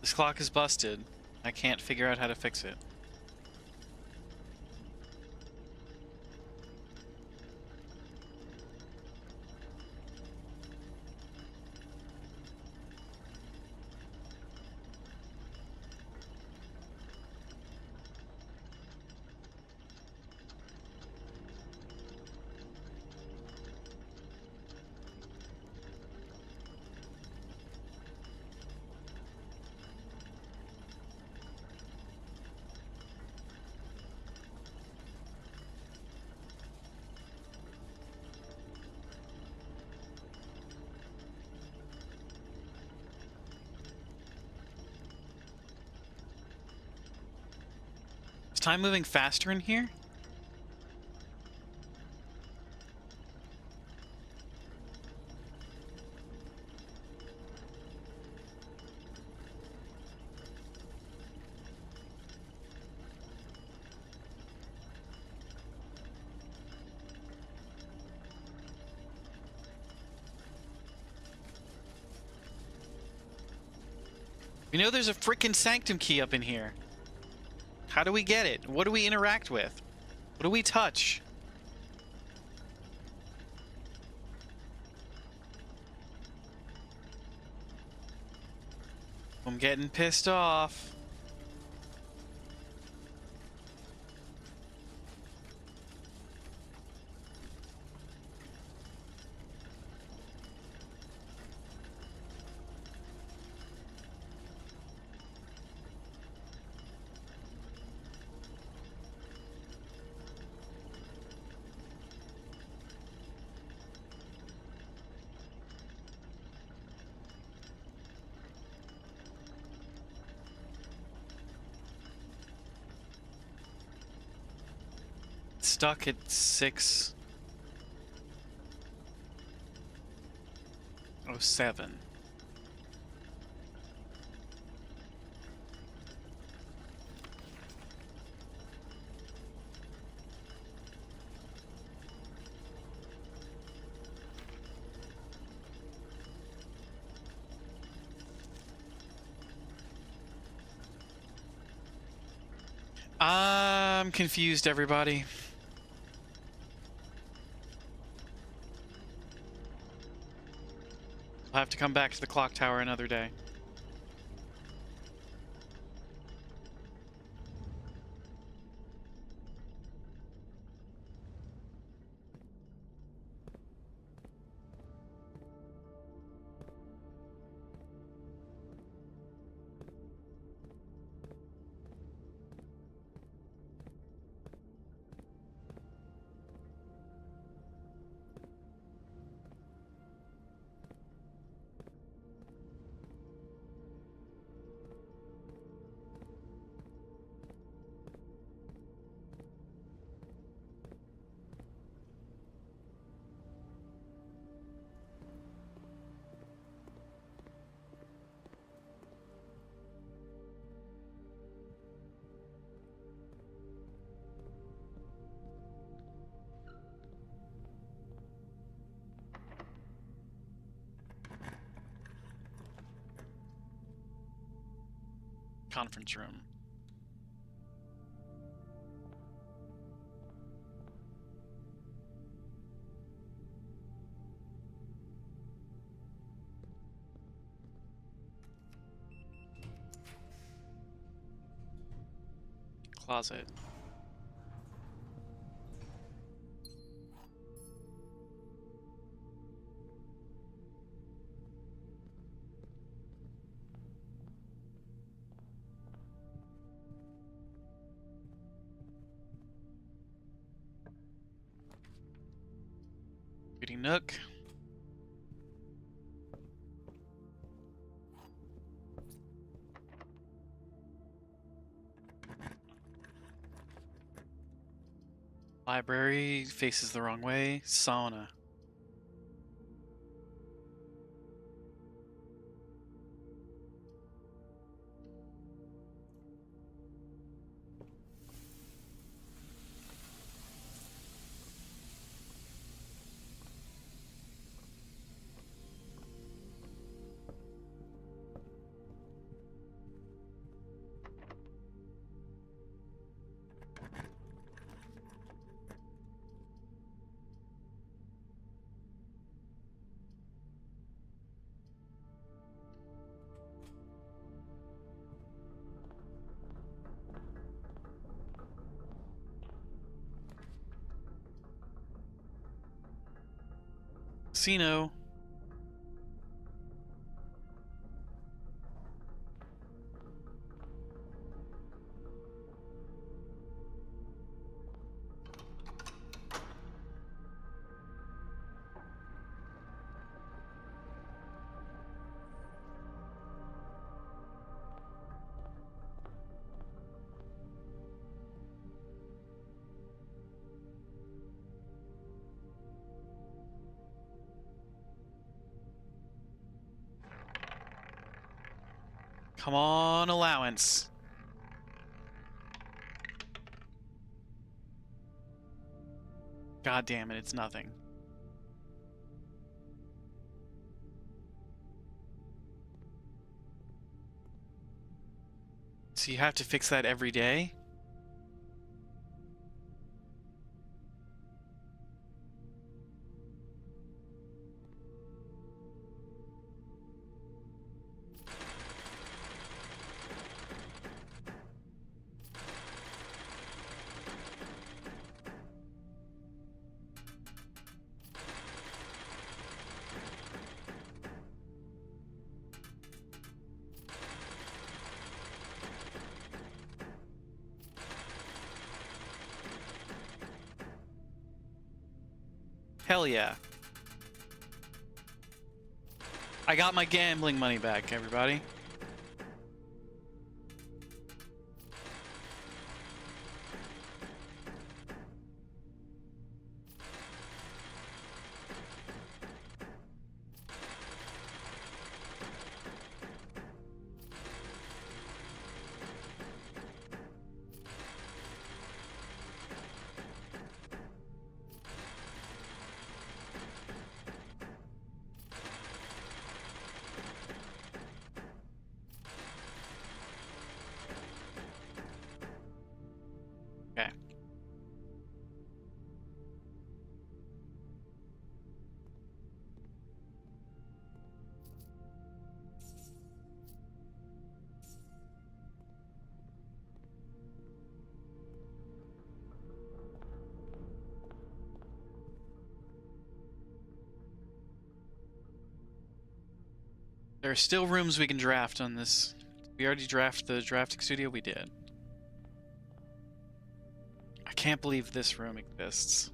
This clock is busted. I can't figure out how to fix it. Is time moving faster in here? You know there's a freaking sanctum key up in here. How do we get it? What do we interact with? What do we touch? I'm getting pissed off. Stuck at 6. 07. I'm confused, everybody. I'll have to come back to the clock tower another day. Conference room. Closet. Reading nook. Library faces the wrong way. Sauna. Casino. Come on, allowance. God damn it, it's nothing. So you have to fix that every day? Hell yeah. I got my gambling money back, everybody. There are still rooms we can draft on this. We already drafted the drafting studio? We did. I can't believe this room exists.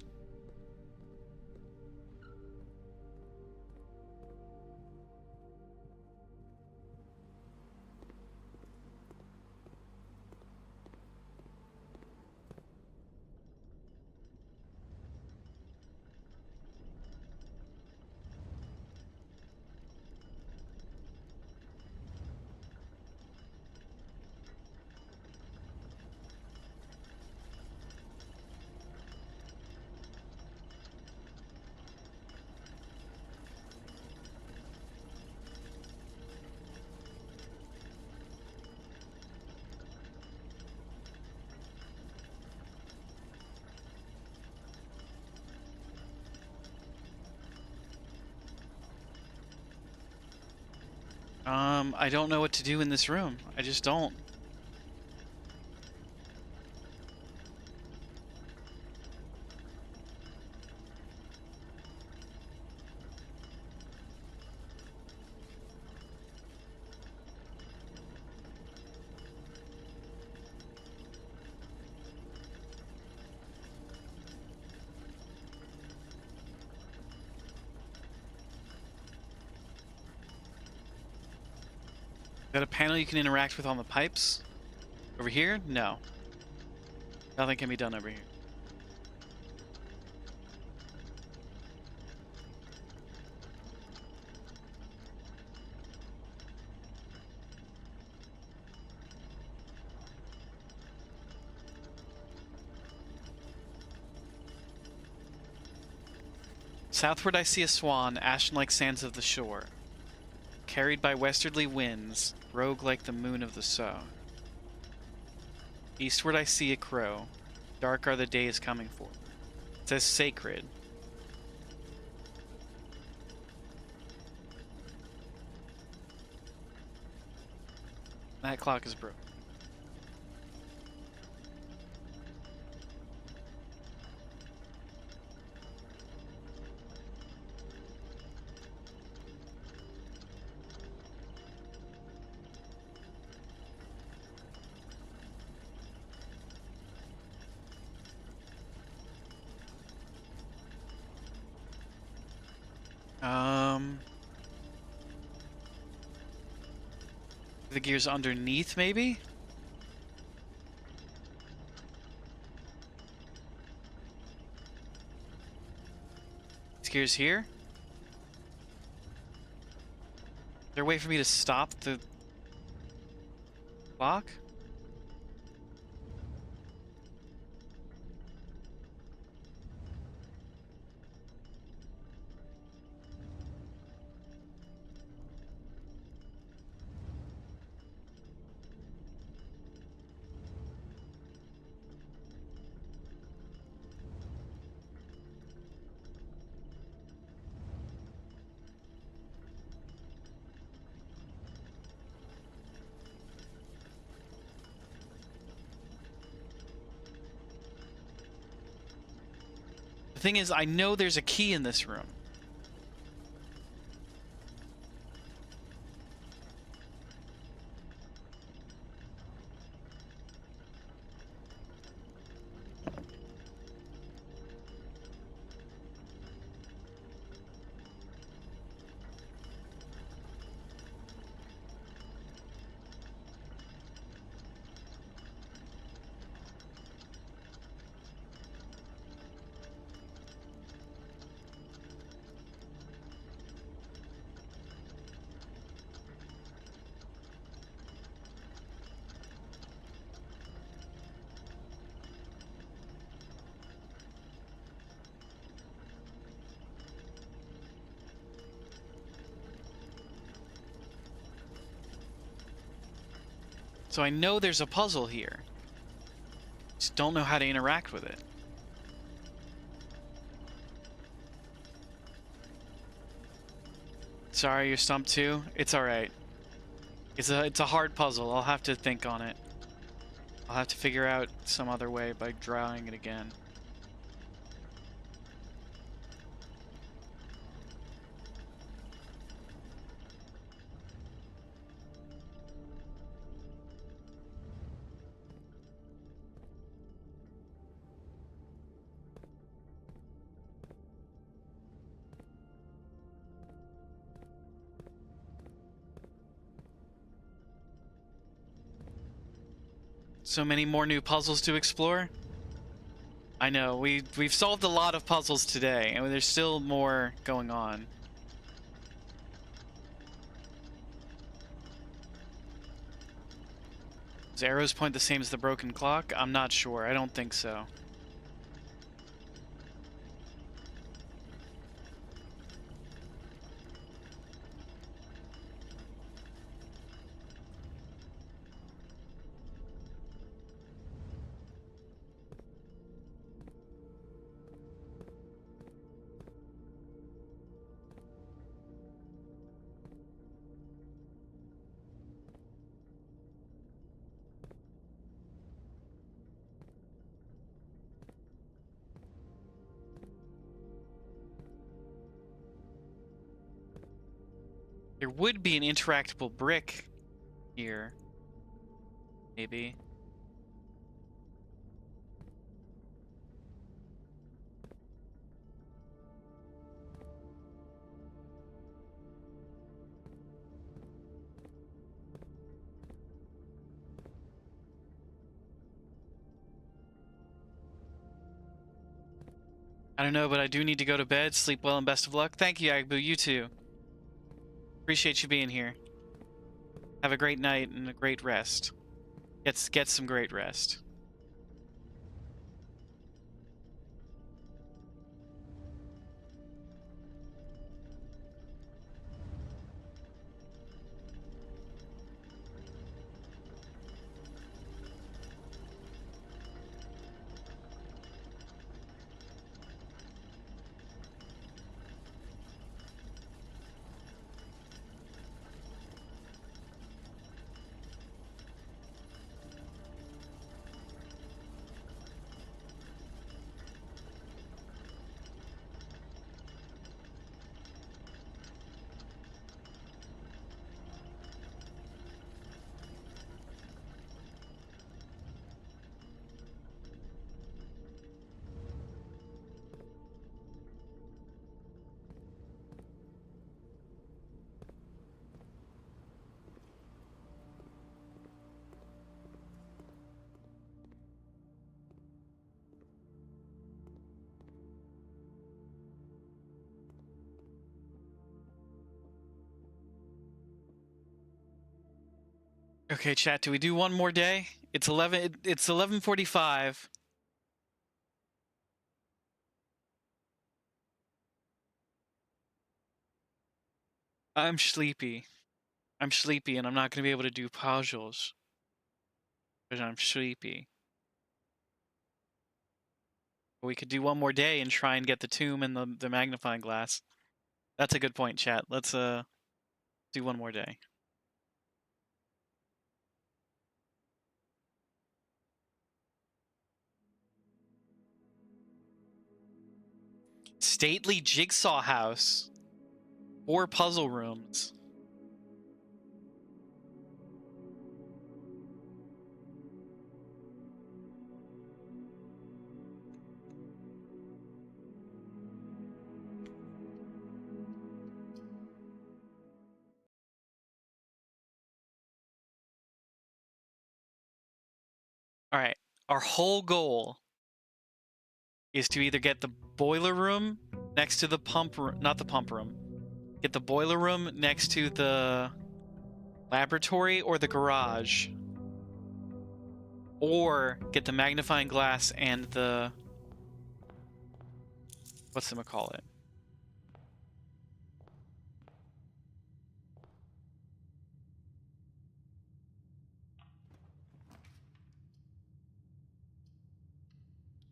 I don't know what to do in this room. I just don't. Is that a panel you can interact with on the pipes? Over here? No. Nothing can be done over here. Southward I see a swan, ashen-like sands of the shore, carried by westerly winds, rogue like the moon of the sow. Eastward I see a crow, dark are the days coming forth. It says sacred. That clock is broken. The gears underneath, maybe? These gears here? Is there a way for me to stop the clock? The thing is, I know there's a key in this room. So I know there's a puzzle here. Just don't know how to interact with it. Sorry, you're stumped too? It's alright. It's a hard puzzle. I'll have to think on it. I'll have to figure out some other way by drawing it again. So many more new puzzles to explore. I know, we've solved a lot of puzzles today, and there's still more going on. Does arrows point the same as the broken clock? I'm not sure. I don't think so. There would be an interactable brick here. Maybe. I don't know, but I do need to go to bed. Sleep well and best of luck. Thank you, Agbu. You too. Appreciate you being here. Have a great night and a great rest. Get some great rest. Okay, chat, do we do one more day? It's 11:45. I'm sleepy. I'm sleepy and I'm not going to be able to do puzzles because I'm sleepy. We could do one more day and try and get the tomb and the magnifying glass. That's a good point, chat. Let's do one more day. Stately jigsaw house. 4 puzzle rooms. All right. Our whole goal is to either get the boiler room next to the pump room, not the pump room. Get the boiler room next to the laboratory or the garage. Or get the magnifying glass and the... whatchamacallit?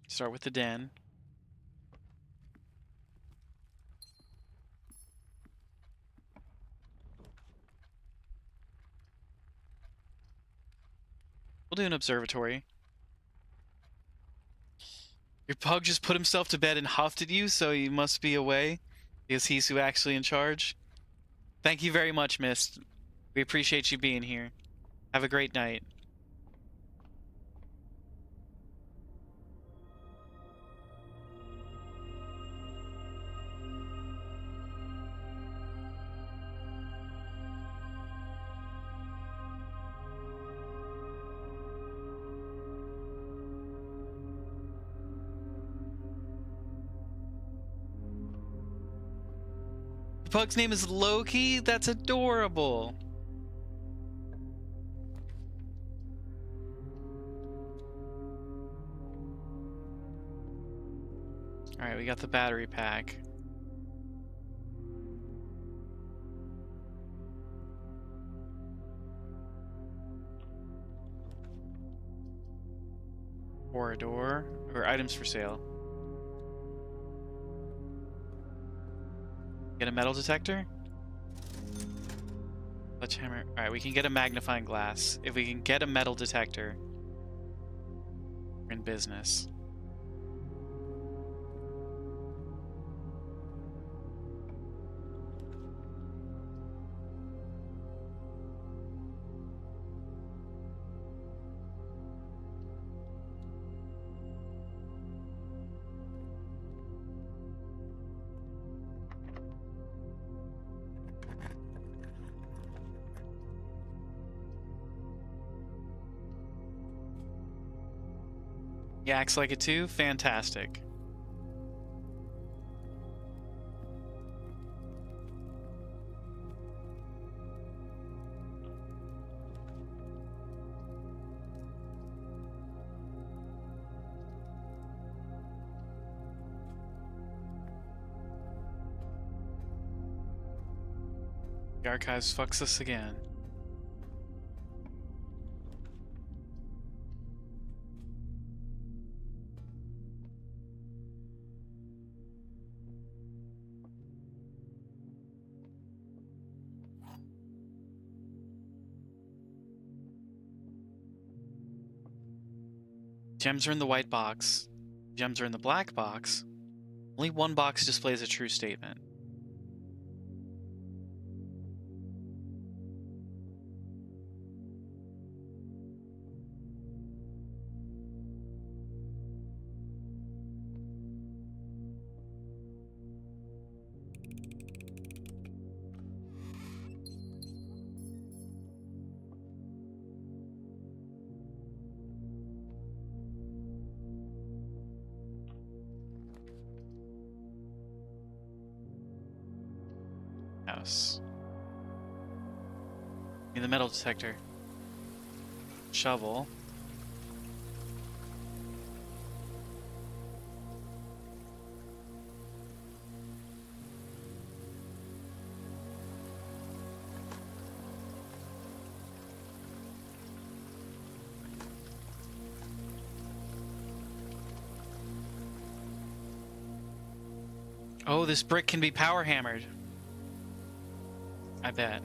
Start with the den. We'll do an observatory. Your pug just put himself to bed and huffed at you, so you must be away. Because he's who actually in charge. Thank you very much, Mist. We appreciate you being here. Have a great night. pug's name is Loki? That's adorable. Alright, we got the battery pack. Corridor, or items for sale. Get a metal detector? Sledgehammer. Alright, we can get a magnifying glass. If we can get a metal detector, we're in business. He acts like it too? Fantastic. The archives fucks us again. Gems are in the white box. Gems are in the black box. Only one box displays a true statement. House. Need the metal detector. Shovel. Oh, this brick can be power hammered. I bet.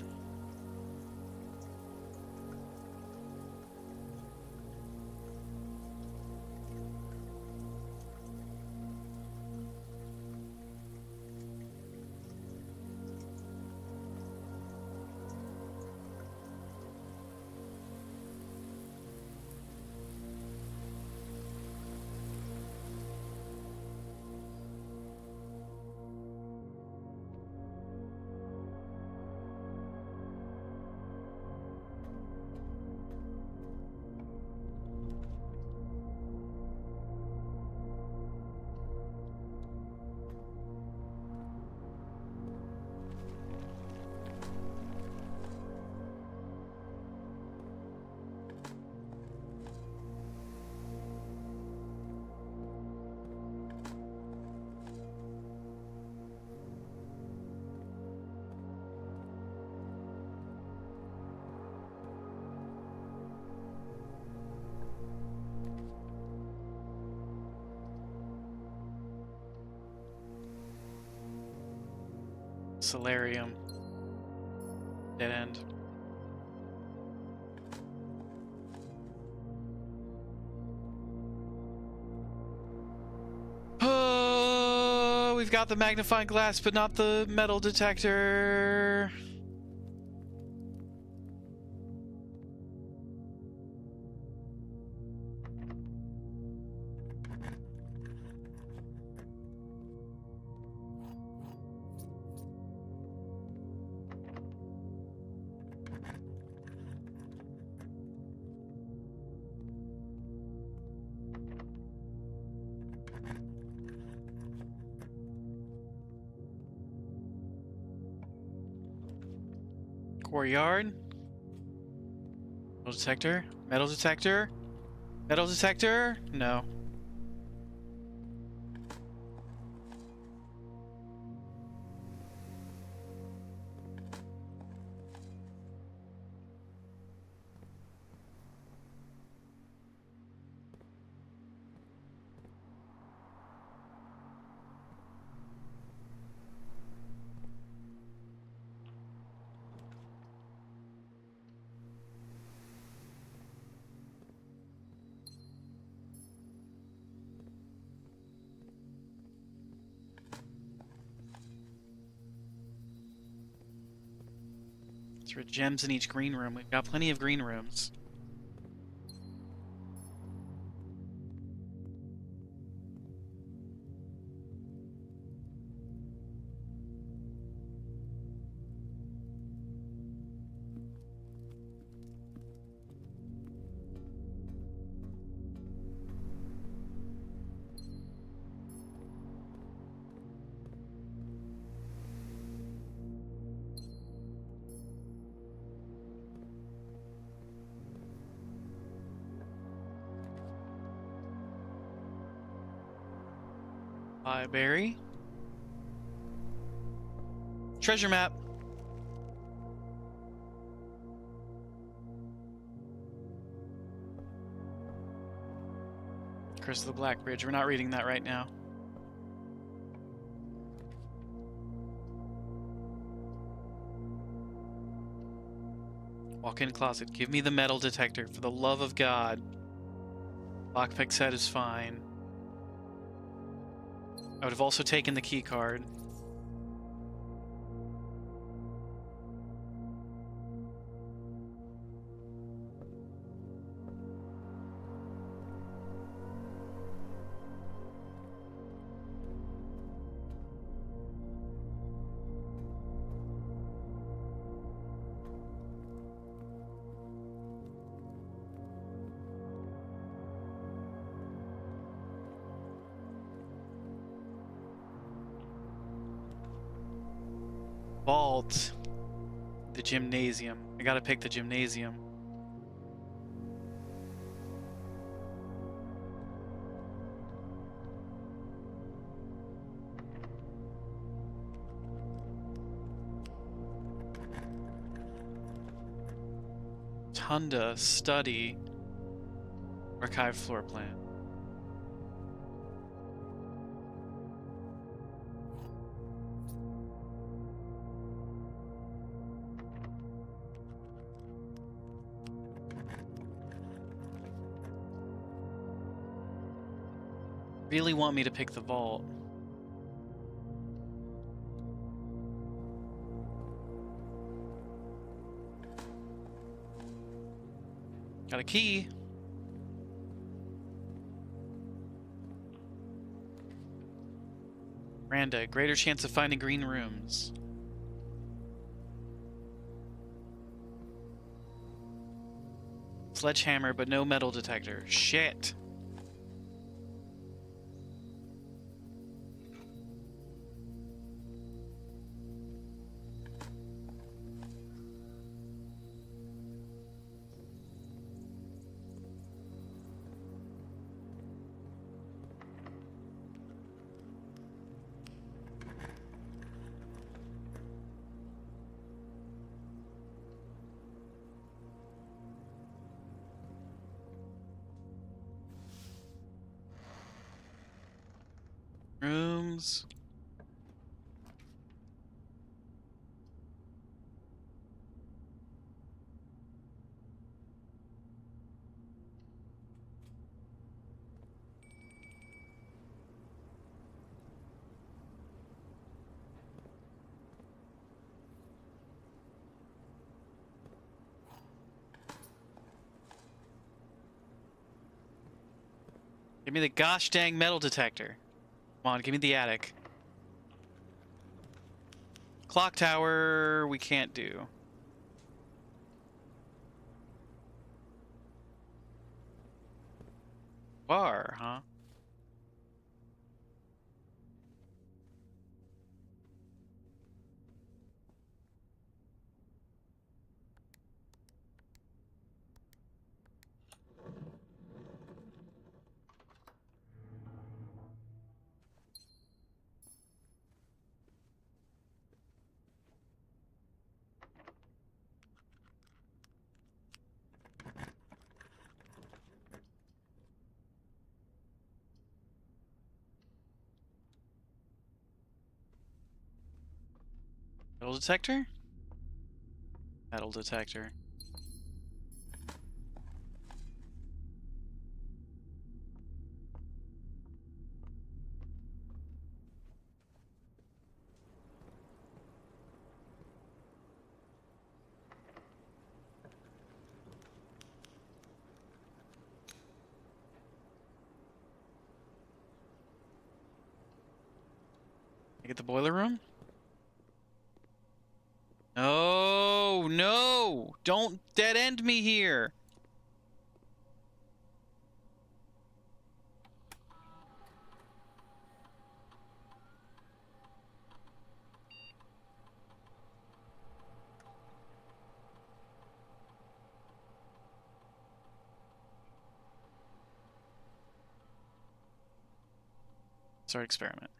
Solarium. Dead end. Oh, we've got the magnifying glass, but not the metal detector. Courtyard. Metal detector. Metal detector. Metal detector. No. There are gems in each green room. We've got plenty of green rooms. Library. Treasure map. Curse of the Black Bridge. We're not reading that right now. Walk-in closet. Give me the metal detector, for the love of God. Lockpick set is fine. I would have also taken the key card. Vault. The gymnasium. I gotta pick the gymnasium. Tunda, study, archive floor plan. Really want me to pick the vault. Got a key. Randa, greater chance of finding green rooms. Sledgehammer, but no metal detector. Shit. Rooms. Give me the gosh dang metal detector. Come on, give me the attic. Clock tower, we can't do. Bar, huh? Metal detector? Metal detector. I get the boiler room? No, no! Don't dead end me here! Start experiment.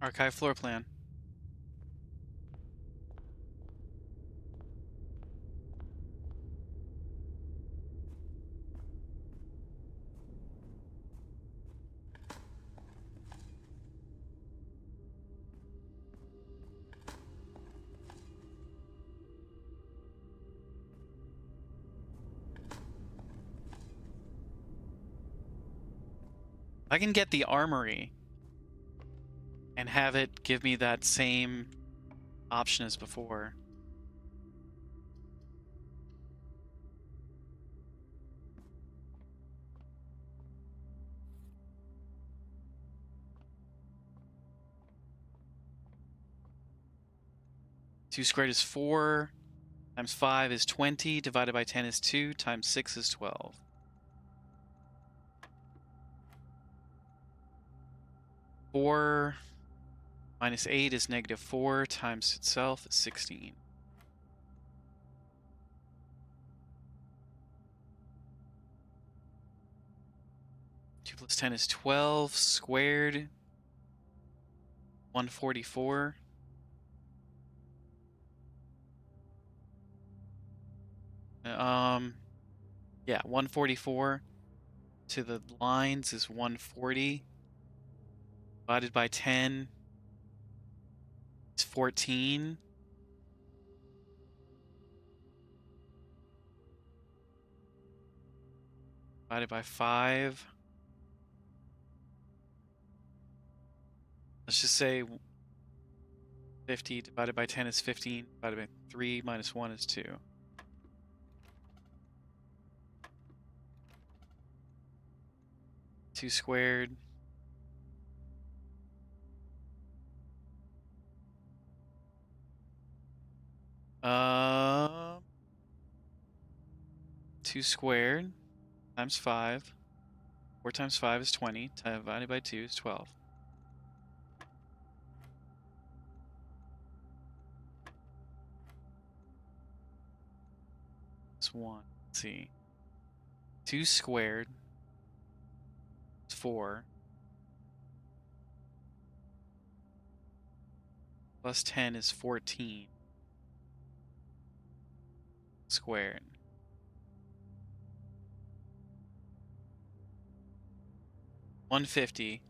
Archive floor plan. I can get the armory and have it give me that same option as before. Two squared is 4, times 5 is 20, divided by 10 is 2, times 6 is 12. 4 minus 8 is -4, times itself is 16. 2 plus 10 is 12, squared 144. Yeah, 144 to the lines is 140. Divided by 10 is 14. Divided by 5. Let's just say 50 divided by 10 is 15. Divided by 3 minus 1 is 2. Two squared. Um, 2 squared times 5. 4 times 5 is 20. Divided by 2 is 12. It's 1. Let's see. 2 squared is 4. Plus 10 is 14. Squared. 150.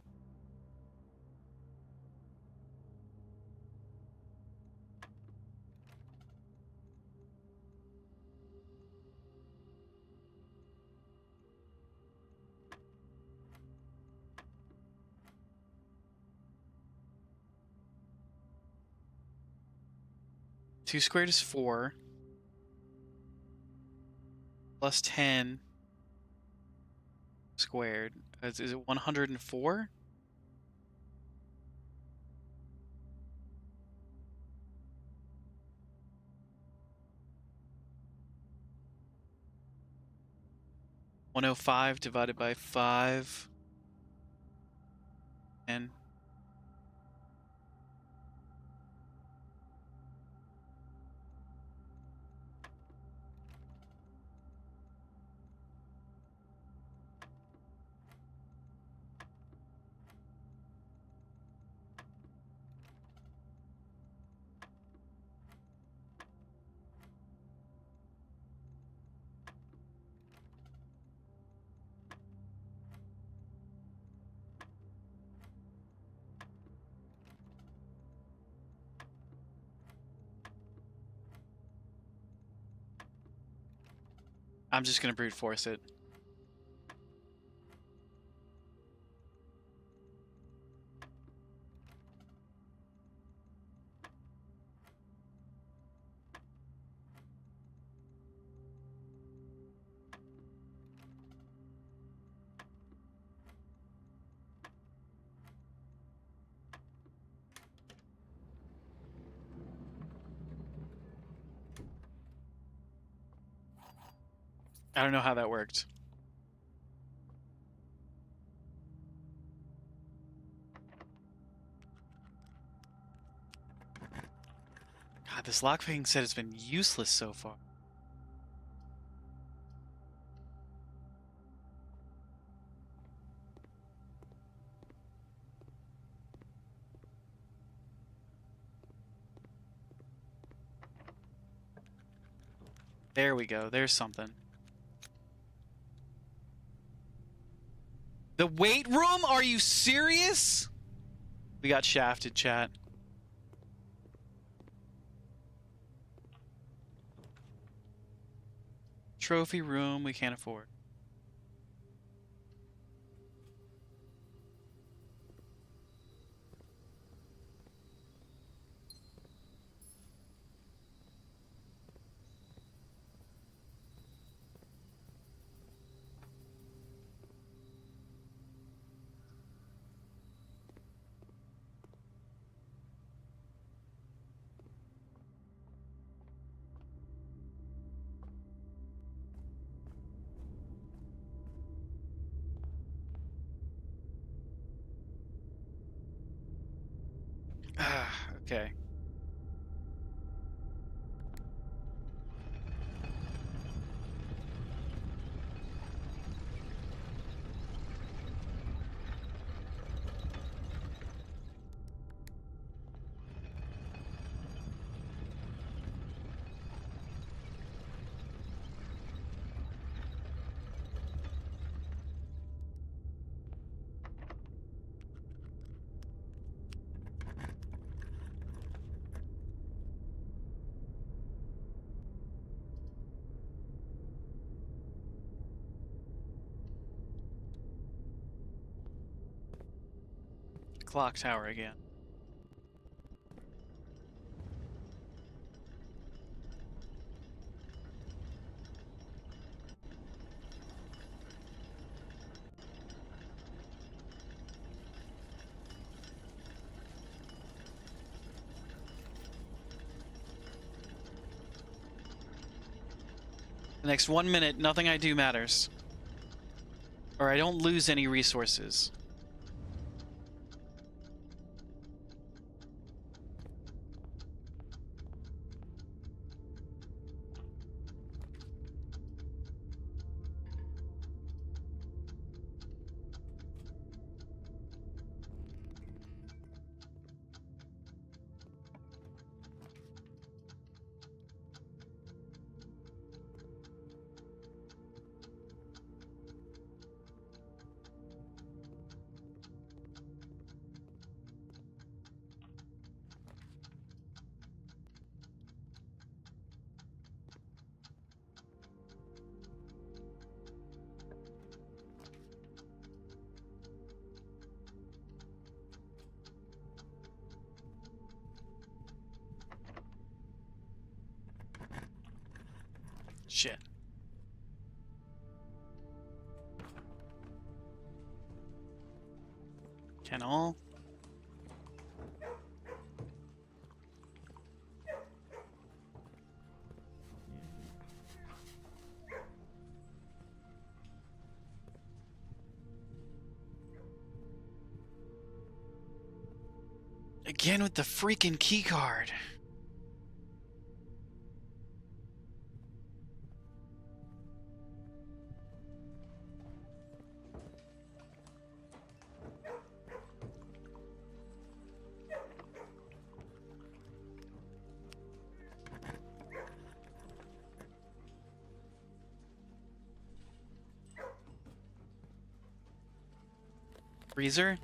Two squared is 4. Plus 10 squared. Is it 104? $105 divided by 5. And I'm just gonna brute force it. I don't know how that worked. God, this lockpicking set has been useless so far. There we go. There's something. The weight room? Are you serious? We got shafted, chat. Trophy room we can't afford. Okay. Clock tower again. The next 1 minute, nothing I do matters. Or I don't lose any resources. Shit. Kennel. Again with the freaking key card. Freezer?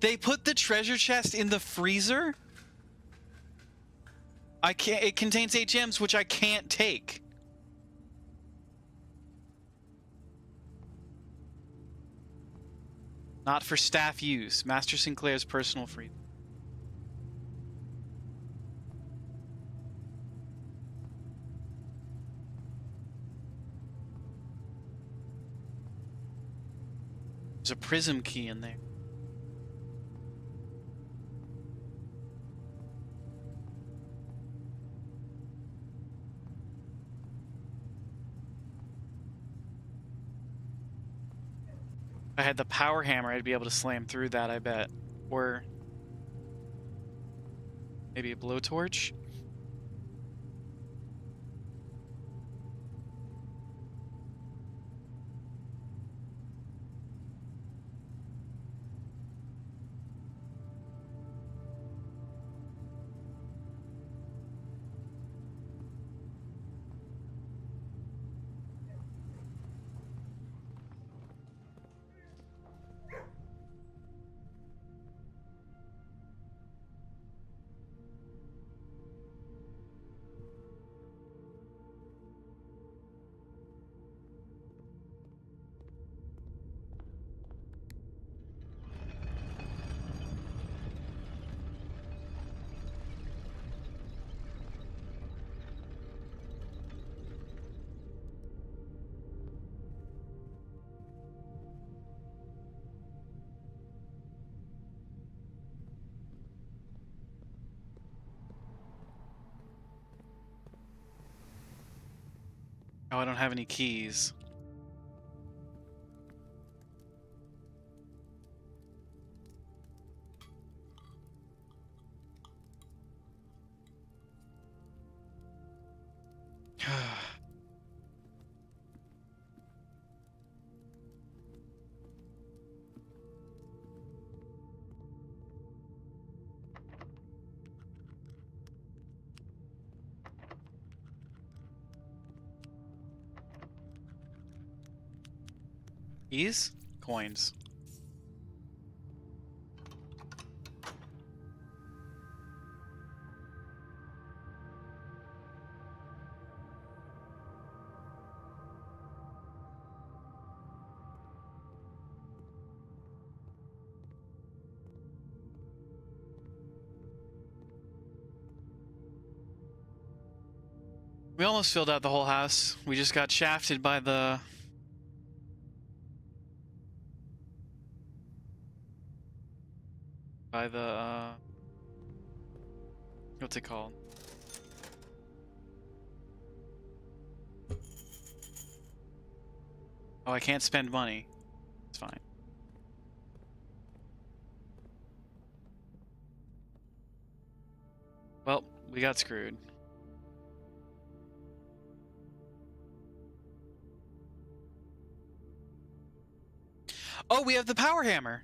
They put the treasure chest in the freezer? I can't. It contains 8 gems, which I can't take. Not for staff use. Master Sinclair's personal freedom. There's a prism key in there. If I had the power hammer, I'd be able to slam through that, I bet. Or maybe a blowtorch? Oh, I don't have any keys. Keys? Coins. We almost filled out the whole house. We just got shafted by the... what's it called? Oh, I can't spend money. It's fine. Well, we got screwed. Oh, we have the power hammer.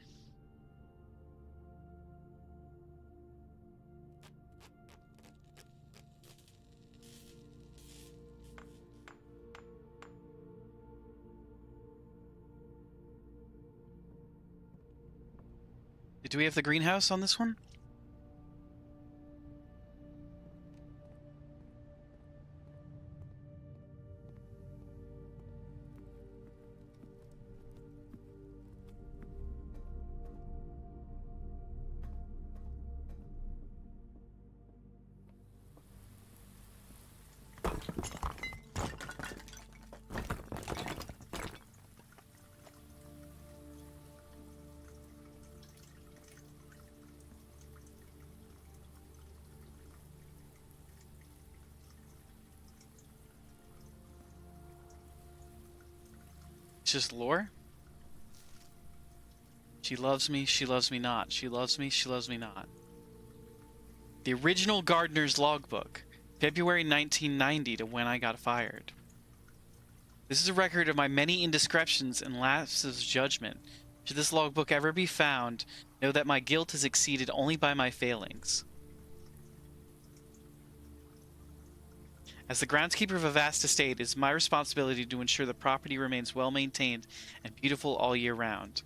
Do we have the greenhouse on this one? It's just lore? She loves me not. She loves me not. The original Gardener's logbook, February 1990 to when I got fired. This is a record of my many indiscretions and lapses of judgment. Should this logbook ever be found, know that my guilt is exceeded only by my failings. As the groundskeeper of a vast estate, it is my responsibility to ensure the property remains well maintained and beautiful all year round.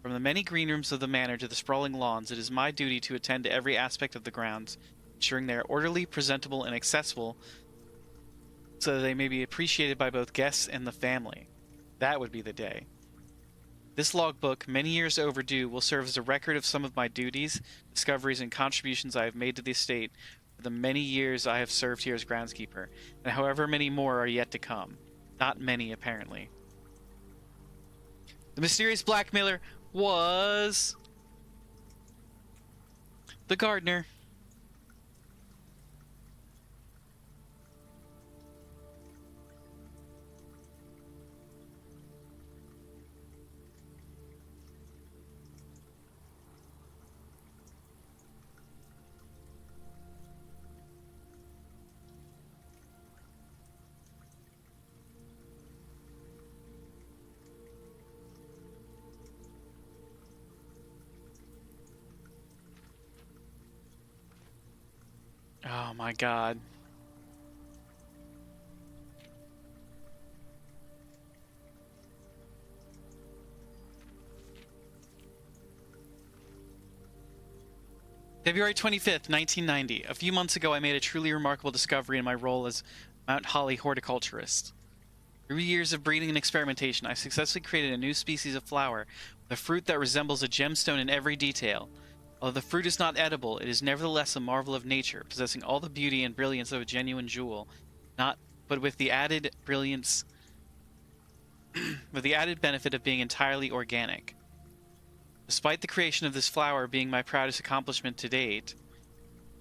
From the many green rooms of the manor to the sprawling lawns, it is my duty to attend to every aspect of the grounds, ensuring they are orderly, presentable, and accessible so that they may be appreciated by both guests and the family. That would be the day. This logbook, many years overdue, will serve as a record of some of my duties, discoveries, and contributions I have made to the estate for the many years I have served here as groundskeeper, and however many more are yet to come. Not many, apparently. The mysterious blackmailer was the gardener. Oh my god. February 25th, 1990. A few months ago, I made a truly remarkable discovery in my role as Mount Holly horticulturist. Through years of breeding and experimentation, I successfully created a new species of flower with a fruit that resembles a gemstone in every detail. Although the fruit is not edible, it is nevertheless a marvel of nature, possessing all the beauty and brilliance of a genuine jewel, but with the added brilliance, with the added benefit of being entirely organic. Despite the creation of this flower being my proudest accomplishment to date,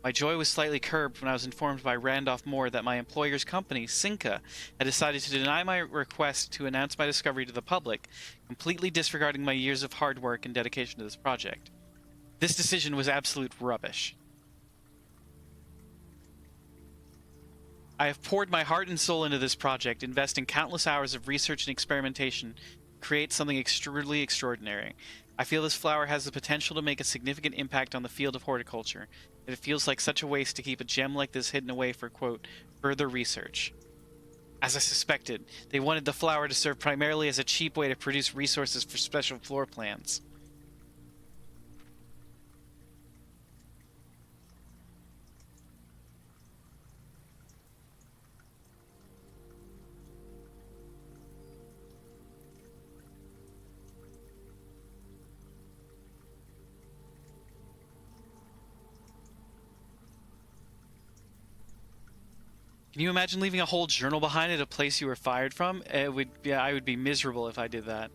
my joy was slightly curbed when I was informed by Randolph Moore that my employer's company, Cinca, had decided to deny my request to announce my discovery to the public, completely disregarding my years of hard work and dedication to this project. This decision was absolute rubbish. I have poured my heart and soul into this project, investing countless hours of research and experimentation to create something extremely extraordinary. I feel this flower has the potential to make a significant impact on the field of horticulture, and it feels like such a waste to keep a gem like this hidden away for, quote, further research. As I suspected, they wanted the flower to serve primarily as a cheap way to produce resources for special floor plans. Can you imagine leaving a whole journal behind at a place you were fired from? I would be miserable if I did that.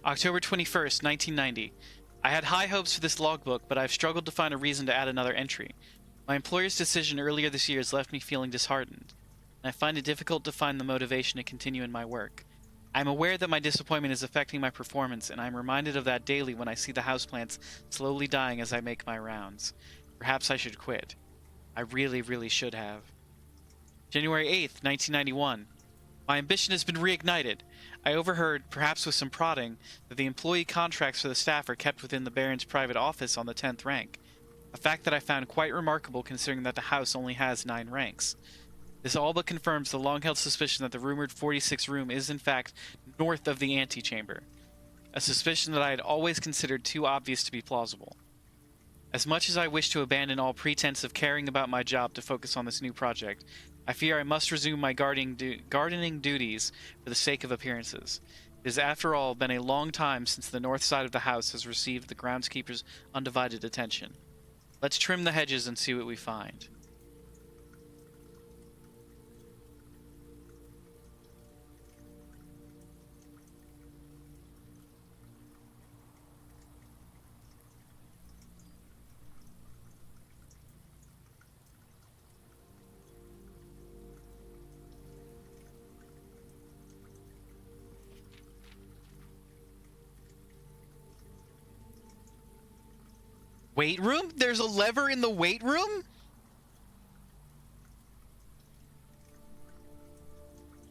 October 21st, 1990. I had high hopes for this logbook, but I've struggled to find a reason to add another entry. My employer's decision earlier this year has left me feeling disheartened, and I find it difficult to find the motivation to continue in my work. I am aware that my disappointment is affecting my performance, and I am reminded of that daily when I see the houseplants slowly dying as I make my rounds. Perhaps I should quit. I really, really should have. January 8th, 1991. My ambition has been reignited. I overheard, perhaps with some prodding, that the employee contracts for the staff are kept within the Baron's private office on the 10th rank, a fact that I found quite remarkable considering that the house only has 9 ranks. This all but confirms the long-held suspicion that the rumored 46th room is in fact north of the antechamber, a suspicion that I had always considered too obvious to be plausible. As much as I wish to abandon all pretense of caring about my job to focus on this new project, I fear I must resume my gardening duties for the sake of appearances. It has, after all, been a long time since the north side of the house has received the groundskeeper's undivided attention. Let's trim the hedges and see what we find. Weight room? There's a lever in the weight room?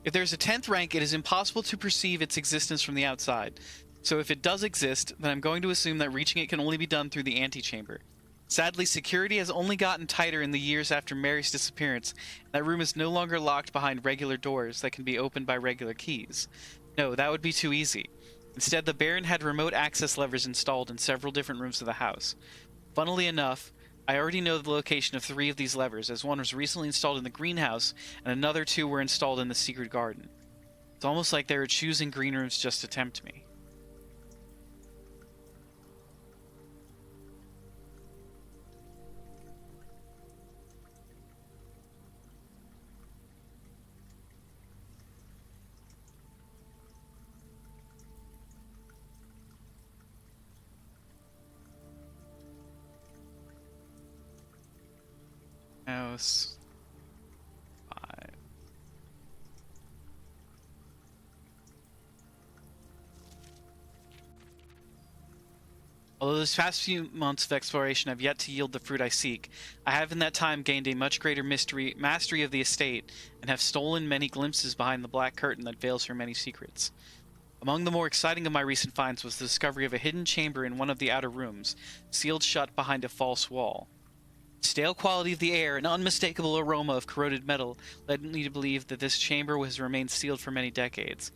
If there's a 10th rank, it is impossible to perceive its existence from the outside. So if it does exist, then I'm going to assume that reaching it can only be done through the antechamber. Sadly, security has only gotten tighter in the years after Mary's disappearance, and that room is no longer locked behind regular doors that can be opened by regular keys. No, that would be too easy. Instead, the Baron had remote access levers installed in several different rooms of the house. Funnily enough, I already know the location of 3 of these levers, as one was recently installed in the greenhouse, and another 2 were installed in the secret garden. It's almost like they were choosing green rooms just to tempt me. House 5. Although this past few months of exploration have yet to yield the fruit I seek, I have in that time gained a much greater mastery of the estate, and have stolen many glimpses behind the black curtain that veils her many secrets. Among the more exciting of my recent finds was the discovery of a hidden chamber in one of the outer rooms, sealed shut behind a false wall. Stale quality of the air and unmistakable aroma of corroded metal led me to believe that this chamber has remained sealed for many decades.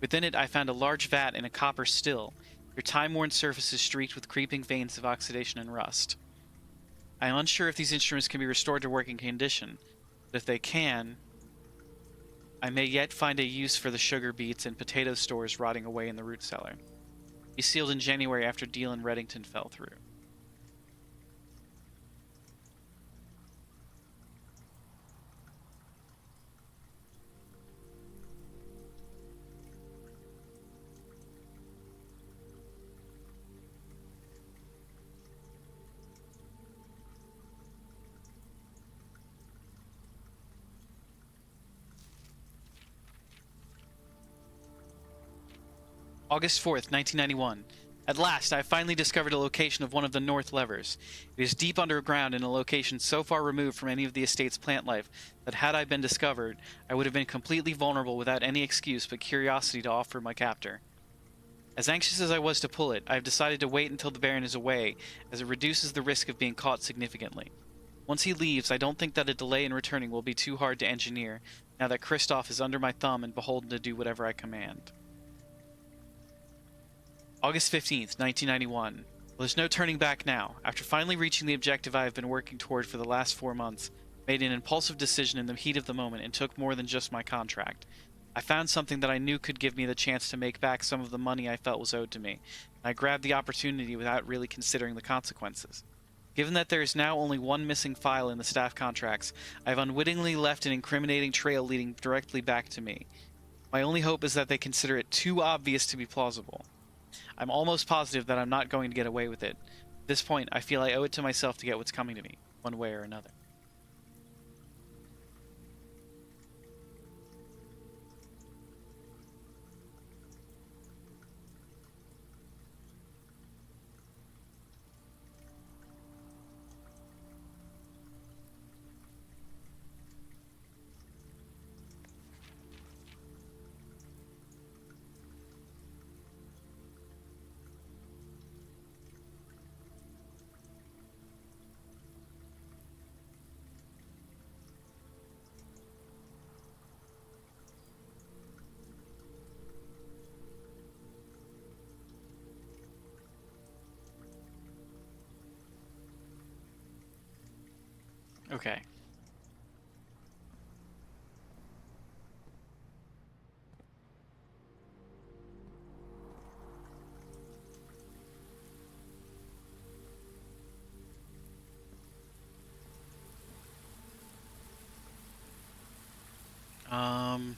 Within it I found a large vat in a copper still, their time-worn surfaces streaked with creeping veins of oxidation and rust. I am unsure if these instruments can be restored to working condition, but if they can, I may yet find a use for the sugar beets and potato stores rotting away in the root cellar. He sealed in January after Deal and Reddington fell through. August 4th, 1991. At last, I have finally discovered a location of one of the north levers. It is deep underground in a location so far removed from any of the estate's plant life that had I been discovered, I would have been completely vulnerable without any excuse but curiosity to offer my captor. As anxious as I was to pull it, I have decided to wait until the Baron is away, as it reduces the risk of being caught significantly. Once he leaves, I don't think that a delay in returning will be too hard to engineer, now that Kristoff is under my thumb and beholden to do whatever I command. August 15th, 1991. Well, there's no turning back now. After finally reaching the objective I have been working toward for the last 4 months, I made an impulsive decision in the heat of the moment and took more than just my contract. I found something that I knew could give me the chance to make back some of the money I felt was owed to me, and I grabbed the opportunity without really considering the consequences. Given that there is now only one missing file in the staff contracts, I have unwittingly left an incriminating trail leading directly back to me. My only hope is that they consider it too obvious to be plausible. I'm almost positive that I'm not going to get away with it. At this point, I feel I owe it to myself to get what's coming to me, one way or another. Okay. Um...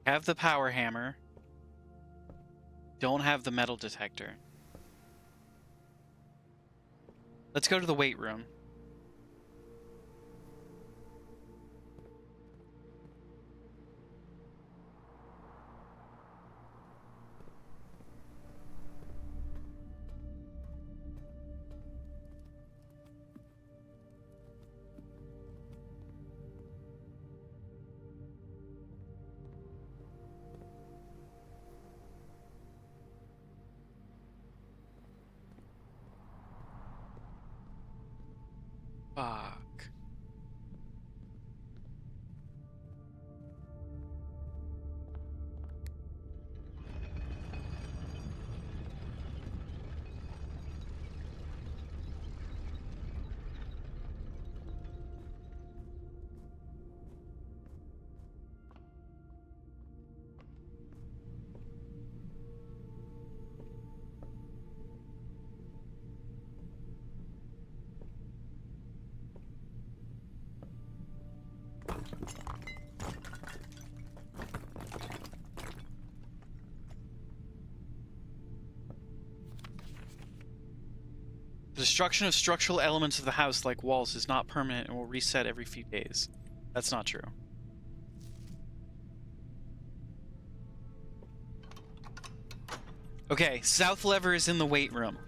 Have the power hammer. Don't have the metal detector. Let's go to the weight room. Fuck. The destruction of structural elements of the house, like walls, is not permanent and will reset every few days. That's not true. Okay, south lever is in the weight room.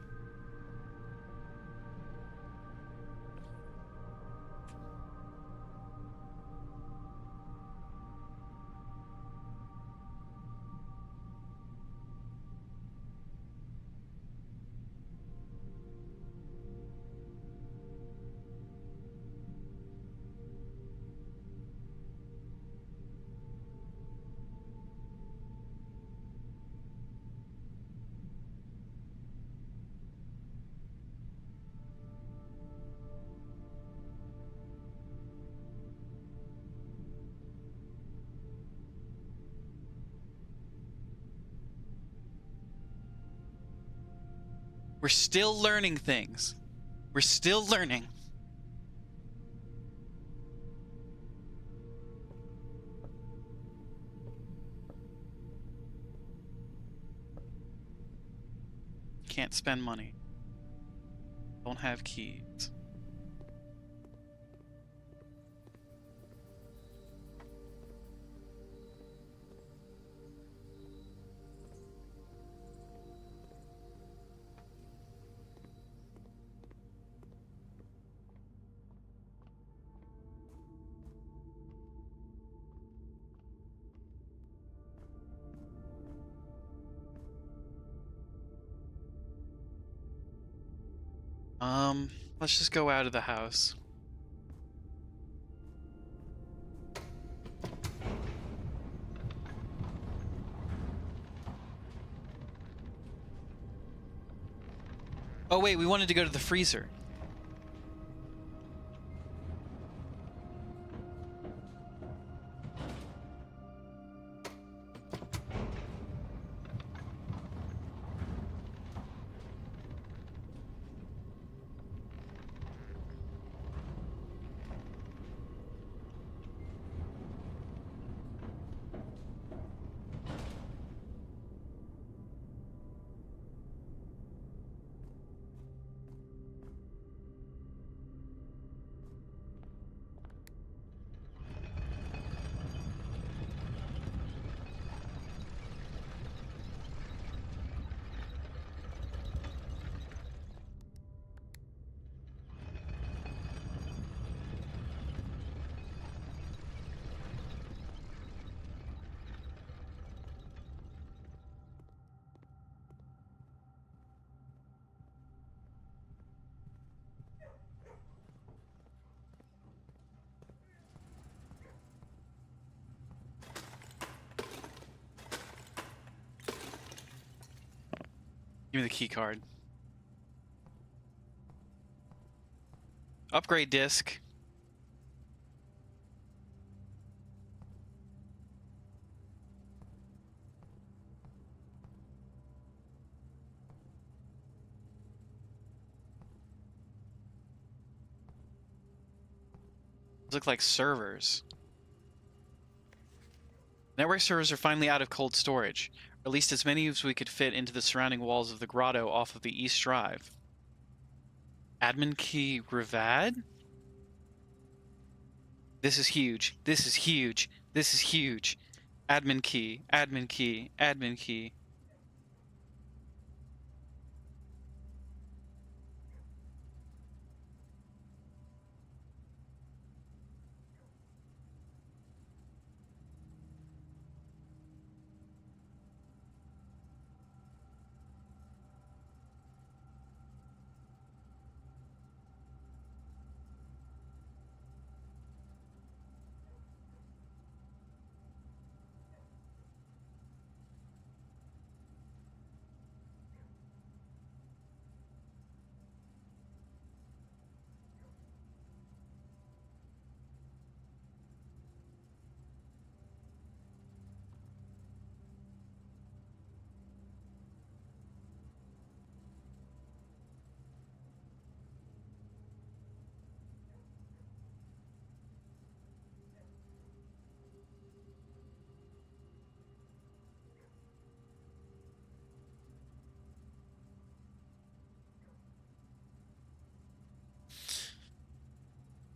We're still learning things. We're still learning. Can't spend money. Don't have keys. Let's just go out of the house. Oh wait, we wanted to go to the freezer. Give me the key card. Upgrade disc. Those look like servers. Network servers are finally out of cold storage, or at least as many as we could fit into the surrounding walls of the grotto off of the East Drive. Admin key Ravad? This is huge. This is huge. This is huge. Admin key. Admin key. Admin key.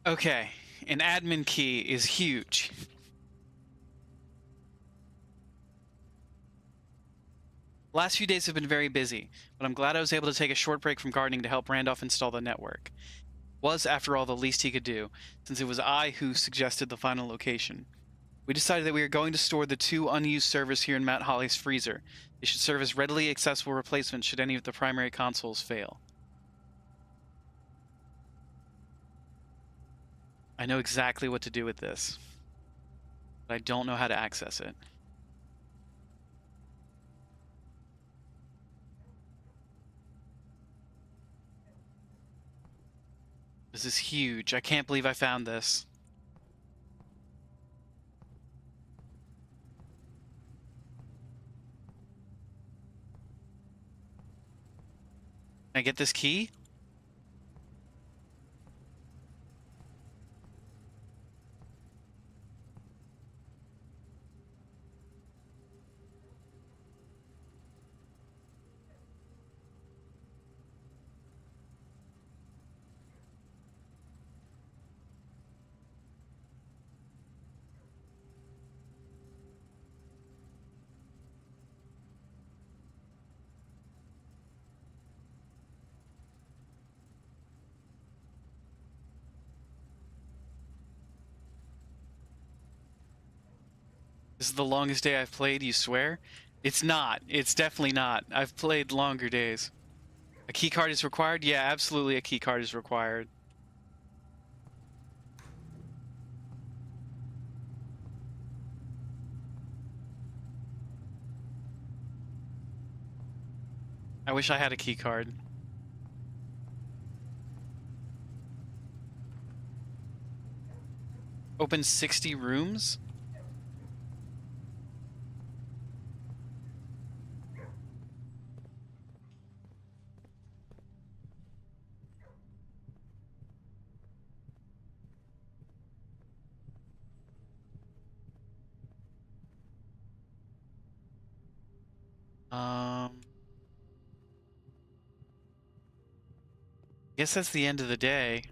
Okay, an admin key is huge. Last few days have been very busy, but I'm glad I was able to take a short break from gardening to help Randolph install the network. Was, after all, the least he could do, since it was I who suggested the final location. We decided that we are going to store the 2 unused servers here in Mount Holly's freezer. They should serve as readily accessible replacements should any of the primary consoles fail. I know exactly what to do with this, but I don't know how to access it. This is huge. I can't believe I found this. Can I get this key? This is the longest day I've played, you swear? It's not. It's definitely not. I've played longer days. A key card is required? Yeah, absolutely a key card is required. I wish I had a key card. Open 60 rooms? Guess that's the end of the day.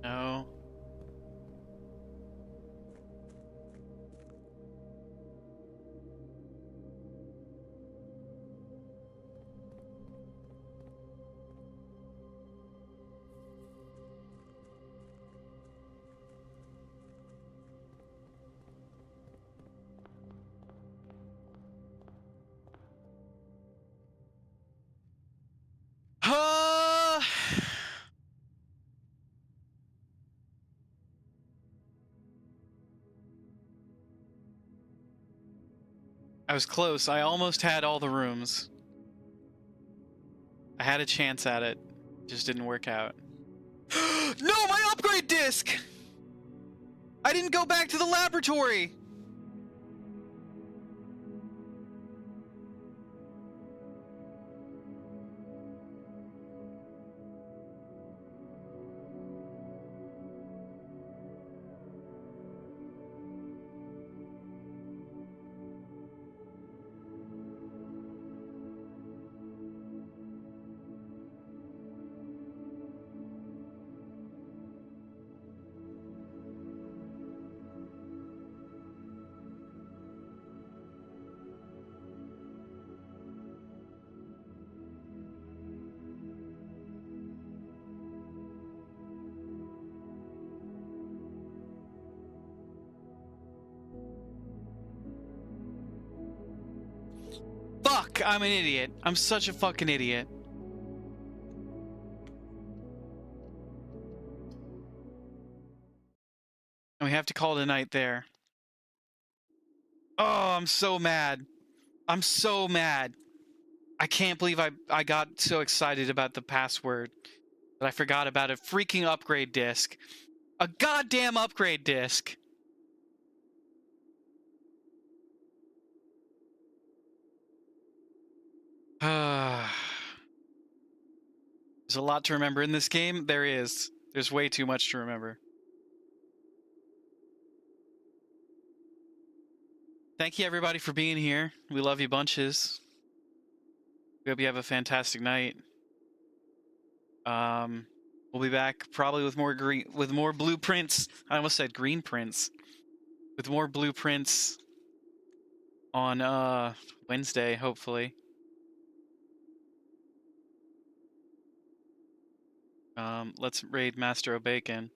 No. I was close. I almost had all the rooms. I had a chance at it. Just didn't work out. No, my upgrade disc! I didn't go back to the laboratory! Fuck, I'm an idiot. I'm such a fucking idiot. And we have to call it a night there. Oh, I'm so mad. I'm so mad. I can't believe I got so excited about the password that I forgot about a freaking upgrade disc. A goddamn upgrade disc. There's a lot to remember in this game. There is. There's way too much to remember. Thank you, everybody, for being here. We love you bunches. We hope you have a fantastic night. We'll be back probably with more blueprints. I almost said green prints. With more blueprints on Wednesday, hopefully. Let's raid Master O'Bacon.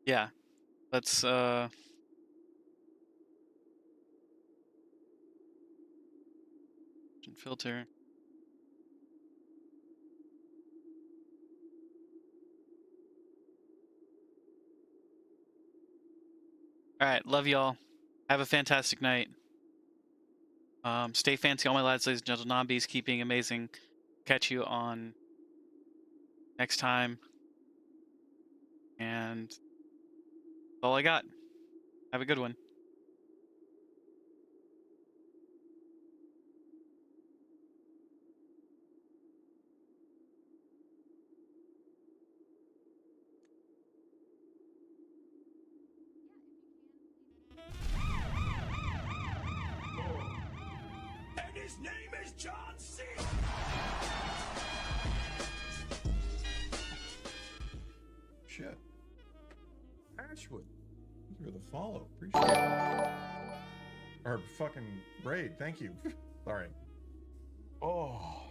Yeah. Let's filter. All right, love y'all. Have a fantastic night. Stay fancy, all my lads, ladies and gentlemen. Zombies, keep being amazing. Catch you on next time. And that's all I got. Have a good one. And his name is John C. Shit. Ashwood. Thank you for the follow. Appreciate it. Or fucking raid. Thank you. Sorry. Oh.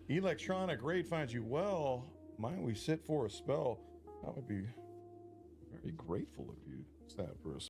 Electronic raid finds you well. Might we sit for a spell? I would be very grateful if you sat for a